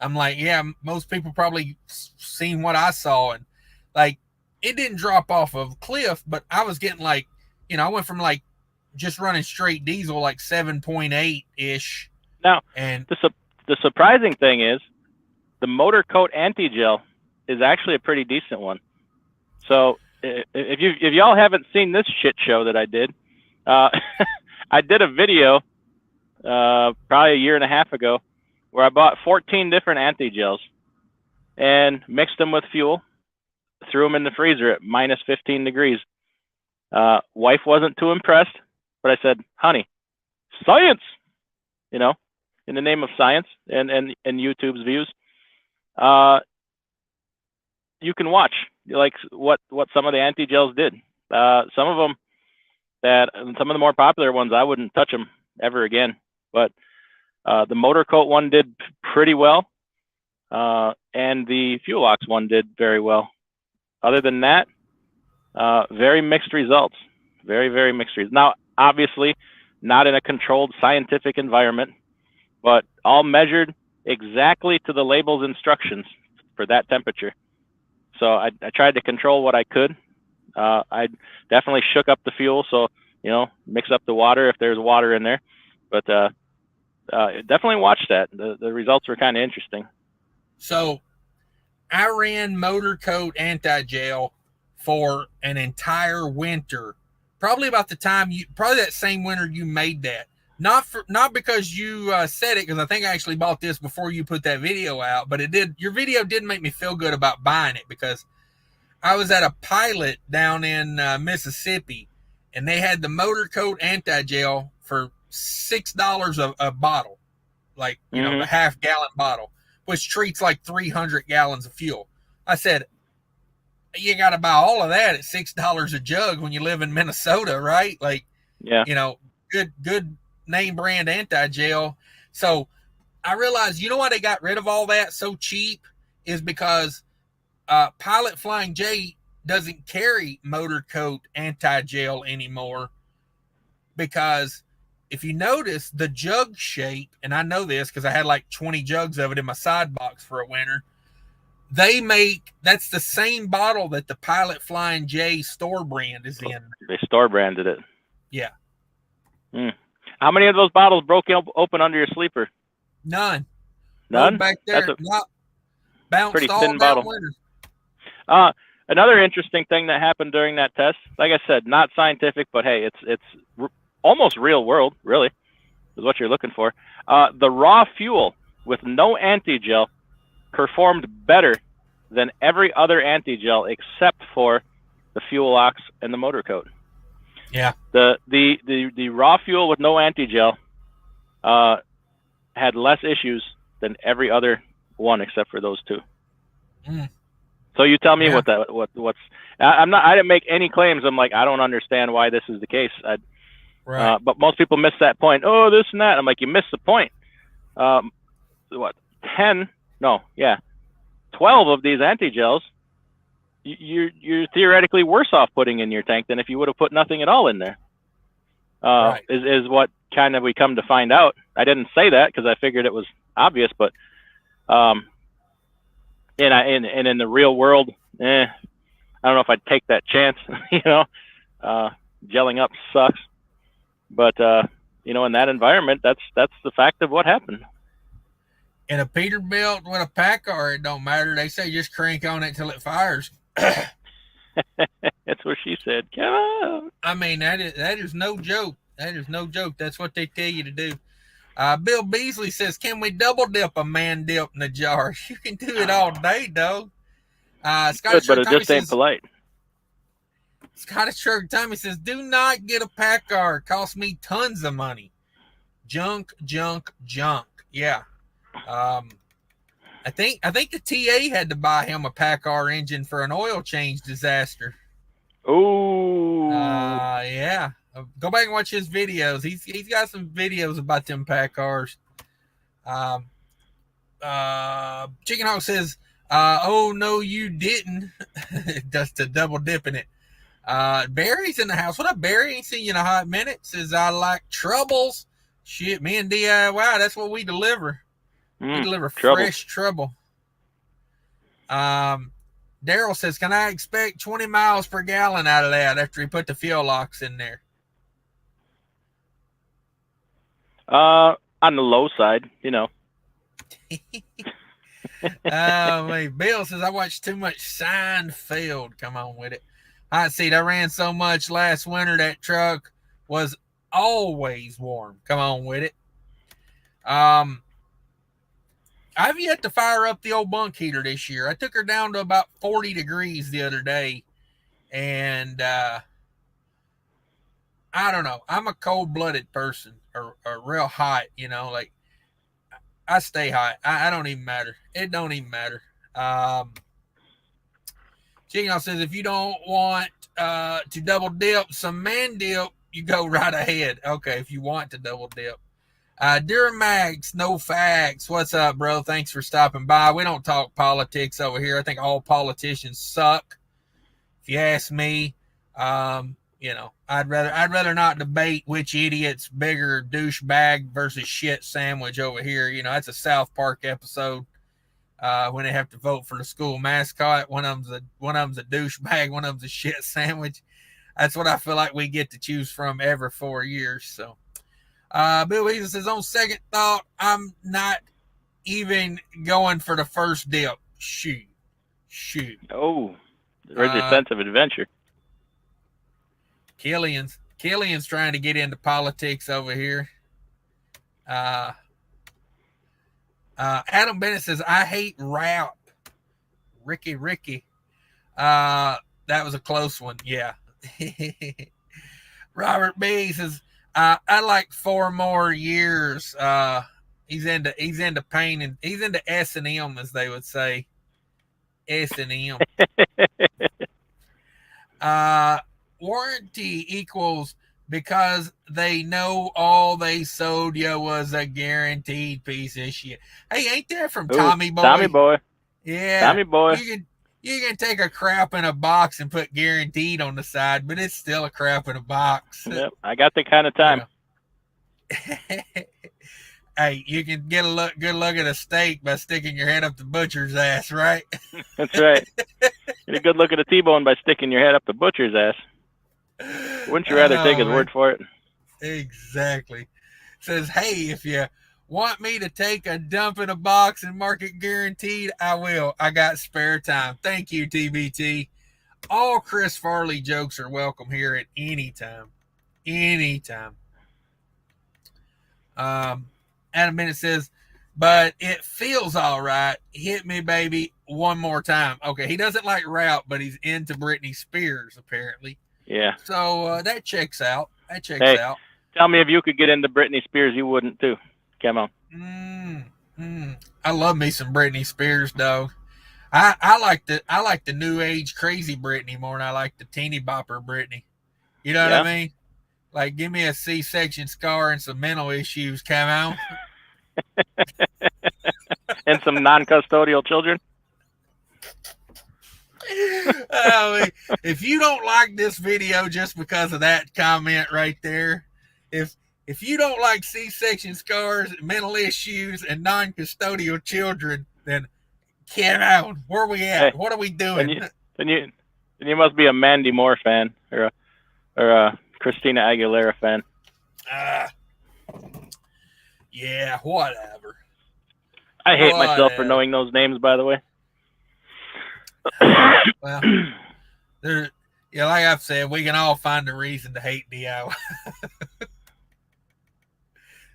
C: I'm like, yeah, most people probably seen what I saw, and like, it didn't drop off of a cliff, but I was getting like, I went from like just running straight diesel, like 7.8 ish.
B: Now,
C: and
B: the surprising thing is, the Motor Coat Anti-Gel is actually a pretty decent one. So if y'all haven't seen this shit show that I did, I did a video probably a year and a half ago where I bought 14 different anti-gels and mixed them with fuel, threw them in the freezer at minus 15 degrees. Wife wasn't too impressed, but I said, honey, science, in the name of science and YouTube's views. You can watch like what some of the anti-gels did. Some of them, some of the more popular ones, I wouldn't touch them ever again. But the Motor Coat one did pretty well. and the fuel ox one did very well. Other than that, very mixed results. Very, very mixed results. Now, obviously, not in a controlled scientific environment, but all measured exactly to the label's instructions for that temperature. So I tried to control what I could. I definitely shook up the fuel, so mix up the water if there's water in there. But definitely watch that. The results were kind of interesting.
C: So I ran motor coat anti-gel for an entire winter, probably about the time probably that same winter you made that. Not because you said it, because I think I actually bought this before you put that video out, but your video did make me feel good about buying it, because I was at a pilot down in Mississippi, and they had the motor coat anti-gel for $6 a bottle, like, the half-gallon bottle, which treats like 300 gallons of fuel. I said, you got to buy all of that at $6 a jug when you live in Minnesota, right? Like,
B: yeah,
C: good name brand anti-gel. So I realized, why they got rid of all that so cheap is because Pilot Flying J doesn't carry motor coat anti-gel anymore, because if you notice the jug shape, and I know this because I had like 20 jugs of it in my side box for a winter, that's the same bottle that the Pilot Flying J store brand is in.
B: They store branded it.
C: Yeah.
B: How many of those bottles broke open under your sleeper?
C: None.
B: None?
C: Back there, not bounced
B: pretty
C: all
B: thin bottle.
C: Winter.
B: Another interesting thing that happened during that test, like I said, not scientific, but hey, it's almost real world, really, is what you're looking for. The raw fuel with no anti-gel performed better than every other anti-gel except for the fuel ox and the motor coat.
C: Yeah.
B: The raw fuel with no anti-gel had less issues than every other one except for those two. So you tell me what's I didn't make any claims. I'm like, I don't understand why this is the case.
C: Right.
B: But most people miss that point. Oh, this and that. I'm like, you missed the point. 12 of these anti-gels, you're theoretically worse off putting in your tank than if you would have put nothing at all in there.
C: Right.
B: Is what kind of we come to find out. I didn't say that because I figured it was obvious, but in the real world, I don't know if I'd take that chance. Gelling up sucks, but in that environment, that's the fact of what happened.
C: In a Peterbilt with a Packard, it don't matter. They say just crank on it till it fires.
B: That's what she said. Come on.
C: I mean, that is no joke. That is no joke. That's what they tell you to do. Bill Beasley says, can we double dip a man dip in the jar? You can do it all day, dog.
B: Good, but it just ain't polite.
C: Scottish Truck Tommy says, do not get a Packard. Cost me tons of money. Junk. Yeah. I think the TA had to buy him a Packard engine for an oil change disaster.
B: Oh.
C: Yeah. Go back and watch his videos. He's got some videos about them Packards. Chicken Hawk says, oh no, you didn't. Just to double dip in it. Barry's in the house. What up, Barry? Ain't seen you in a hot minute. Says, I like troubles. Shit, me and DIY, that's what we deliver. We deliver fresh trouble. Daryl says, can I expect 20 miles per gallon out of that after he put the fuel locks in there?
B: On the low side,
C: Bill says, I watched too much Seinfeld. Come on with it. Hot seat, I ran so much last winter that truck was always warm. Come on with it. I've yet to fire up the old bunk heater this year. I took her down to about 40 degrees the other day. And I don't know. I'm a cold-blooded person, or real hot, like I stay hot. I don't even matter. It don't even matter. Chicken says, if you don't want to double dip some man dip, you go right ahead. Okay, if you want to double dip. Duramax, no facts. What's up, bro? Thanks for stopping by. We don't talk politics over here. I think all politicians suck. If you ask me, I'd rather not debate which idiot's bigger douchebag versus shit sandwich over here. That's a South Park episode. When they have to vote for the school mascot, one of them's a douchebag, one of them's a shit sandwich. That's what I feel like we get to choose from every 4 years. So, Bill Weasel says, on second thought, I'm not even going for the first dip. Shoot.
B: Oh, where's your sense of adventure?
C: Killian's trying to get into politics over here. Adam Bennett says, I hate rap. Ricky. That was a close one. Yeah. Robert B says, I'd like 4 more years. He's into painting. He's into S&M, as they would say. S&M. Warranty equals because they know all they sold you was a guaranteed piece of shit. Hey, ain't that from Tommy Boy?
B: Tommy Boy.
C: Yeah.
B: Tommy Boy.
C: You can take a crap in a box and put guaranteed on the side, but it's still a crap in a box.
B: Yep, I got the kind of time.
C: Hey, you can get a good look at a steak by sticking your head up the butcher's ass, right?
B: That's right. Get a good look at a T-bone by sticking your head up the butcher's ass. Wouldn't you rather take his word for it?
C: Exactly. Says, hey, if you want me to take a dump in a box and mark it guaranteed, I will. I got spare time. Thank you, TBT. All Chris Farley jokes are welcome here at any time. Anytime. Adam Bennett says, but it feels all right. Hit me, baby, one more time. Okay, he doesn't like rap, but he's into Britney Spears, apparently.
B: Yeah.
C: So that checks out. Out.
B: Tell me if you could get into Britney Spears, you wouldn't too. Come on.
C: I love me some Britney Spears, dog. I like the new age crazy Britney more than I like the teeny bopper Britney. You know what I mean? Like, give me a C-section scar and some mental issues, come out.
B: And some non-custodial children.
C: If you don't like this video just because of that comment right there, if you don't like C-section scars, mental issues, and non-custodial children, then get out. Where are we at? What are we doing?
B: Then you must be a Mandy Moore fan or a Christina Aguilera fan.
C: Yeah, whatever.
B: I hate myself for knowing those names, by the way.
C: Well, like I've said, we can all find a reason to hate DIY.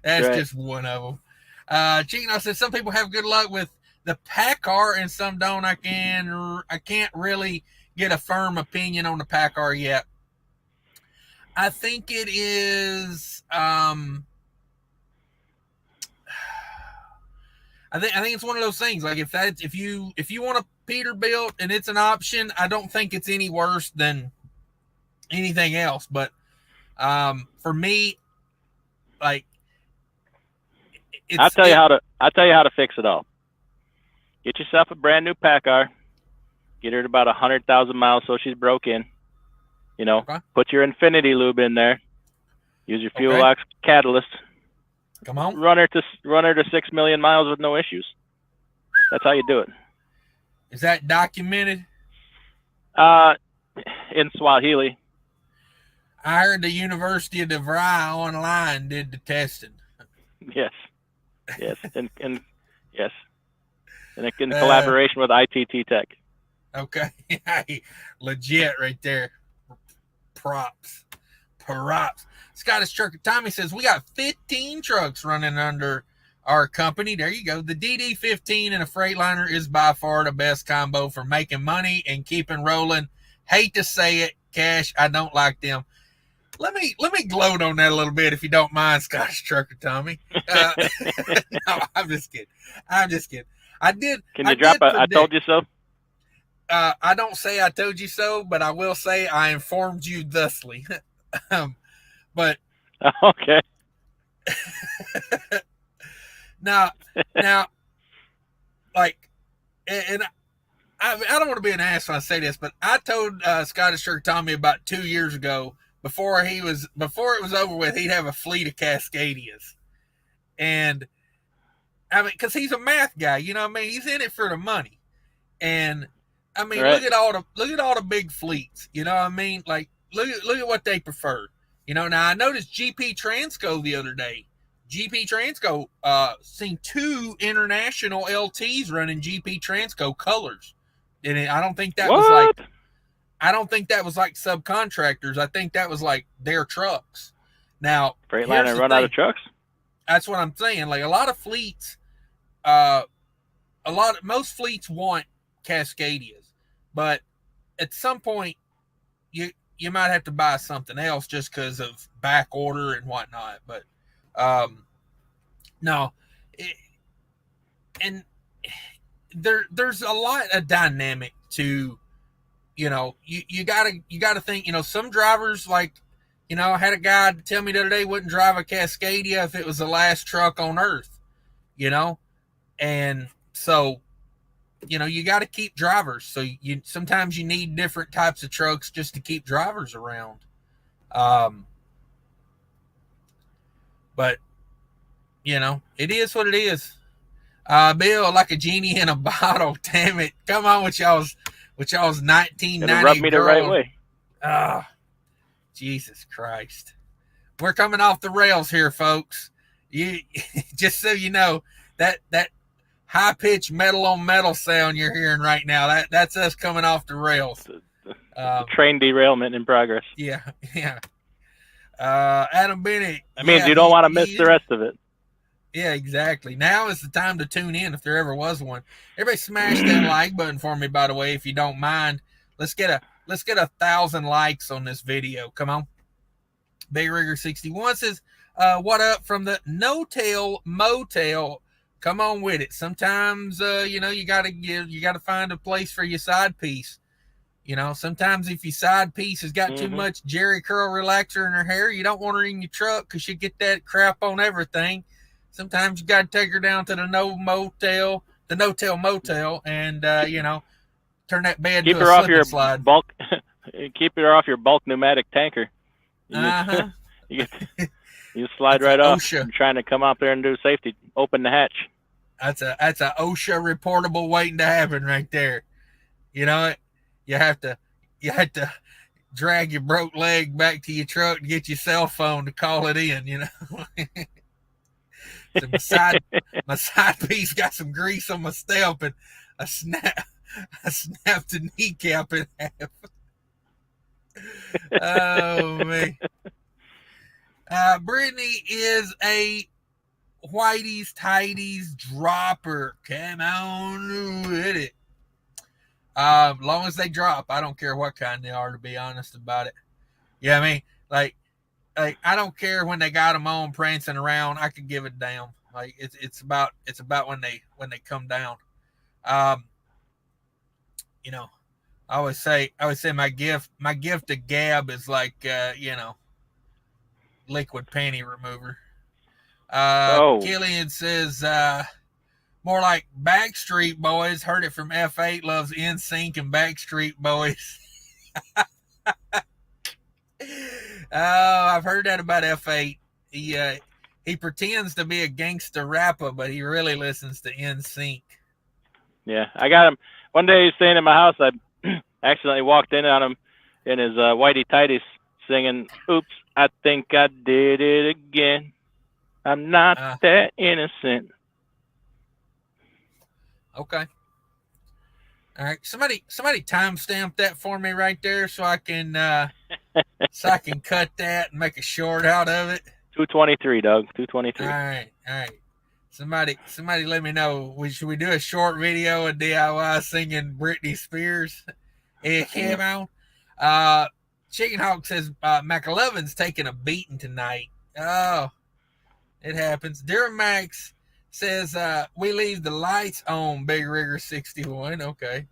C: That's right. Just one of them. Chino says some people have good luck with the PACCAR and some don't. I can't really get a firm opinion on the PACCAR yet. I think it is. I think it's one of those things. Like if you want a Peterbilt and it's an option, I don't think it's any worse than anything else. But for me, like
B: I'll tell you how to fix it all. Get yourself a brand new PACCAR. Get her at about 100,000 miles so she's broke in. Okay. Put your Infinity Lube in there. Use your Fuel Ox catalyst.
C: Come on.
B: Run her to 6 million miles with no issues. That's how you do it.
C: Is that documented?
B: In Swahili.
C: I heard the University of DeVry online did the testing.
B: Yes. and yes. And in collaboration with ITT Tech.
C: Okay. Legit right there. Props. Scottish Trucker Tommy says, we got 15 trucks running under our company. There you go. The DD15 and a Freightliner is by far the best combo for making money and keeping rolling. Hate to say it, Cash, I don't like them. Let me gloat on that a little bit if you don't mind, Scottish Trucker Tommy. No, I'm just kidding. Can you drop a I told you so? I don't say I told you so, but I will say I informed you thusly. But
B: okay.
C: now, like, and I don't want to be an ass when I say this, but I told Scottish Shirt Tommy about 2 years ago before it was over with, he'd have a fleet of Cascadias, and I mean, because he's a math guy, you know what I mean? He's in it for the money, and I mean,
B: Right.
C: look at all the big fleets, you know what I mean? Like, look at what they prefer, you know. Now I noticed GP Transco the other day. GP Transco seen 2 international LTs running GP Transco colors, and I don't think that was like.
B: What?
C: I don't think that was like subcontractors. I think that was like their trucks. Now,
B: Freightliner run out of trucks?
C: That's what I'm saying. Like a lot of fleets, most fleets want Cascadias, but at some point you might have to buy something else just because of back order and whatnot. But no, and there's a lot of dynamic to, you know, you gotta think, you know, some drivers, like, you know, I had a guy tell me the other day wouldn't drive a Cascadia if it was the last truck on earth, you know, and so, you know, you got to keep drivers. So sometimes you need different types of trucks just to keep drivers around. But you know, it is what it is. Bill, like a genie in a bottle. Damn it! Come on with y'all's 1990.
B: It'll rub me the right way.
C: Ah, Jesus Christ! We're coming off the rails here, folks. You just so you know, that high pitched metal on metal sound you're hearing right now, that's us coming off the rails.
B: The train derailment in progress.
C: Yeah. Adam Bennett.
B: That means you don't want to miss the rest of it.
C: Yeah, exactly. Now is the time to tune in if there ever was one. Everybody smash that like button for me, by the way, if you don't mind. Let's get 1,000 likes on this video. Come on. Big Rigger 61 says, what up from the No Tail Motel? Come on with it. Sometimes you know, you gotta find a place for your side piece. You know, sometimes if your side piece has got too much Jerry curl relaxer in her hair, you don't want her in your truck because you get that crap on everything. Sometimes you got to take her down to the No Tail Motel, and you know, turn that bed
B: keep
C: to
B: her
C: a
B: off your
C: slide.
B: bulk. Keep her off your bulk pneumatic tanker. You slide right off.
C: OSHA.
B: You're trying to come out there and do safety. Open the hatch.
C: That's a OSHA reportable waiting to happen right there. You know, you have to drag your broke leg back to your truck to get your cell phone to call it in. You know. So my side piece got some grease on my step, and I snapped the kneecap in half. Oh man. Brittany is a whitey's tighties dropper. Come on with it. Long as they drop, I don't care what kind they are, to be honest about it. Yeah, I mean, like I don't care when they got them on prancing around. I could give it down. Like it's about when they come down. You know, I always say my gift to Gab is like you know, liquid panty remover. Killian says more like Backstreet Boys. Heard it from F8. Loves NSYNC and Backstreet Boys. Oh, I've heard that about F8. He pretends to be a gangster rapper, but he really listens to NSYNC.
B: Yeah, I got him. One day he's staying in my house. I accidentally walked in on him in his whitey tighties singing, "Oops, I think I did it again. I'm not that innocent."
C: Okay. All right, somebody timestamp that for me right there, so I can cut that and make a short out of it.
B: 223, Doug. 223.
C: All right. Somebody let me know. Should we do a short video of DIY singing Britney Spears? Came on. Chicken Hawk says McEleven's taking a beating tonight. Oh, it happens. Duramax says we leave the lights on, Big Rigger 61. Okay.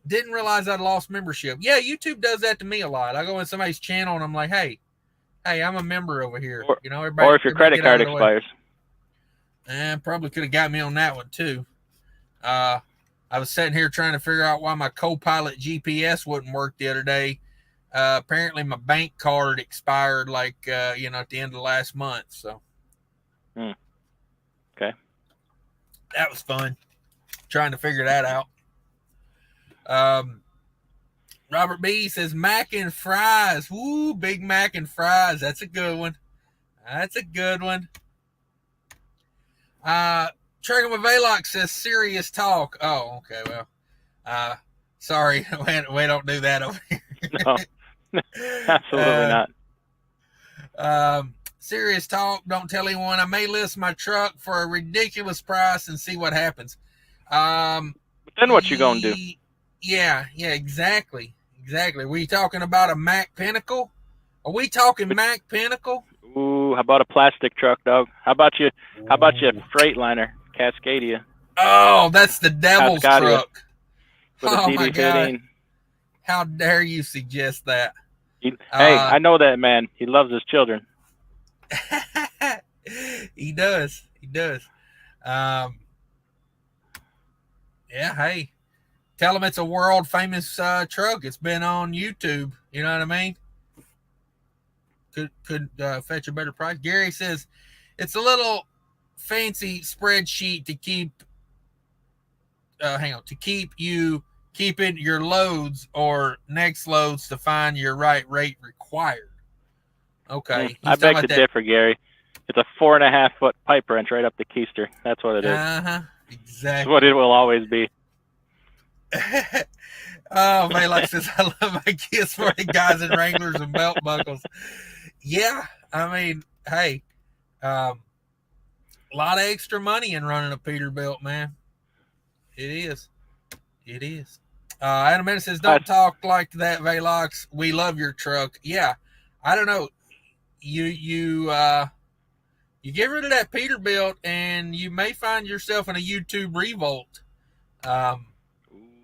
C: Didn't realize I'd lost membership. Yeah, YouTube does that to me a lot. I go in somebody's channel and I'm like, hey, Hey, I'm a member over here.
B: Or,
C: You know, everybody.
B: or if your
C: Everybody
B: credit
C: get out
B: card
C: of the way.
B: expires.
C: And probably could have got me on that one too. I was sitting here trying to figure out why my co-pilot GPS wouldn't work the other day. Apparently my bank card expired like at the end of last month. So
B: Okay.
C: that was fun trying to figure that out. Robert B says mac and fries. Woo, big mac and fries. That's a good one. That's a good one. Trigger Mavalock says serious talk. Oh, okay. Well, sorry. We don't do that over here.
B: No, absolutely not.
C: Serious talk. Don't tell anyone. I may list my truck for a ridiculous price and see what happens.
B: But then what you gonna do?
C: Yeah, exactly. We talking about a Mack Pinnacle? Are we talking Mack Pinnacle?
B: Ooh, how about a plastic truck, dog? How about you a Freightliner, Cascadia?
C: Oh, that's the devil's truck.
B: With a CD15.
C: How dare you suggest that?
B: Hey, I know that man. He loves his children.
C: He does. Yeah, hey. Tell him it's a world famous truck. It's been on YouTube. You know what I mean? Could fetch a better price. Gary says it's a little fancy spreadsheet to keep you keeping your loads or next loads to find your right rate required. Okay.
B: I beg to differ, Gary. It's a 4.5-foot pipe wrench right up the keister. That's what it is.
C: Exactly.
B: That's what it will always be.
C: Oh, Malak says, I love my kids for the guys in Wranglers and belt buckles. Yeah, I mean, hey, a lot of extra money in running a Peterbilt, man. It is. Adam Mendes says, don't talk like that, Velox. We love your truck. Yeah, I don't know. You get rid of that Peterbilt and you may find yourself in a YouTube revolt.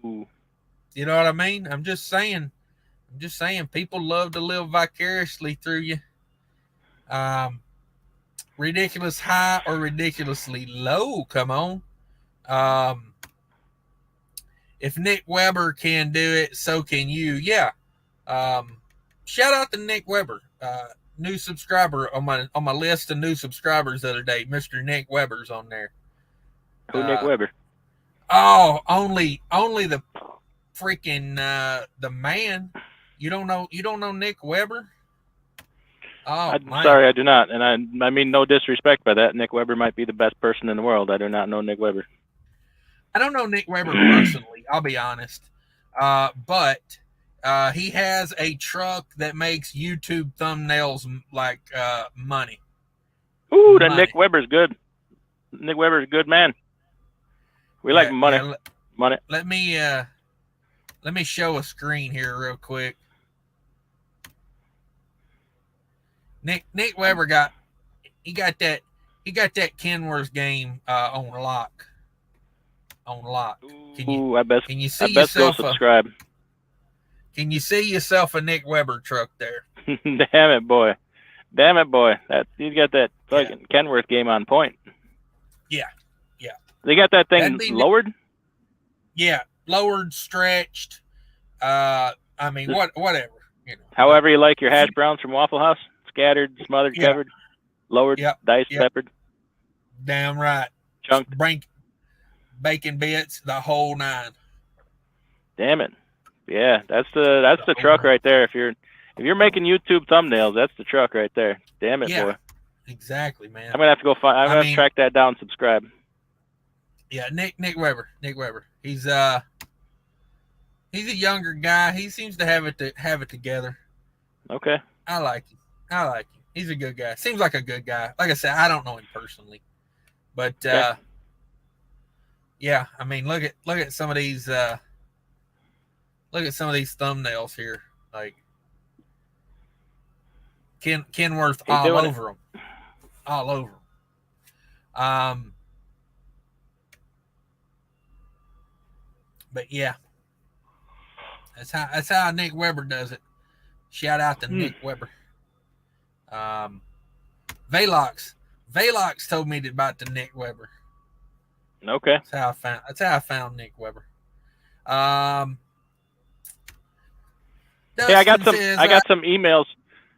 B: Ooh.
C: You know what I mean? I'm just saying people love to live vicariously through you. Ridiculous high or ridiculously low. Come on. If Nick Weber can do it, so can you. Yeah. Shout out to Nick Weber, new subscriber on my list of new subscribers the other day. Mr. Nick Weber's on there.
B: Who Nick Weber?
C: Oh, only the freaking the man. You don't know Nick Weber? Oh,
B: I'm sorry, I do not, and I mean no disrespect by that. Nick Weber might be the best person in the world. I do not know Nick Weber.
C: I don't know Nick Weber personally. I'll be honest, but he has a truck that makes YouTube thumbnails like money.
B: Ooh, then Nick Weber's good. Nick Weber's a good man. We like money.
C: Yeah,
B: money.
C: Let me show a screen here real quick. Nick Weber got that Kenworth game on lock.
B: Ooh, I best go subscribe.
C: Can you see yourself a Nick Weber truck there?
B: Damn it, boy! That he's got that fucking Kenworth game on point.
C: Yeah.
B: They got that thing lowered.
C: Yeah, lowered, stretched. I mean, whatever. You know.
B: However you like your hash browns from Waffle House. Scattered, smothered, covered, lowered, diced, peppered.
C: Damn right.
B: Chunked.
C: Bacon bits, the whole nine.
B: Damn it. Yeah, that's the truck right there. If you're making YouTube thumbnails, that's the truck right there. Damn it, boy.
C: Exactly, man.
B: I'm gonna have to go find. I'm gonna track that down and subscribe.
C: Yeah, Nick Weber. He's a younger guy. He seems to have it together.
B: Okay.
C: I like him. He's a good guy. Seems like a good guy. Like I said, I don't know him personally, but yeah. I mean, look at some of these. Look at some of these thumbnails here, like Kenworth all over them. But yeah, that's how Nick Weber does it. Shout out to Nick Weber. Velox told me about the Nick Weber.
B: Okay.
C: That's how I found Nick Weber.
B: Hey, I got some emails.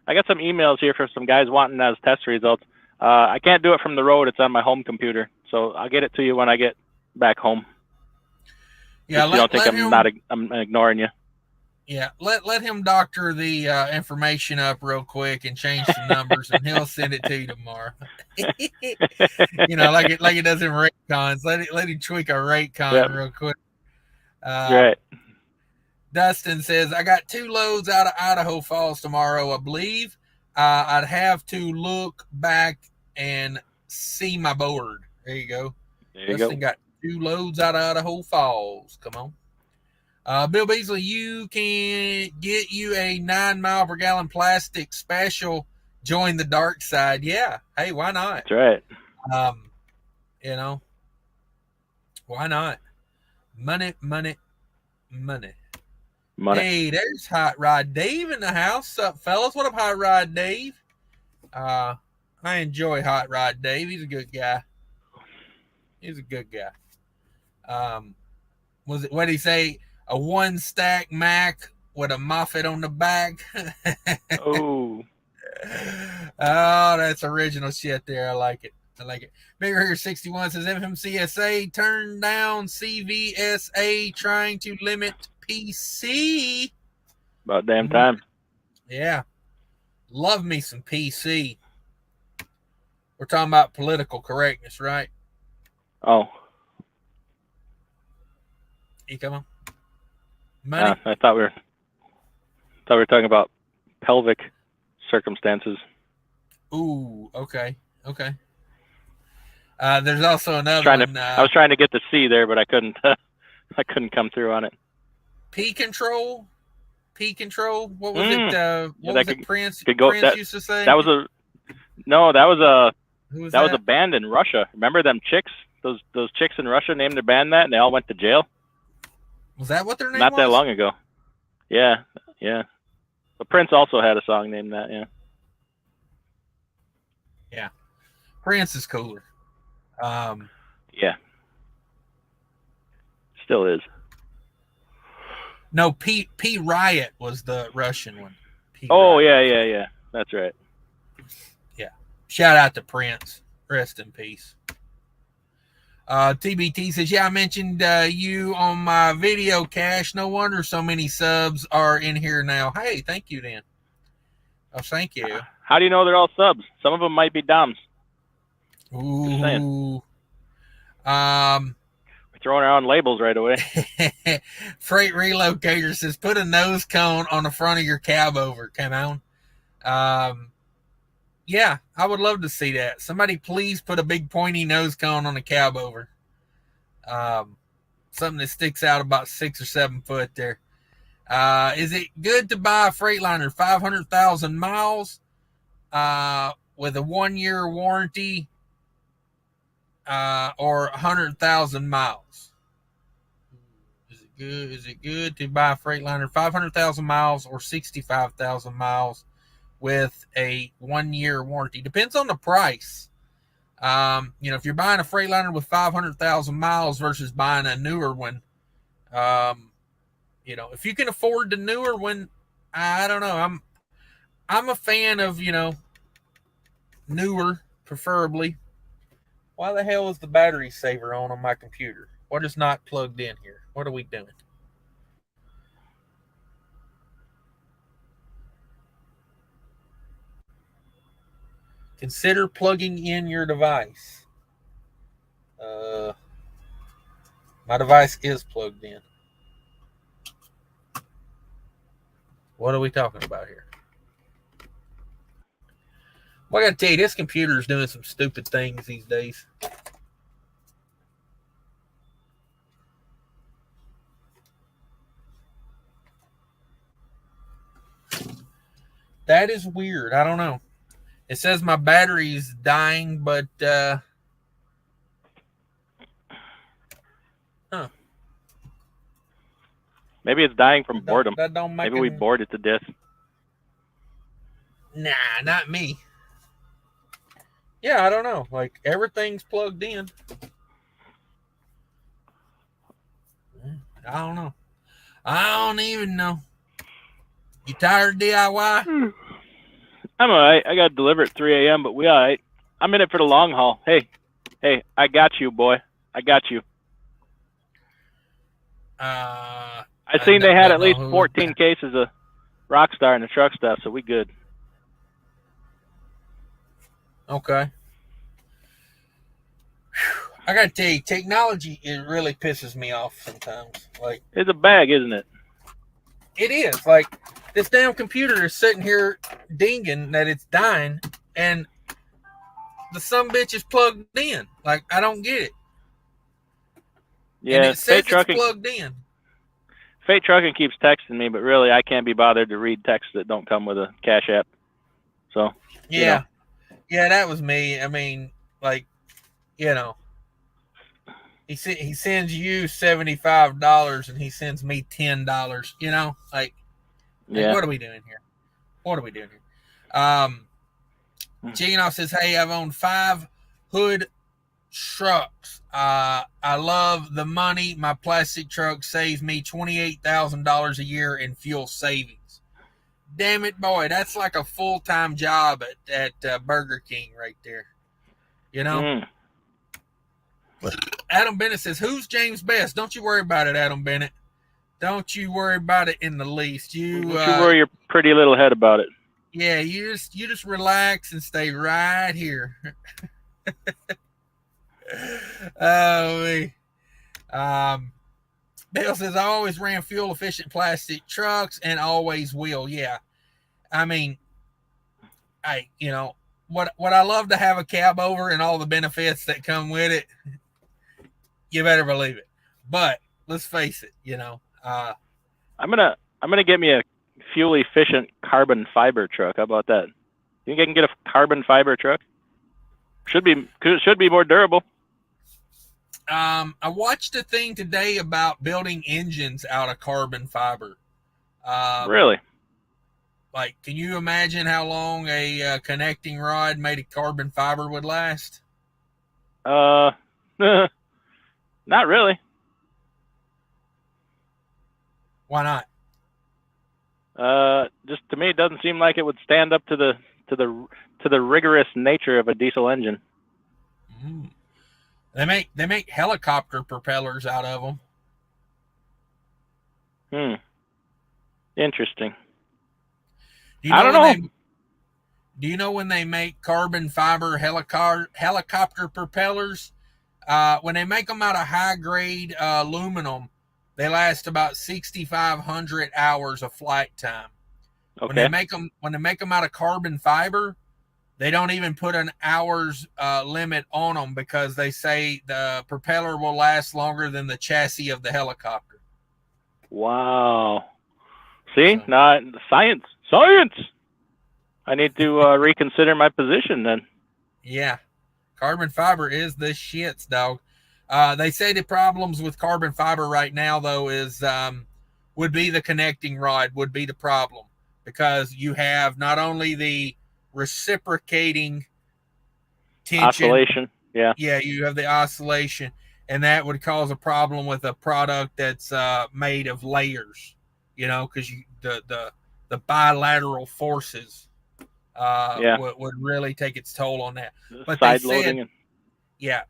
B: I got some emails here from some guys wanting those test results. I can't do it from the road. It's on my home computer, so I'll get it to you when I get back home.
C: Yeah,
B: you don't think I'm ignoring you.
C: Yeah, let him doctor the information up real quick and change some numbers, and he'll send it to you tomorrow. Like it does in rate cons. Let him tweak a rate con real quick.
B: Right.
C: Dustin says, I got 2 loads out of Idaho Falls tomorrow, I believe. I'd have to look back and see my board. There you go. Dustin got 2 loads out of Idaho Falls. Come on. Bill Beasley, you can get you a 9 mile per gallon plastic special. Join the dark side. Yeah. Hey, why not?
B: That's right.
C: Why not? Money. Hey, there's Hot Rod Dave in the house. What's up, fellas? What up, Hot Rod Dave? I enjoy Hot Rod Dave. He's a good guy. What did he say? A 1-stack Mac with a Moffat on the back.
B: Oh,
C: that's original shit there. I like it. Bigger Here 61 says FMCSA turned down CVSA trying to limit PC.
B: About damn time.
C: Yeah. Love me some PC. We're talking about political correctness, right?
B: Oh.
C: You come on. Money?
B: I thought we were talking about pelvic circumstances.
C: Ooh, okay. There's also another one.
B: I was trying to get the C there, but I couldn't. I couldn't come through on it.
C: P control. What was it? What was it? Prince used to say.
B: That was a band in Russia. Remember them chicks? Those chicks in Russia named their band that, and they all went to jail.
C: Was that what their name was?
B: Not that long ago. Yeah. But Prince also had a song named that. Yeah.
C: Yeah. Prince is cooler.
B: Yeah. Still is.
C: No, P Riot was the Russian one.
B: Riot. Yeah. That's right.
C: Yeah. Shout out to Prince. Rest in peace. TBT says, yeah, I mentioned you on my video cache. No wonder so many subs are in here now. Hey, thank you, Dan. Oh, thank you.
B: How do you know they're all subs? Some of them might be DOMs.
C: Ooh.
B: We're throwing our own labels right away.
C: Freight Relocator says, put a nose cone on the front of your cab over. Come on. Yeah, I would love to see that. Somebody please put a big pointy nose cone on a cab over. Something that sticks out about 6 or 7 foot there. Is it good to buy a Freightliner 500,000 miles with a 1-year warranty or 100,000 miles? Is it good to buy a Freightliner 500,000 miles or 65,000 miles with a 1-year warranty? Depends on the price. If you're buying a Freightliner with 500,000 miles versus buying a newer one, if you can afford the newer one, I don't know. I'm a fan of, newer, preferably. Why the hell is the battery saver on my computer? What is not plugged in here? What are we doing? Consider plugging in your device. My device is plugged in. What are we talking about here? Well, I gotta tell you, this computer is doing some stupid things these days. That is weird. I don't know. It says my battery's dying, but
B: Maybe it's dying from boredom.
C: That don't make
B: Maybe we bored it to death.
C: Nah, not me. Yeah, I don't know. Like everything's plugged in. I don't know. I don't even know. You tired of DIY?
B: I'm all right. I got to deliver at 3 a.m., but we all right. I'm in it for the long haul. Hey, I got you, boy. I got you. I seen they had at least 14 cases of Rockstar in the truck stop, so we good.
C: Okay. I gotta tell you, technology, it really pisses me off sometimes. Like,
B: it's a bag, isn't it?
C: It is. Like, this damn computer is sitting here dinging that it's dying, and the sumbitch is plugged in. Like, I don't get it.
B: Yeah,
C: and it says it's plugged in.
B: Fate Trucking keeps texting me, but really, I can't be bothered to read texts that don't come with a Cash App. So,
C: yeah, yeah, that was me. I mean, like, you know, he sends you $75 and he sends me $10. You know, like, what are we doing here? What are we doing here? Gino says, "Hey, I've owned 5 hood trucks. I love the money. My plastic truck saves me $28,000 a year in fuel savings. Damn it, boy, that's like a full-time job at Burger King right there. You know?" Adam Bennett says, "Who's James Best? Don't you worry about it, Adam Bennett. Don't you worry about it in the least.
B: Don't you worry your pretty little head about it.
C: Yeah, you just relax and stay right here." Oh, Bill says, "I always ran fuel efficient plastic trucks and always will." Yeah. I mean, what I love to have a cab over and all the benefits that come with it, you better believe it. But let's face it,
B: I'm gonna get me a fuel efficient carbon fiber truck. How about that? You think I can get a carbon fiber truck? Should be more durable.
C: I watched a thing today about building engines out of carbon fiber.
B: Really?
C: Like, can you imagine how long a connecting rod made of carbon fiber would last?
B: Not really.
C: Why not?
B: Just to me, it doesn't seem like it would stand up to the rigorous nature of a diesel engine.
C: They make helicopter propellers out of them.
B: Interesting.
C: I don't know. Do you know when they make carbon fiber helicopter propellers? When they make them out of high grade aluminum, they last about 6,500 hours of flight time.
B: Okay.
C: When they make them out of carbon fiber, they don't even put an hours limit on them because they say the propeller will last longer than the chassis of the helicopter.
B: Wow. See, science. I need to reconsider my position then.
C: Yeah. Carbon fiber is the shits, dog. They say the problems with carbon fiber right now, though, is would be the connecting rod would be the problem, because you have not only the reciprocating tension,
B: oscillation. Yeah,
C: you have the oscillation, and that would cause a problem with a product that's made of layers, because the bilateral forces would really take its toll on that. But
B: side loading.
C: Yeah,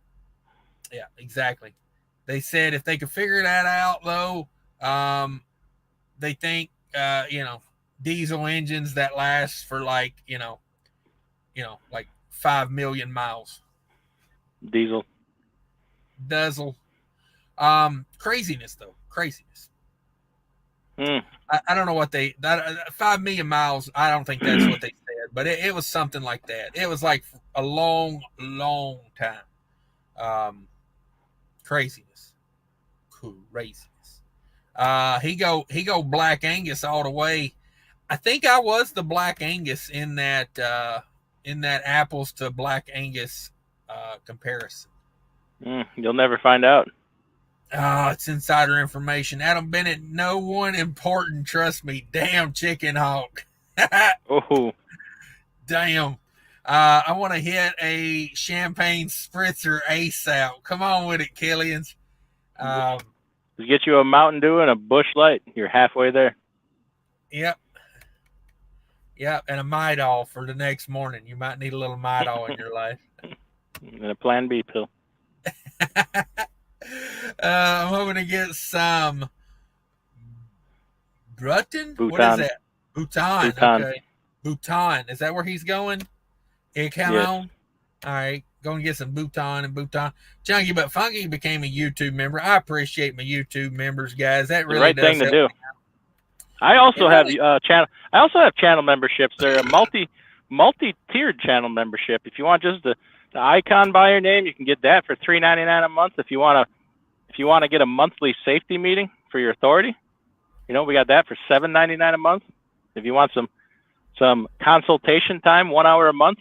C: exactly. They said if they could figure that out, though, they think diesel engines that last for like 5 million miles.
B: Diesel.
C: Craziness though. Craziness. I don't know what 5 million miles. I don't think that's what they said, but it was something like that. It was like a long time. Craziness. He go Black Angus all the way. I think I was the Black Angus in that apples to Black Angus comparison.
B: You'll never find out.
C: It's insider information. Adam Bennett, no one important, trust me. Damn chicken hawk.
B: Oh.
C: Damn. I want to hit a champagne spritzer ASAP. Come on with it, Killians.
B: Just get you a Mountain Dew and a Busch Light. You're halfway there.
C: Yep. Yep, and a Midol for the next morning. You might need a little Midol in your life.
B: And a Plan B pill.
C: I'm hoping to get some Bhutan?
B: Bhutan.
C: What is that? Bhutan. Okay. Bhutan. Is that where he's going? Come
B: Yes.
C: on. All right. Going to get some Bhutan and Bhutan. Chunky but Funky became a YouTube member. I appreciate my YouTube members, guys. That really
B: the right
C: does
B: thing to
C: help
B: do.
C: me out.
B: I also
C: It
B: have
C: really-
B: channel. I also have channel memberships. They're a multi-tiered channel membership. If you want just the icon by your name, you can get that for $3.99 a month. If you want to get a monthly safety meeting for your authority, we got that for $7.99 a month. If you want some consultation time, 1 hour a month,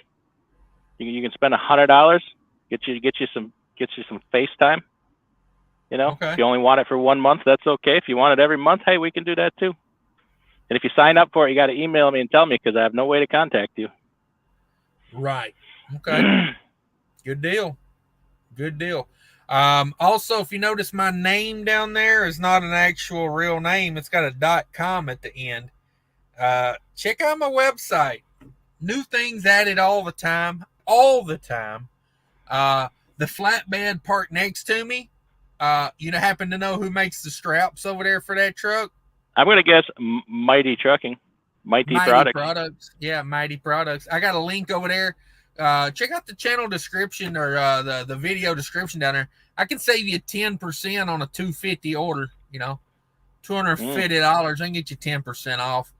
B: you can spend $100. Get you some FaceTime.
C: Okay.
B: If you only want it for 1 month, that's okay. If you want it every month, hey, we can do that too. And if you sign up for it, you got to email me and tell me because I have no way to contact you.
C: Right. Okay. Good deal. Good deal. Also, if you notice, my name down there is not an actual real name. It's got a .com at the end. Check out my website. New things added all the time. All the time. The flatbed parked next to me. Happen to know who makes the straps over there for that truck?
B: I'm going to guess Mighty Trucking. Mighty Products.
C: Yeah, Mighty Products. I got a link over there. Check out the channel description or the video description down there. I can save you 10% on a $250 order. $250. I can get you 10% off.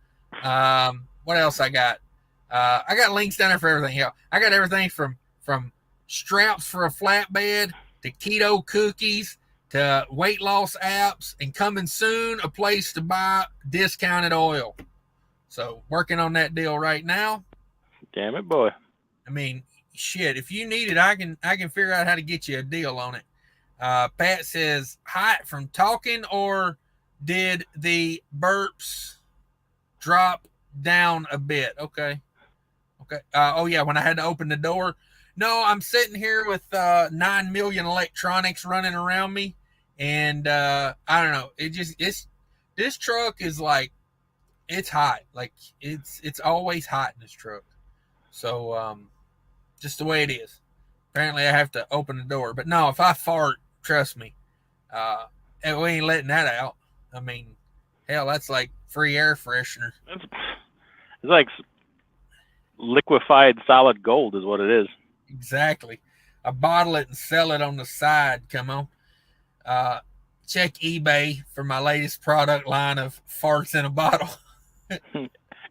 C: What else I got? I got links down there for everything. I got everything from straps for a flatbed to keto cookies to weight loss apps, and coming soon, a place to buy discounted oil. So working on that deal right now.
B: Damn it, boy.
C: I mean, shit, if you need it, I can figure out how to get you a deal on it. Pat says, hot from talking, or did the burps drop down a bit? Okay. Oh yeah, when I had to open the door. No, I'm sitting here with 9 million electronics running around me, and I don't know. This truck is like, it's hot. Like it's always hot in this truck. So just the way it is. Apparently I have to open the door. But no, if I fart, trust me, and we ain't letting that out. I mean, hell, that's like free air freshener.
B: It's like liquefied solid gold is what it is.
C: Exactly. I bottle it and sell it on the side. Come on. Check eBay for my latest product line of farts in a bottle.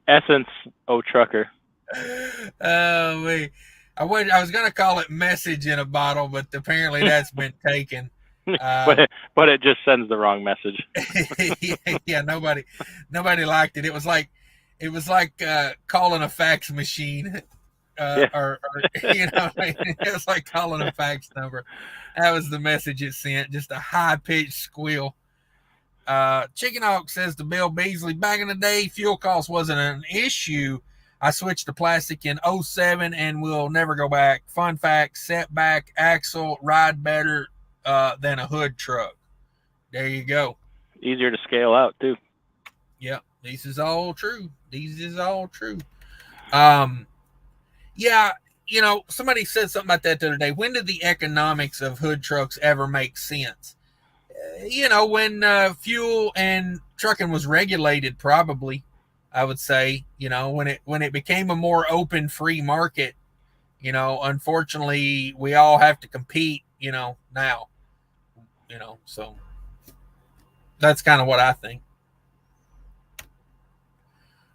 B: Essence, trucker.
C: Oh, man. I was going to call it message in a bottle, but apparently that's been taken.
B: But it just sends the wrong message.
C: Yeah, nobody liked it. It was like calling a fax machine. Or it was like calling a fax number. That was the message it sent, just a high-pitched squeal. Chicken Hawk says to Bill Beasley, back in the day, fuel cost wasn't an issue. I switched to plastic in 07 and will never go back. Fun fact, setback, axle, ride better than a hood truck. There you go.
B: Easier to scale out, too.
C: Yep, this is all true. Yeah, somebody said something about that the other day. When did the economics of hood trucks ever make sense? When fuel and trucking was regulated, probably, I would say, when it became a more open, free market, unfortunately, we all have to compete, now, so that's kind of what I think.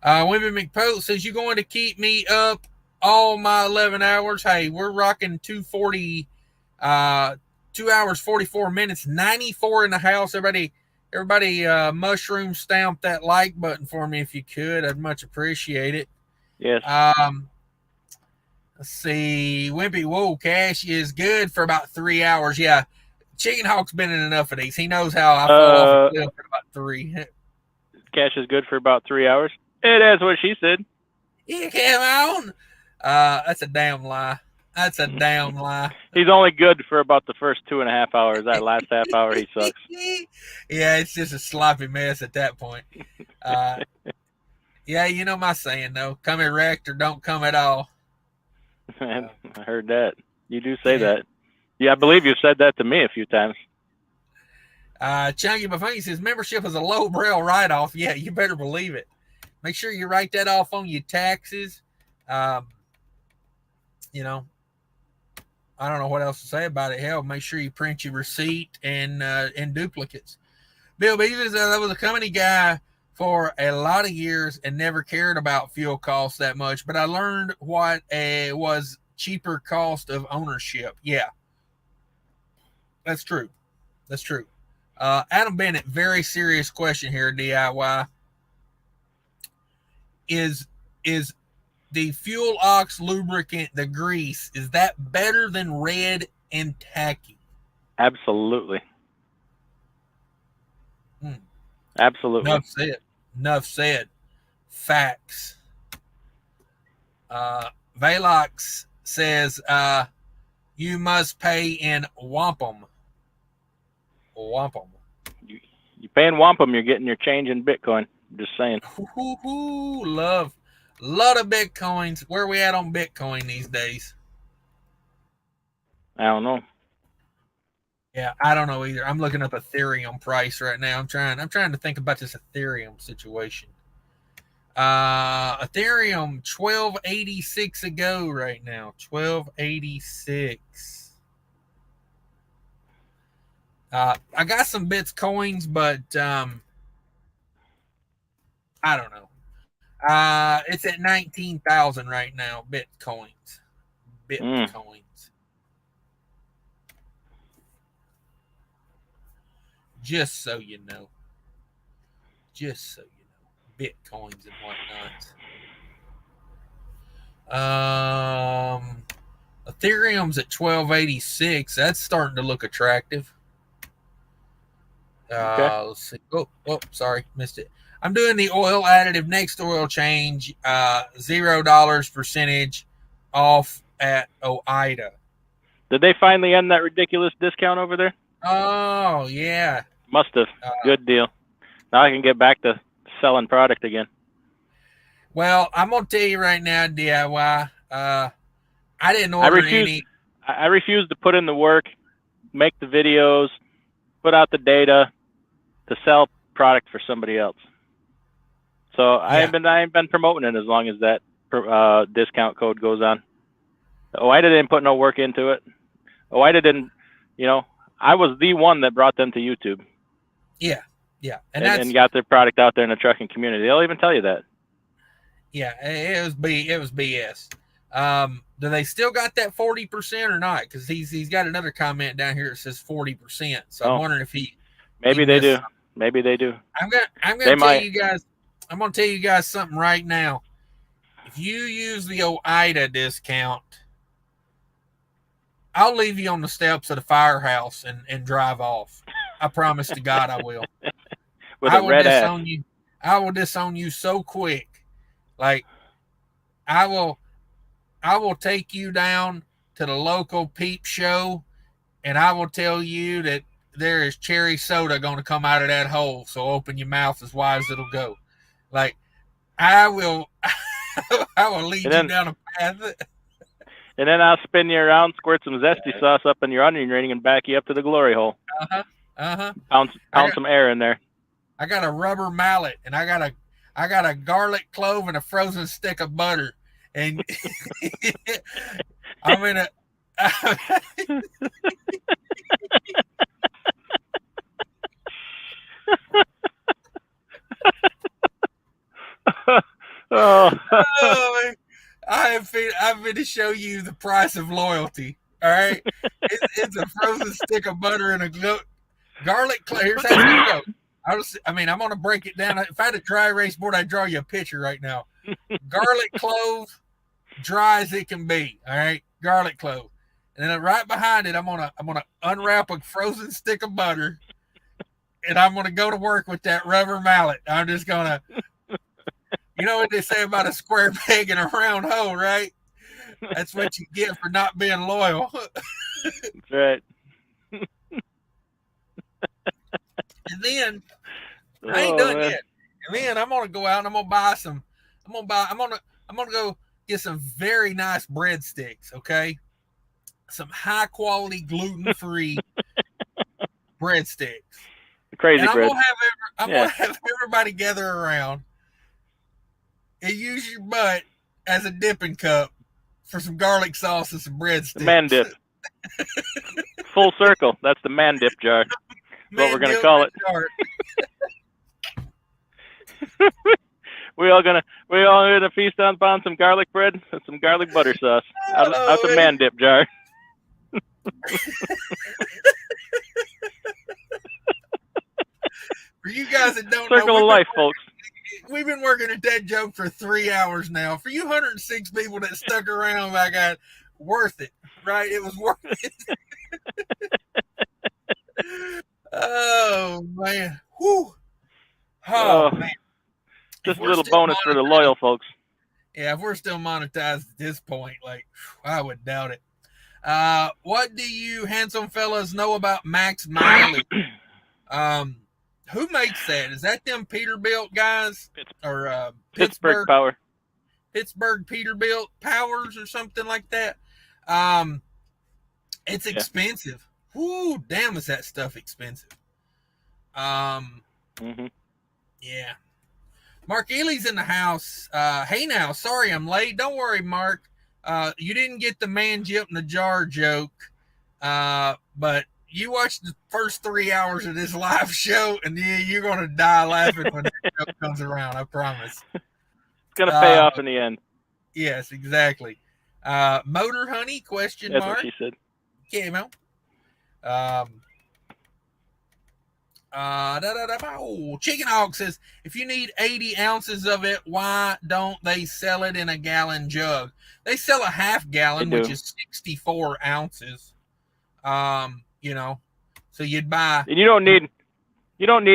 C: Wimpy McPost says, you going to keep me up all my 11 hours? Hey, we're rocking 2 hours, 44 minutes, 94 in the house. Everybody mushroom stamp that like button for me if you could. I'd much appreciate it.
B: Yes.
C: Let's see. Wimpy, whoa, Cash is good for about 3 hours. Yeah. Chicken Hawk's been in enough of these. He knows how I fall off a cliff for about 3.
B: Cash is good for about 3 hours. That's what she said.
C: Yeah, come That's a damn lie. That's a damn lie.
B: He's only good for about the first 2.5 hours. That last half hour, he sucks.
C: Yeah, it's just a sloppy mess at that point. Yeah, you know my saying though: come erect or don't come at all.
B: I heard that. You do say that. Yeah, I believe you've said that to me a few times.
C: Chunky Buffoni says membership is a lowbrow write-off. Yeah, you better believe it. Make sure you write that off on your taxes. You know, I don't know what else to say about it. Hell, make sure you print your receipt and duplicates. Bill Beaver says I was a company guy for a lot of years and never cared about fuel costs that much, but I learned what was cheaper cost of ownership. Yeah, that's true. That's true. Adam Bennett, very serious question here, DIY. Is the fuel ox lubricant, the grease, is that better than red and tacky?
B: Absolutely. Absolutely.
C: Enough said. Facts. Velox says you must pay in wampum. Wampum.
B: You paying wampum, you're getting your change in Bitcoin. Just saying.
C: Love of Bitcoins. Where are we at on Bitcoin these days?
B: I don't know.
C: Yeah, I don't know either. I'm looking up Ethereum price right now. I'm trying to think about this Ethereum situation. Ethereum 1286 a go right now. 1286. I got some Bitcoins, but I don't know. It's at 19,000 right now. Bitcoins. Just so you know. Bitcoins and whatnot. Ethereum's at 1286. That's starting to look attractive.
B: Okay.
C: Let's see. Oh, sorry, missed it. I'm doing the oil additive next oil change, $0 percentage off at ooida.
B: Did they finally end that ridiculous discount over there?
C: Oh yeah.
B: Must have. Good deal. Now I can get back to selling product again.
C: Well, I'm gonna tell you right now, DIY. I didn't order any.
B: I refuse to put in the work, make the videos, put out the data to sell product for somebody else. So I ain't been promoting it as long as that discount code goes on. OIDA didn't put no work into it. OIDA didn't, I was the one that brought them to YouTube.
C: Yeah.
B: And got their product out there in the trucking community. They'll even tell you that.
C: Yeah, it was BS. Do they still got that 40% or not? Because he's got another comment down here that says 40%. So I'm wondering if
B: maybe they do. Maybe they do.
C: I'm gonna tell you guys. I'm gonna tell you guys something right now. If you use the ooida discount, I'll leave you on the steps of the firehouse and drive off. I promise to God I will.
B: With a red ass.
C: I will disown you so quick. Like I will take you down to the local peep show and I will tell you that there is cherry soda going to come out of that hole. So open your mouth as wide as it'll go. Like I will lead you down a path.
B: And then I'll spin you around, squirt some zesty sauce up in your onion ring and back you up to the glory hole. Pound some air in there.
C: I got a rubber mallet and I got a garlic clove and a frozen stick of butter. And I'm in a I'm going to show you the price of loyalty. All right, it's a frozen stick of butter and a garlic clove. Here's how you go. I'm going to break it down. If I had a dry erase board, I'd draw you a picture right now. Garlic clove, dry as it can be. All right, garlic clove, and then right behind it, I'm gonna unwrap a frozen stick of butter, and I'm gonna go to work with that rubber mallet. I'm just gonna, you know what they say about a square peg in a round hole, right? That's what you get for not being loyal.
B: That's right.
C: And then I ain't done yet. And then I'm gonna go out and I'm gonna buy some. I'm gonna go get some very nice breadsticks. Okay, some high quality gluten free breadsticks.
B: Crazy
C: And I'm
B: bread.
C: gonna have everybody gather around and use your butt as a dipping cup for some garlic sauce and some breadsticks.
B: The man dip. Full circle. That's the man dip jar. That's what we're gonna call it. we all gonna feast on some garlic bread and some garlic butter sauce out the man dip jar.
C: For you guys that don't
B: Circle
C: know,
B: of life, folks.
C: We've been working at that joke for 3 hours now. For you 106 people that stuck around, my God, worth it, right? It was worth it. Oh man, whew. Oh man.
B: Just a little bonus for the loyal folks.
C: Yeah, if we're still monetized at this point, like I would doubt it. What do you handsome fellas know about max mileage? Who makes that? Is that them Peterbilt guys or
B: Pittsburgh Power?
C: Pittsburgh Peterbilt Powers or something like that. It's expensive. Whoo, damn, is that stuff expensive? Yeah. Mark Ely's in the house. Hey now, sorry I'm late. Don't worry, Mark. You didn't get the man jip in the jar joke, but you watch the first 3 hours of this live show, and then you're going to die laughing when that joke comes around, I promise.
B: It's going to pay off in the end.
C: Yes, exactly. Motor honey, question
B: That's
C: mark.
B: That's what she said.
C: Okay, Mel. Chicken Hawk says, if you need 80 ounces of it, why don't they sell it in a gallon jug? They sell a half gallon, which is 64 ounces. So you'd buy.
B: And you don't need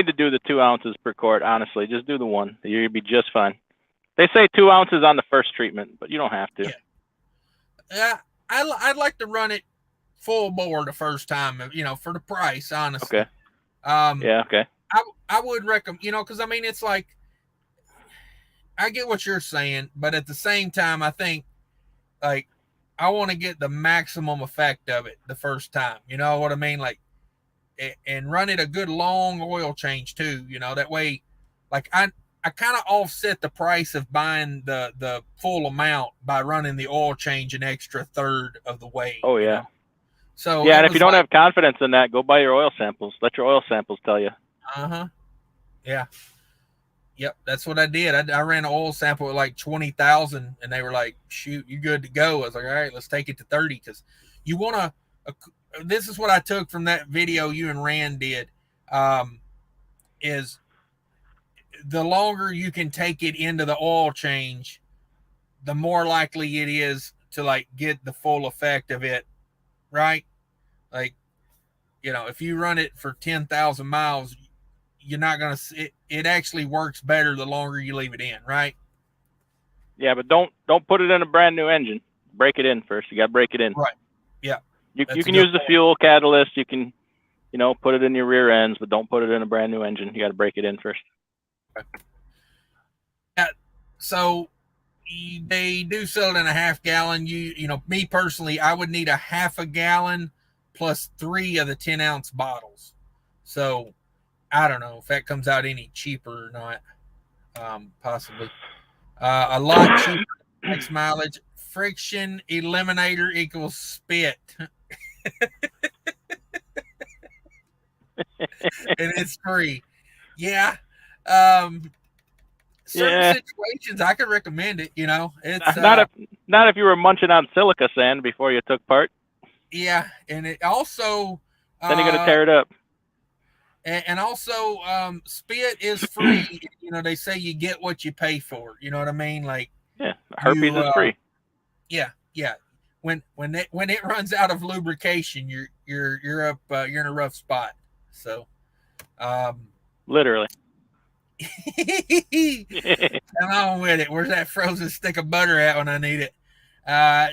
B: to do the 2 ounces per quart. Honestly, just do the one. You'll be just fine. They say 2 ounces on the first treatment, but you don't have to.
C: Yeah, I'd like to run it full bore the first time. For the price, honestly.
B: Okay. Okay.
C: I would recommend, because I mean, it's like, I get what you're saying, but at the same time, I think, like, I want to get the maximum effect of it the first time. You know what I mean? Like, and run it a good long oil change too. That way, like, I kind of offset the price of buying the full amount by running the oil change an extra third of the way.
B: Oh yeah.
C: So
B: yeah, and if you don't have confidence in that, go buy your oil samples. Let your oil samples tell you.
C: Yeah. Yep, that's what I did. I ran an oil sample at like 20,000, and they were like, "Shoot, you good to go?" I was like, "All right, let's take it to 30," because you want to. This is what I took from that video you and Rand did. Is the longer you can take it into the oil change, the more likely it is to like get the full effect of it, right? Like, if you run it for 10,000 miles, you're not going to, it actually works better the longer you leave it in, right?
B: Yeah, but don't put it in a brand new engine. Break it in first. You got to break it in.
C: Right. Yeah.
B: You can use the fuel catalyst. You can, put it in your rear ends, but don't put it in a brand new engine. You got to break it in first.
C: Yeah. So they do sell it in a half gallon. Me personally, I would need a half a gallon plus 3 of the 10-ounce bottles. So I don't know if that comes out any cheaper or not. Possibly. A lot cheaper max mileage. Friction eliminator equals spit. And it's free. Yeah. Certain situations I could recommend it, It's
B: not if you were munching on silica sand before you took part.
C: Yeah, and it also
B: then you're gonna tear it up.
C: And also spit is free. They say you get what you pay for. You know what I mean? Like,
B: yeah, herpes is free.
C: Yeah. When it runs out of lubrication, you're up you're in a rough spot. So
B: literally.
C: Come on with it. Where's that frozen stick of butter at when I need it?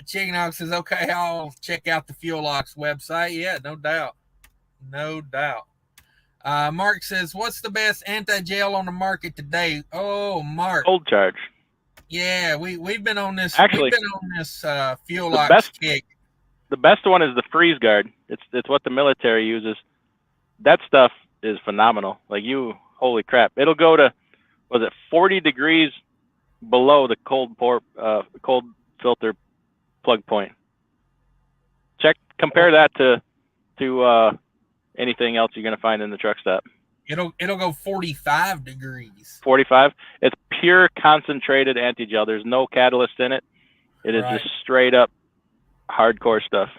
C: Chicken Hawk says, okay, I'll check out the Fuel Locks website. Yeah, no doubt. No doubt. Mark says, what's the best anti-gel on the market today? Oh, Mark.
B: Cold charge.
C: Yeah, we've been on this.
B: Actually,
C: we've been on this Fuel Locks kick.
B: The best one is the freeze guard. It's what the military uses. That stuff is phenomenal. Like holy crap! It'll go to, was it 40 degrees below the cold filter plug point. Compare that to anything else you're gonna find in the truck stop.
C: It'll go 45 degrees.
B: 45. It's pure concentrated anti-gel. There's no catalyst in it. It is just straight up hardcore stuff.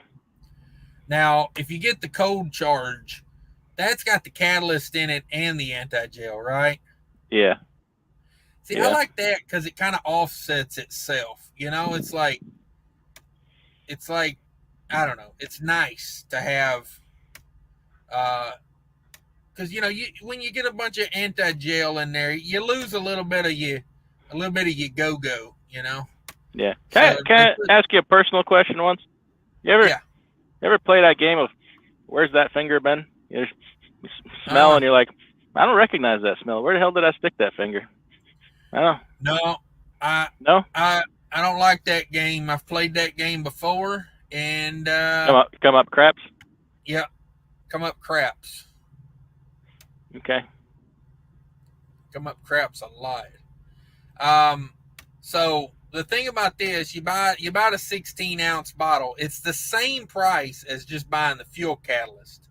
C: Now, if you get the cold charge, that's got the catalyst in it and the anti-gel, right?
B: Yeah.
C: See, I like that because it kind of offsets itself. You know, it's like, I don't know. It's nice to have, because when you get a bunch of anti-gel in there, you lose a little bit of your go-go. You know.
B: Yeah. Can I ask you a personal question once? You ever play that game of where's that finger been? You smell and you're like, I don't recognize that smell. Where the hell did I stick that finger? I don't know.
C: No. I don't like that game. I've played that game before, and
B: come up craps.
C: Yeah, come up craps.
B: Okay.
C: Come up craps a lot. So the thing about this, you buy a 16-ounce bottle. It's the same price as just buying the fuel catalyst,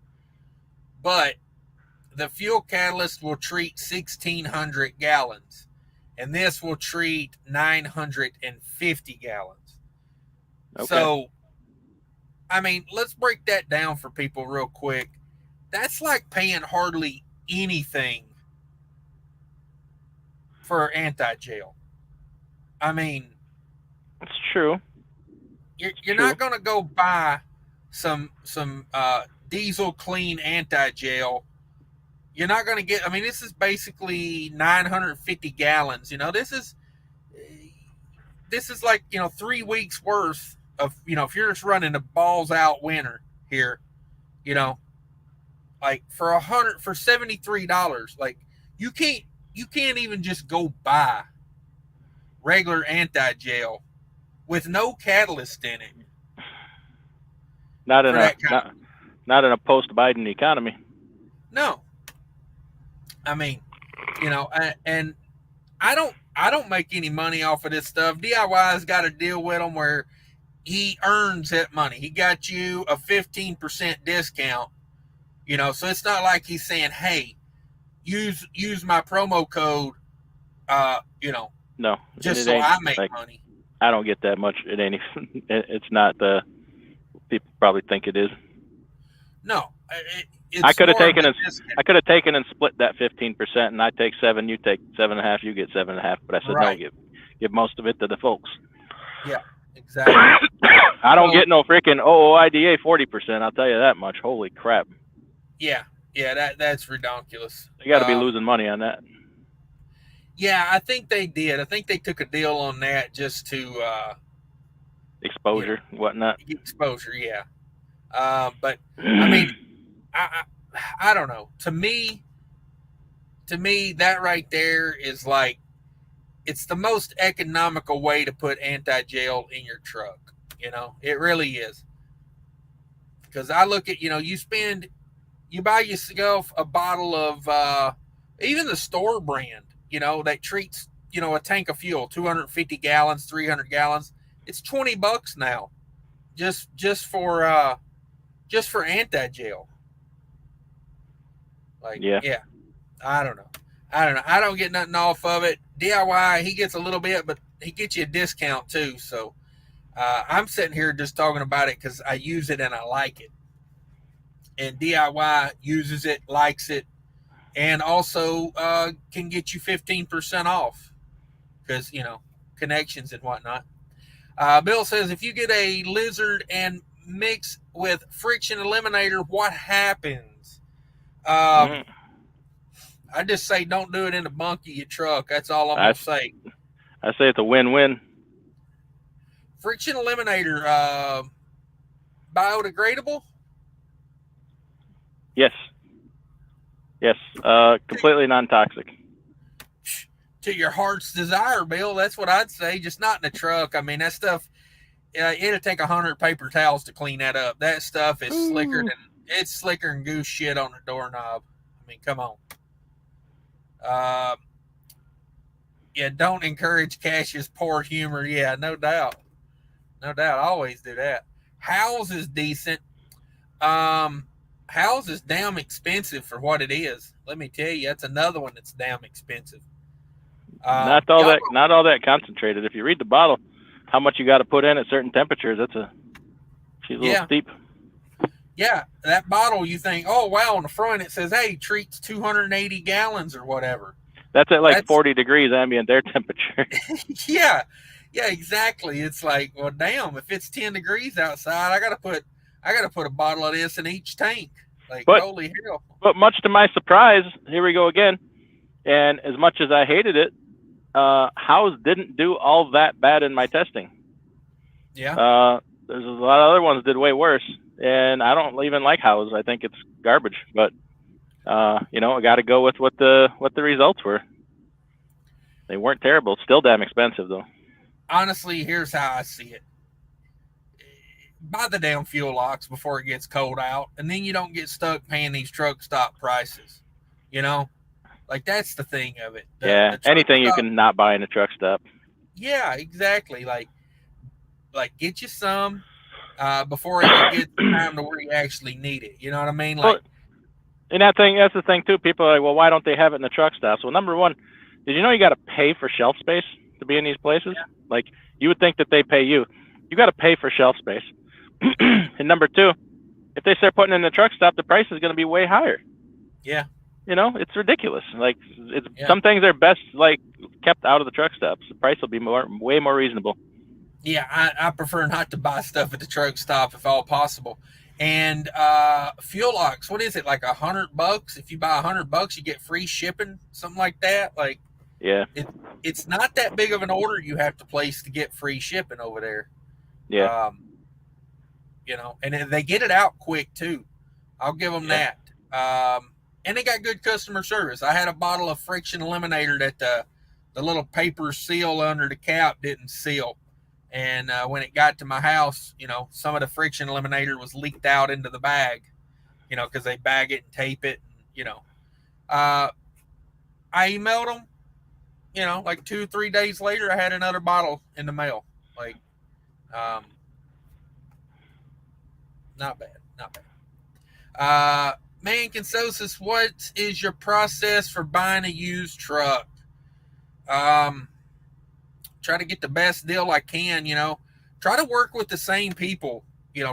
C: but the fuel catalyst will treat 1,600 gallons, and this will treat 950 gallons. Okay. So, I mean, let's break that down for people real quick. That's like paying hardly anything for anti-gel. I mean,
B: it's true.
C: You're not going to go buy some diesel clean anti-gel. You're not going to get, I mean, this is basically 950 gallons. You know, this is like, 3 weeks worth of, if you're just running a balls out winter here, like for $73, like you can't even just go buy regular anti-gel with no catalyst in it.
B: Not in a post-Biden economy.
C: No. I mean, and I don't make any money off of this stuff. DIY's got a deal with them where he earns that money. He got you a 15% discount, so it's not like he's saying, hey, use my promo code,
B: no,
C: just so I make money.
B: I don't get that much. It ain't. It's not the people probably think it is.
C: No,
B: I could have taken and split that 15%, and I take 7, you take 7.5, you get 7.5. But I said no, give most of it to the folks.
C: Yeah, exactly.
B: I don't get no freaking OOIDA 40%. I'll tell you that much. Holy crap.
C: Yeah, that's ridiculous.
B: They got to be losing money on that.
C: Yeah, I think they did. I think they took a deal on that just to
B: exposure, whatnot.
C: Exposure, yeah. But I mean, I don't know. To me, that right there is like, it's the most economical way to put anti-gel in your truck. It really is. Because I look at, you buy yourself a bottle of even the store brand, that treats, a tank of fuel, 250 gallons, 300 gallons. It's $20 now, just for anti-gel. Like, yeah, I don't know. I don't get nothing off of it. DIY, he gets a little bit, but he gets you a discount too. So I'm sitting here just talking about it because I use it and I like it. And DIY uses it, likes it, and also can get you 15% off because, connections and whatnot. Bill says, if you get a lizard and mix with friction eliminator, what happens? I just say don't do it in the bunk of your truck. That's all I'm going to say.
B: I say it's a win-win.
C: friction eliminator, biodegradable?
B: Yes. Completely non-toxic.
C: To your heart's desire, Bill. That's what I'd say. Just not in the truck. I mean, that stuff. It'll take 100 paper towels to clean that up. That stuff is slicker than goose shit on the doorknob. I mean, come on. Yeah, don't encourage Cash's poor humor. Yeah, no doubt. I always do that. Howes is decent. Howes is damn expensive for what it is. Let me tell you, that's another one that's damn expensive.
B: Not all that concentrated. If you read the bottle, how much you got to put in at certain temperatures, she's a little steep.
C: Yeah, that bottle, you think, oh wow, on the front it says, hey, treats 280 gallons or whatever.
B: That's at 40 degrees ambient air temperature.
C: Yeah, exactly. It's like, well, damn, if it's 10 degrees outside, I gotta put a bottle of this in each tank. Holy hell.
B: But much to my surprise, here we go again. And as much as I hated it, Howes didn't do all that bad in my testing.
C: Yeah.
B: There's a lot of other ones that did way worse, and I don't even like Howes. I think it's garbage. But I got to go with what the results were. They weren't terrible. Still damn expensive though.
C: Honestly, here's how I see it. Buy the damn fuel locks before it gets cold out, and then you don't get stuck paying these truck stop prices. That's the thing of it.
B: Anything you can not buy in a truck stop.
C: Yeah, exactly. Like get you some before it gets time to where you actually need it. You know what I mean?
B: And that's the thing too. People are like, well, why don't they have it in the truck stops? Well, number one, did you know you got to pay for shelf space to be in these places?
C: Yeah.
B: Like, you would think that they pay you. You got to pay for shelf space. And number two, if they start putting it in the truck stop, the price is going to be way higher.
C: Yeah.
B: It's ridiculous. Some things are best kept out of the truck stops. The price will be way more reasonable.
C: Yeah, I prefer not to buy stuff at the truck stop if all possible. And fuel locks, what is it, like $100? If you buy $100, you get free shipping, something like that.
B: Yeah,
C: it's not that big of an order you have to place to get free shipping over there.
B: Yeah,
C: and they get it out quick too. I'll give them that. And they got good customer service. I had a bottle of friction eliminator that the little paper seal under the cap didn't seal. And when it got to my house, some of the friction eliminator was leaked out into the bag, because they bag it and tape it. I emailed them, 2 or 3 days later, I had another bottle in the mail. Not bad. Man, Consosis, what is your process for buying a used truck? Try to get the best deal I can, try to work with the same people,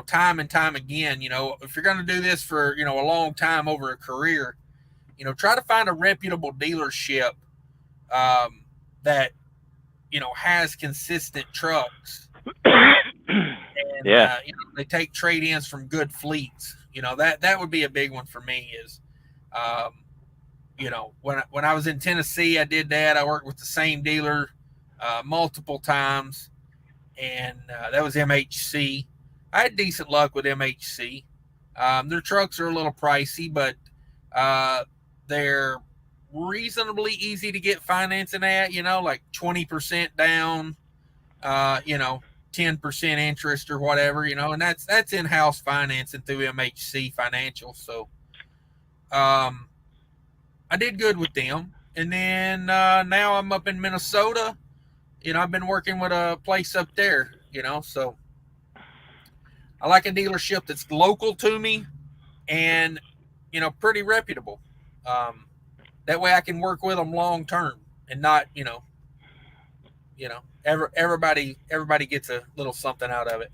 C: time and time again. If you're going to do this for, a long time over a career, try to find a reputable dealership that, has consistent trucks. And, they take trade-ins from good fleets. That would be a big one for me is, when I was in Tennessee, I did that. I worked with the same dealer multiple times, and that was MHC. I had decent luck with MHC. Their trucks are a little pricey, but they're reasonably easy to get financing at, 20% down, 10% interest or whatever, and that's in-house financing through MHC Financial. So I did good with them. And then now I'm up in Minnesota. I've been working with a place up there, so I like a dealership that's local to me and, pretty reputable. That way I can work with them long term and not, everybody gets a little something out of it.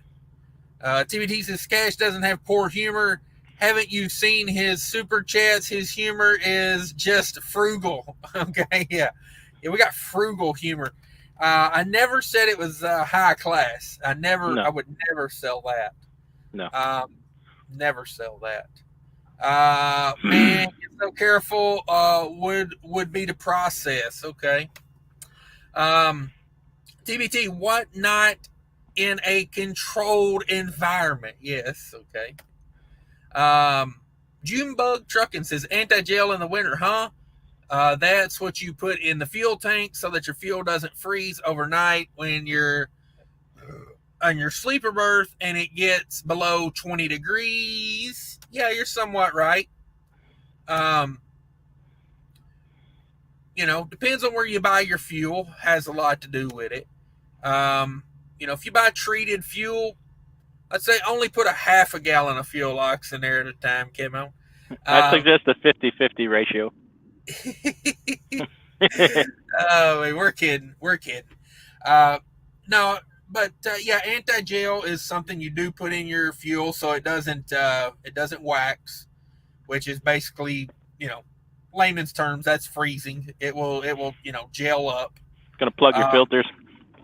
C: TBT says Cash doesn't have poor humor. Haven't you seen his super chats? His humor is just frugal. Okay, yeah, we got frugal humor. I never said it was high class. I would never sell that.
B: No.
C: Never sell that. Man, get so careful. Would be the process. Okay. TBT, what not in a controlled environment. Yes, okay. Junebug Trucking says anti-gel in the winter, huh? That's what you put in the fuel tank so that your fuel doesn't freeze overnight when you're on your sleeper berth and it gets below 20 degrees. Yeah, you're somewhat right. Depends on where you buy your fuel, has a lot to do with it. If you buy treated fuel, I'd say only put a half a gallon of fuel ox in there at a time, Kimo.
B: I suggest a 50-50 ratio.
C: Oh, we're kidding. No, but yeah, anti-gel is something you do put in your fuel so it doesn't wax, which is basically, layman's terms, that's freezing. It will gel up.
B: It's gonna plug your filters.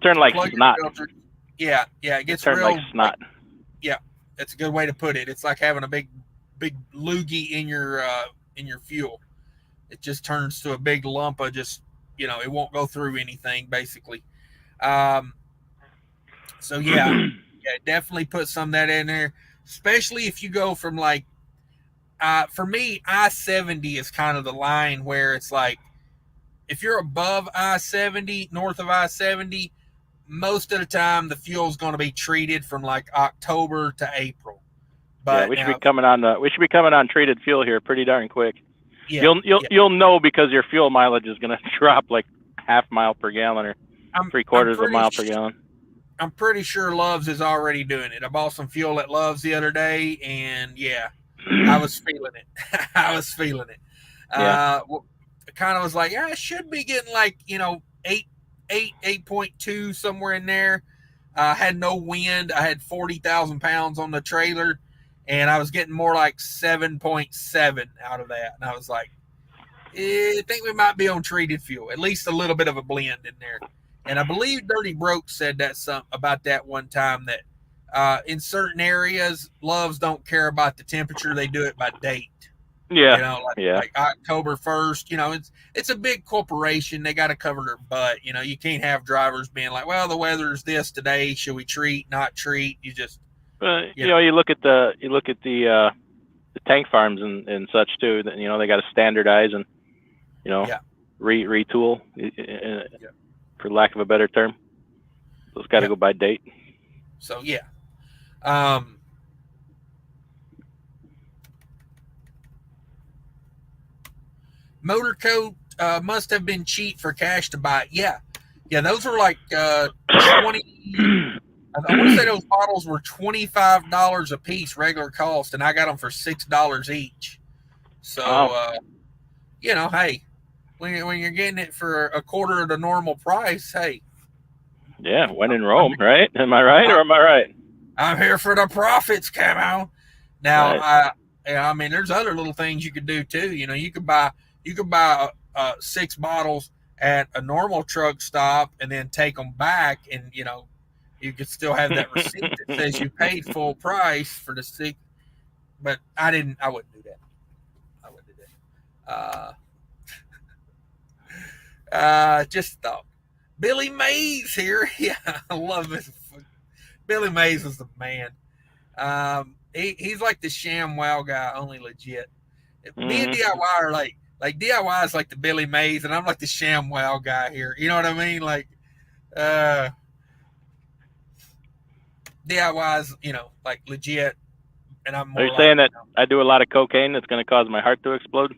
B: Turn like snot.
C: Yeah, it gets
B: turn like snot.
C: Yeah, that's a good way to put it. It's like having a big loogie in your fuel. It just turns to a big lump of just, it won't go through anything basically. So yeah, definitely put some of that in there, especially if you go from like, for me, I-70 is kind of the line where it's like, if you're above I-70, north of I-70, most of the time the fuel is going to be treated from like October to April. But
B: yeah, we should be coming on treated fuel here pretty darn quick.
C: Yeah,
B: you'll know because your fuel mileage is going to drop like half mile per gallon or 3/4 of a mile per gallon.
C: I'm pretty sure Love's is already doing it. I bought some fuel at Love's the other day, and yeah, I was feeling it.
B: Yeah.
C: I kind of was like, I should be getting like 8.2 somewhere in there. I had no wind. I had 40,000 pounds on the trailer, and I was getting more like 7.7 out of that. And I was like, I think we might be on treated fuel, at least a little bit of a blend in there. And I believe Dirty Broke said that about that one time, that in certain areas, Loves don't care about the temperature; they do it by date.
B: Yeah,
C: like October 1st. It's a big corporation; they got to cover their butt. You can't have drivers being like, "Well, the weather's this today. Should we treat? Not treat?" You just,
B: you look at the tank farms and such too. That they got to standardize and retool. For lack of a better term, those got to go by date.
C: So yeah, motor coat must have been cheap for cash to buy. Yeah, those were like 20. I want to say those bottles were $25 a piece, regular cost, and I got them for $6 each. So hey. When you're getting it for a quarter of the normal price, hey.
B: Yeah, when in Rome, right? Am I right or am I right?
C: I'm here for the profits, Camo. Now, right. There's other little things you could do too. You could buy 6 bottles at a normal truck stop and then take them back, and you could still have that receipt that says you paid full price for the 6. But I wouldn't do that. Just thought. Billy Mays here. Yeah, I love this. Billy Mays is the man. He's like the ShamWow guy, only legit. Me and DIY are like DIY is like the Billy Mays, and I'm like the ShamWow guy here. You know what I mean? Like, DIY is like legit, and I'm more.
B: Are you saying that I do a lot of cocaine that's going to cause my heart to explode?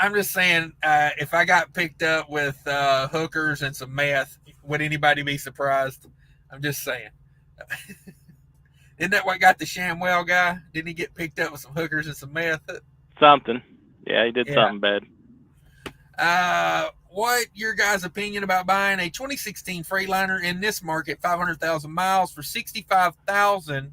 C: I'm just saying, if I got picked up with hookers and some meth, would anybody be surprised? I'm just saying. Isn't that what got the ShamWow guy? Didn't he get picked up with some hookers and some meth?
B: Something. Yeah, he did something bad.
C: What your guys' opinion about buying a 2016 Freightliner in this market, 500,000 miles for $65,000,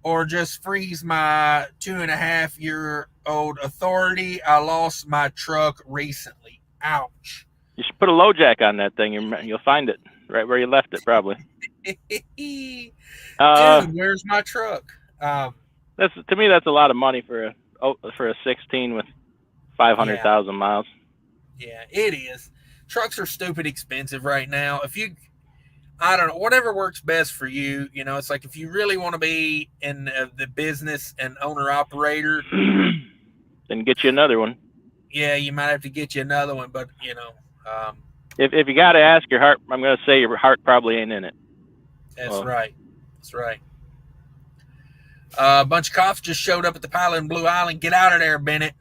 C: or just freeze my 2.5-year-old Authority? I lost my truck recently. Ouch.
B: You should put a low jack on that thing. You'll find it right where you left it, probably.
C: Dude, where's my truck?
B: To me, that's a lot of money for a 16 with 500,000 miles.
C: Yeah, it is. Trucks are stupid expensive right now. I don't know, whatever works best for you. You know, it's like if you really want to be in the business and owner operator,
B: then get you another one.
C: yeah, you might have to get you another one. But you know,
B: If you got to ask your heart, I'm going to say your heart probably ain't in it.
C: that's right. That's right. A bunch of cops just showed up at the pilot in Blue Island. Get out of there, Bennett.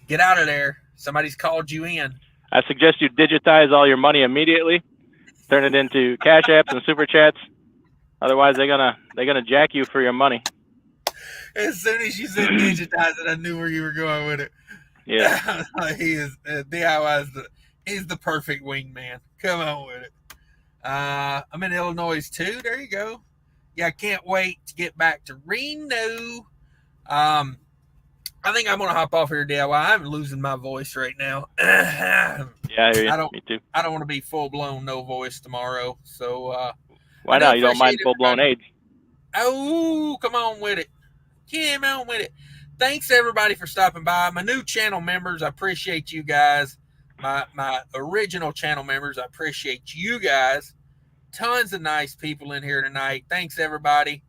C: Get out of there. Somebody's called you in.
B: I suggest you digitize all your money immediately. Turn it into cash apps and super chats. Otherwise, they're gonna jack you for your money.
C: As soon as you said digitize it, I knew where you were going with it.
B: Yeah.
C: He is DIY he's the perfect wingman. Come on with it. I'm in Illinois too. There you go. Yeah, I can't wait to get back to Reno. I think I'm gonna hop off here, DIY. I'm losing my voice right now.
B: Yeah, I hear you. Me too.
C: I don't want to be full blown no voice tomorrow. So
B: why not? You don't mind full blown AIDS?
C: Oh, come on with it. Come on with it. Thanks everybody for stopping by. My new channel members, I appreciate you guys. My original channel members, I appreciate you guys. Tons of nice people in here tonight. Thanks everybody.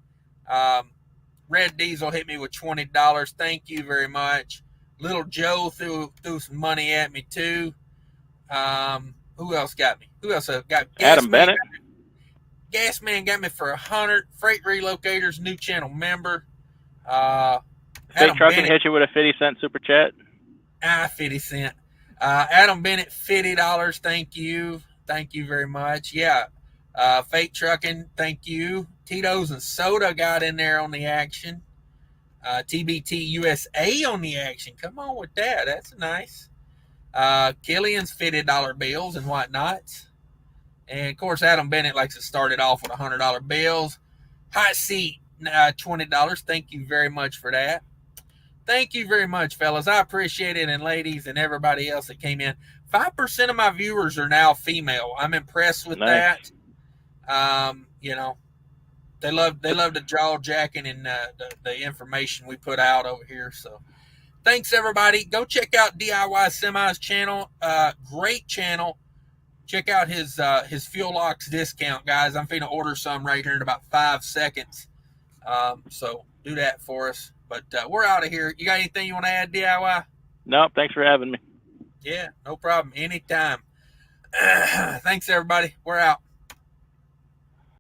C: Red Diesel hit me with $20. Thank you very much. Little Joe threw some money at me too. Who else got me? Who else got?
B: Adam Bennett.
C: Gasman got me for 100. Freight Relocators, new channel member.
B: Fake Trucking hit you with a 50-cent super chat.
C: 50 cent. Adam Bennett, $50. Thank you. Thank you very much. Yeah. Fake Trucking, thank you. Tito's and Soda got in there on the action. TBT USA on the action. Come on with that. That's nice. Killian's $50 bills and whatnot. And of course, Adam Bennett likes to start it off with $100 bills. Hot seat, $20. Thank you very much for that. Thank you very much, fellas. I appreciate it, and ladies and everybody else that came in. 5% of my viewers are now female. I'm impressed with that. You know, they love the jaw jacking and the information we put out over here. So thanks everybody. Go check out DIY Semi's channel. Great channel. Check out his Fuel Locks discount, guys. I'm finna order some right here in about 5 seconds. So do that for us. But we're out of here. You got anything you want to add, DIY?
B: No, thanks for having me.
C: Yeah, no problem. Anytime. Thanks everybody. We're out.